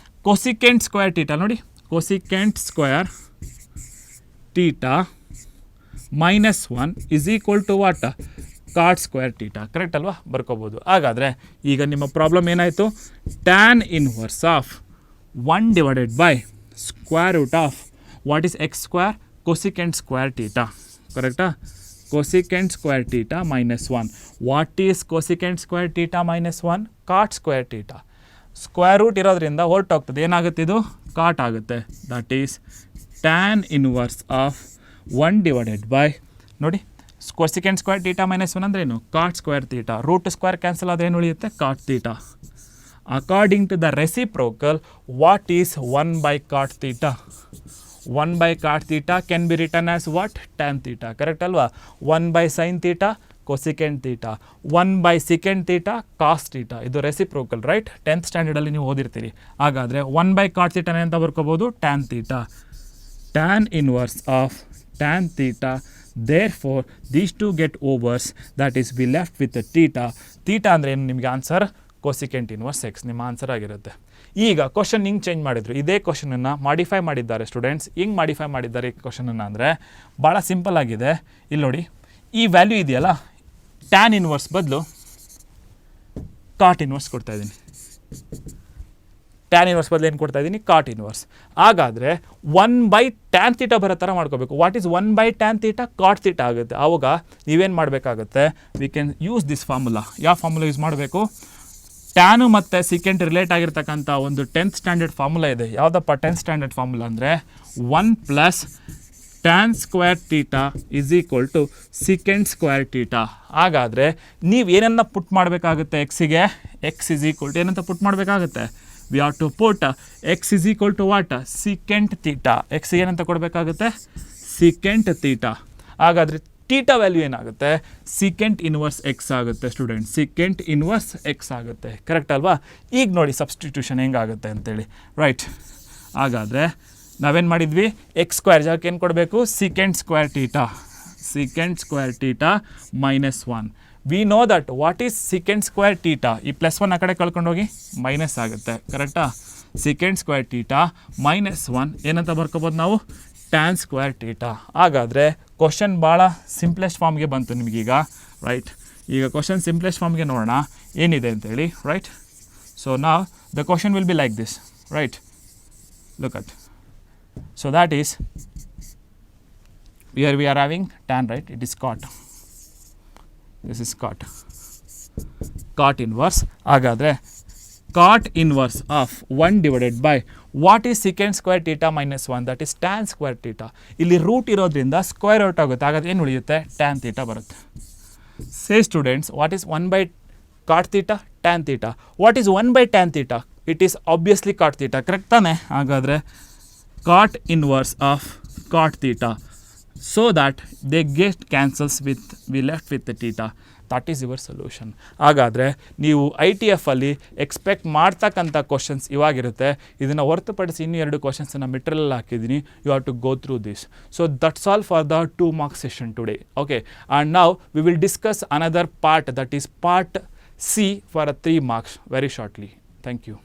ಕೊಸಿಕೆಂಟ್ ಸ್ಕ್ವೇರ್ ಟೀಟಾ ನೋಡಿ, cosecant square theta -1 is equal to what? Cot square theta, correct ಅಲ್ವಾ? ಬರ್ಕೋಬೋದು. ಹಾಗಾದರೆ ಈಗ ನಿಮ್ಮ ಪ್ರಾಬ್ಲಮ್ ಏನಾಯಿತು? Tan inverse of 1 divided by square root of what is x square? Cosecant square theta, ಕರೆಕ್ಟಾ? Cosecant square theta -1. What is cosecant square theta -1? Cot square theta. Square root ಇರೋದ್ರಿಂದ ಹೊರಟೋಗ್ತದೆ, ಏನಾಗುತ್ತೆ? ಇದು ಕಾಟ್ ಆಗುತ್ತೆ. That is tan inverse of 1 divided by ನೋಡಿ, ಕೊಸಿಕೆಂಟ್ ಸ್ಕ್ವೇರ್ ಟೀಟಾ -1 ಅಂದರೆ ಏನು? Cot square theta. Root square cancel ಆದರೆ ಏನು ಉಳಿಯುತ್ತೆ? Cot theta. According to the reciprocal, what is 1 by cot theta? 1 by cot theta can be written as what? Tan theta, correct alva? 1 by sin theta cosecant theta, 1 by secant theta cos theta. ಇದು ರೆಸಿಪ್ರೋಕಲ್, ರೈಟ್? 10th ಸ್ಟ್ಯಾಂಡರ್ಡಲ್ಲಿ ನೀವು ಓದಿರ್ತೀರಿ. ಹಾಗಾದರೆ 1 by cot theta ಅಂತ ಬರ್ಕೋಬೋದು? tan theta. Tan inverse of tan theta, therefore these two get overs, that is we left with the theta. theta ಅಂದರೆ ಏನು? ನಿಮಗೆ ಆನ್ಸರ್ ಕೊಸಿಕೆಂಟ್ ಇನ್ವರ್ಸ್ ಎಕ್ಸ್ ನಿಮ್ಮ ಆನ್ಸರ್ ಆಗಿರುತ್ತೆ. ಈಗ ಕ್ವಶನ್ ಹಿಂಗೆ ಚೇಂಜ್ ಮಾಡಿದ್ರು. ಇದೇ ಕ್ವಶನನ್ನು ಮಾಡಿಫೈ ಮಾಡಿದ್ದಾರೆ ಸ್ಟೂಡೆಂಟ್ಸ್. ಹಿಂಗೆ ಮಾಡಿಫೈ ಮಾಡಿದ್ದಾರೆ ಈ ಕ್ವಶನನ್ನು ಅಂದರೆ ಭಾಳ ಸಿಂಪಲ್ ಆಗಿದೆ. ಇಲ್ಲಿ ನೋಡಿ, ಈ ವ್ಯಾಲ್ಯೂ ಇದೆಯಲ್ಲ, ಟ್ಯಾನ್ ಇನ್ವರ್ಸ್ ಬದಲು ಕಾಟ್ ಇನ್ವರ್ಸ್ ಕೊಡ್ತಾಯಿದ್ದೀನಿ. ಟ್ಯಾನ್ ಇನ್ವರ್ಸ್ ಬದಲು ಏನು ಕೊಡ್ತಾಯಿದ್ದೀನಿ? ಕಾಟ್ ಇನ್ವರ್ಸ್. ಹಾಗಾದರೆ 1 ಬೈ ಟ್ಯಾನ್ ತೀಟಾ ಬರೋ ಥರ ಮಾಡ್ಕೋಬೇಕು. What is 1 by tan theta? Cot theta ಆಗುತ್ತೆ. ಆವಾಗ ನೀವೇನು ಮಾಡಬೇಕಾಗುತ್ತೆ? We can use this formula. ಯಾವ ಫಾರ್ಮುಲಾ ಯೂಸ್ ಮಾಡಬೇಕು? ಟ್ಯಾನು ಮತ್ತು ಸಿಕೆಂಟ್ ರಿಲೇಟ್ ಆಗಿರ್ತಕ್ಕಂಥ ಒಂದು 10th ಸ್ಟ್ಯಾಂಡರ್ಡ್ ಫಾರ್ಮುಲಾ ಇದೆ. ಯಾವುದಪ್ಪ 10th ಸ್ಟ್ಯಾಂಡರ್ಡ್ ಫಾರ್ಮುಲಾ ಅಂದರೆ 1 plus tan square theta is equal to secant square theta. ಹಾಗಾದರೆ ನೀವು ಏನನ್ನ ಪುಟ್ ಮಾಡಬೇಕಾಗುತ್ತೆ? ಎಕ್ಸಿಗೆ ಎಕ್ಸ್ ಇಸ್ ಈಕ್ವಲ್ ಟು ಏನಂತ ಪುಟ್ ಮಾಡಬೇಕಾಗುತ್ತೆ? We have to put x is equal to what? Secant theta. ಎಕ್ಸಿಗೆ ಏನಂತ ಕೊಡಬೇಕಾಗುತ್ತೆ? Secant theta. ಹಾಗಾದರೆ ಟೀಟಾ ವ್ಯಾಲ್ಯೂ ಏನಾಗುತ್ತೆ? ಸಿಕೆಂಟ್ ಇನ್ವರ್ಸ್ ಎಕ್ಸ್ ಆಗುತ್ತೆ ಸ್ಟೂಡೆಂಟ್. ಸಿಕೆಂಟ್ ಇನ್ವರ್ಸ್ ಎಕ್ಸ್ ಆಗುತ್ತೆ, ಕರೆಕ್ಟ್ ಅಲ್ವಾ? ಈಗ ನೋಡಿ ಸಬ್ಸ್ಟಿಟ್ಯೂಷನ್ ಹೆಂಗಾಗುತ್ತೆ ಅಂತೇಳಿ, ರೈಟ್? ಹಾಗಾದರೆ ನಾವೇನು ಮಾಡಿದ್ವಿ? ಎಕ್ಸ್ ಸ್ಕ್ವೇರ್ ಜಾಗಕ್ಕೆ ಏನು ಕೊಡಬೇಕು? Secant square theta. Secant square theta -1. We no that what is secant square theta? ಈ +1 ಆ ಕಡೆ ಕಳ್ಕೊಂಡೋಗಿ ಮೈನಸ್ ಆಗುತ್ತೆ, ಕರೆಕ್ಟಾ? ಸಿಕೆಂಟ್ ಸ್ಕ್ವೇರ್ ಟೀಟಾ -1 ಏನಂತ ಬರ್ಕೋಬೋದು ನಾವು? Tan square theta. ಹಾಗಾದರೆ ಕ್ವಶನ್ ಭಾಳ ಸಿಂಪ್ಲೆಸ್ಟ್ ಫಾರ್ಮ್ಗೆ ಬಂತು ನಿಮಗೀಗ, ರೈಟ್? ಈಗ ಕ್ವಶನ್ ಸಿಂಪ್ಲೆಸ್ಟ್ ಫಾರ್ಮ್ಗೆ ನೋಡೋಣ ಏನಿದೆ ಅಂತೇಳಿ, ರೈಟ್? ಸೊ ನಾವ್ the question will be like this, right? Look at. So that is here we are having tan, right? It is cot. This is cot. Cot inverse. ಹಾಗಾದರೆ cot inverse of 1 divided by what is secant square theta -1, that is tan square theta. ಇಲ್ಲಿ ರೂಟ್ ಇರೋದ್ರಿಂದ ಸ್ಕ್ವೇರ್ ಔಟ್ ಆಗುತ್ತೆ. ಹಾಗಾದರೆ ಏನು ಉಳಿಯುತ್ತೆ? tan theta ಬರುತ್ತೆ. Say students, what is 1 by cot theta? tan theta. What is 1 by tan theta? It is obviously cot theta, correct ತಾನೆ? ಹಾಗಾದರೆ cot inverse of cot theta, so that they get cancels with, we left with the theta. That is your solution. ಹಾಗಾದರೆ ನೀವು ITF ಅಲ್ಲಿ ಎಕ್ಸ್ಪೆಕ್ಟ್ ಮಾಡ್ತಕ್ಕಂಥ ಕ್ವಶನ್ಸ್ ಇವಾಗಿರುತ್ತೆ. ಇದನ್ನು ಹೊರತುಪಡಿಸಿ ಇನ್ನೂ 2 ಕ್ವಶನ್ಸನ್ನು ಮೆಟೀರಿಯಲ್ ಹಾಕಿದ್ದೀನಿ. You have to go through this. So that's all for the 2 mark session today. Okay, and now we will discuss another part, that is part C for 3 marks very shortly. Thank you.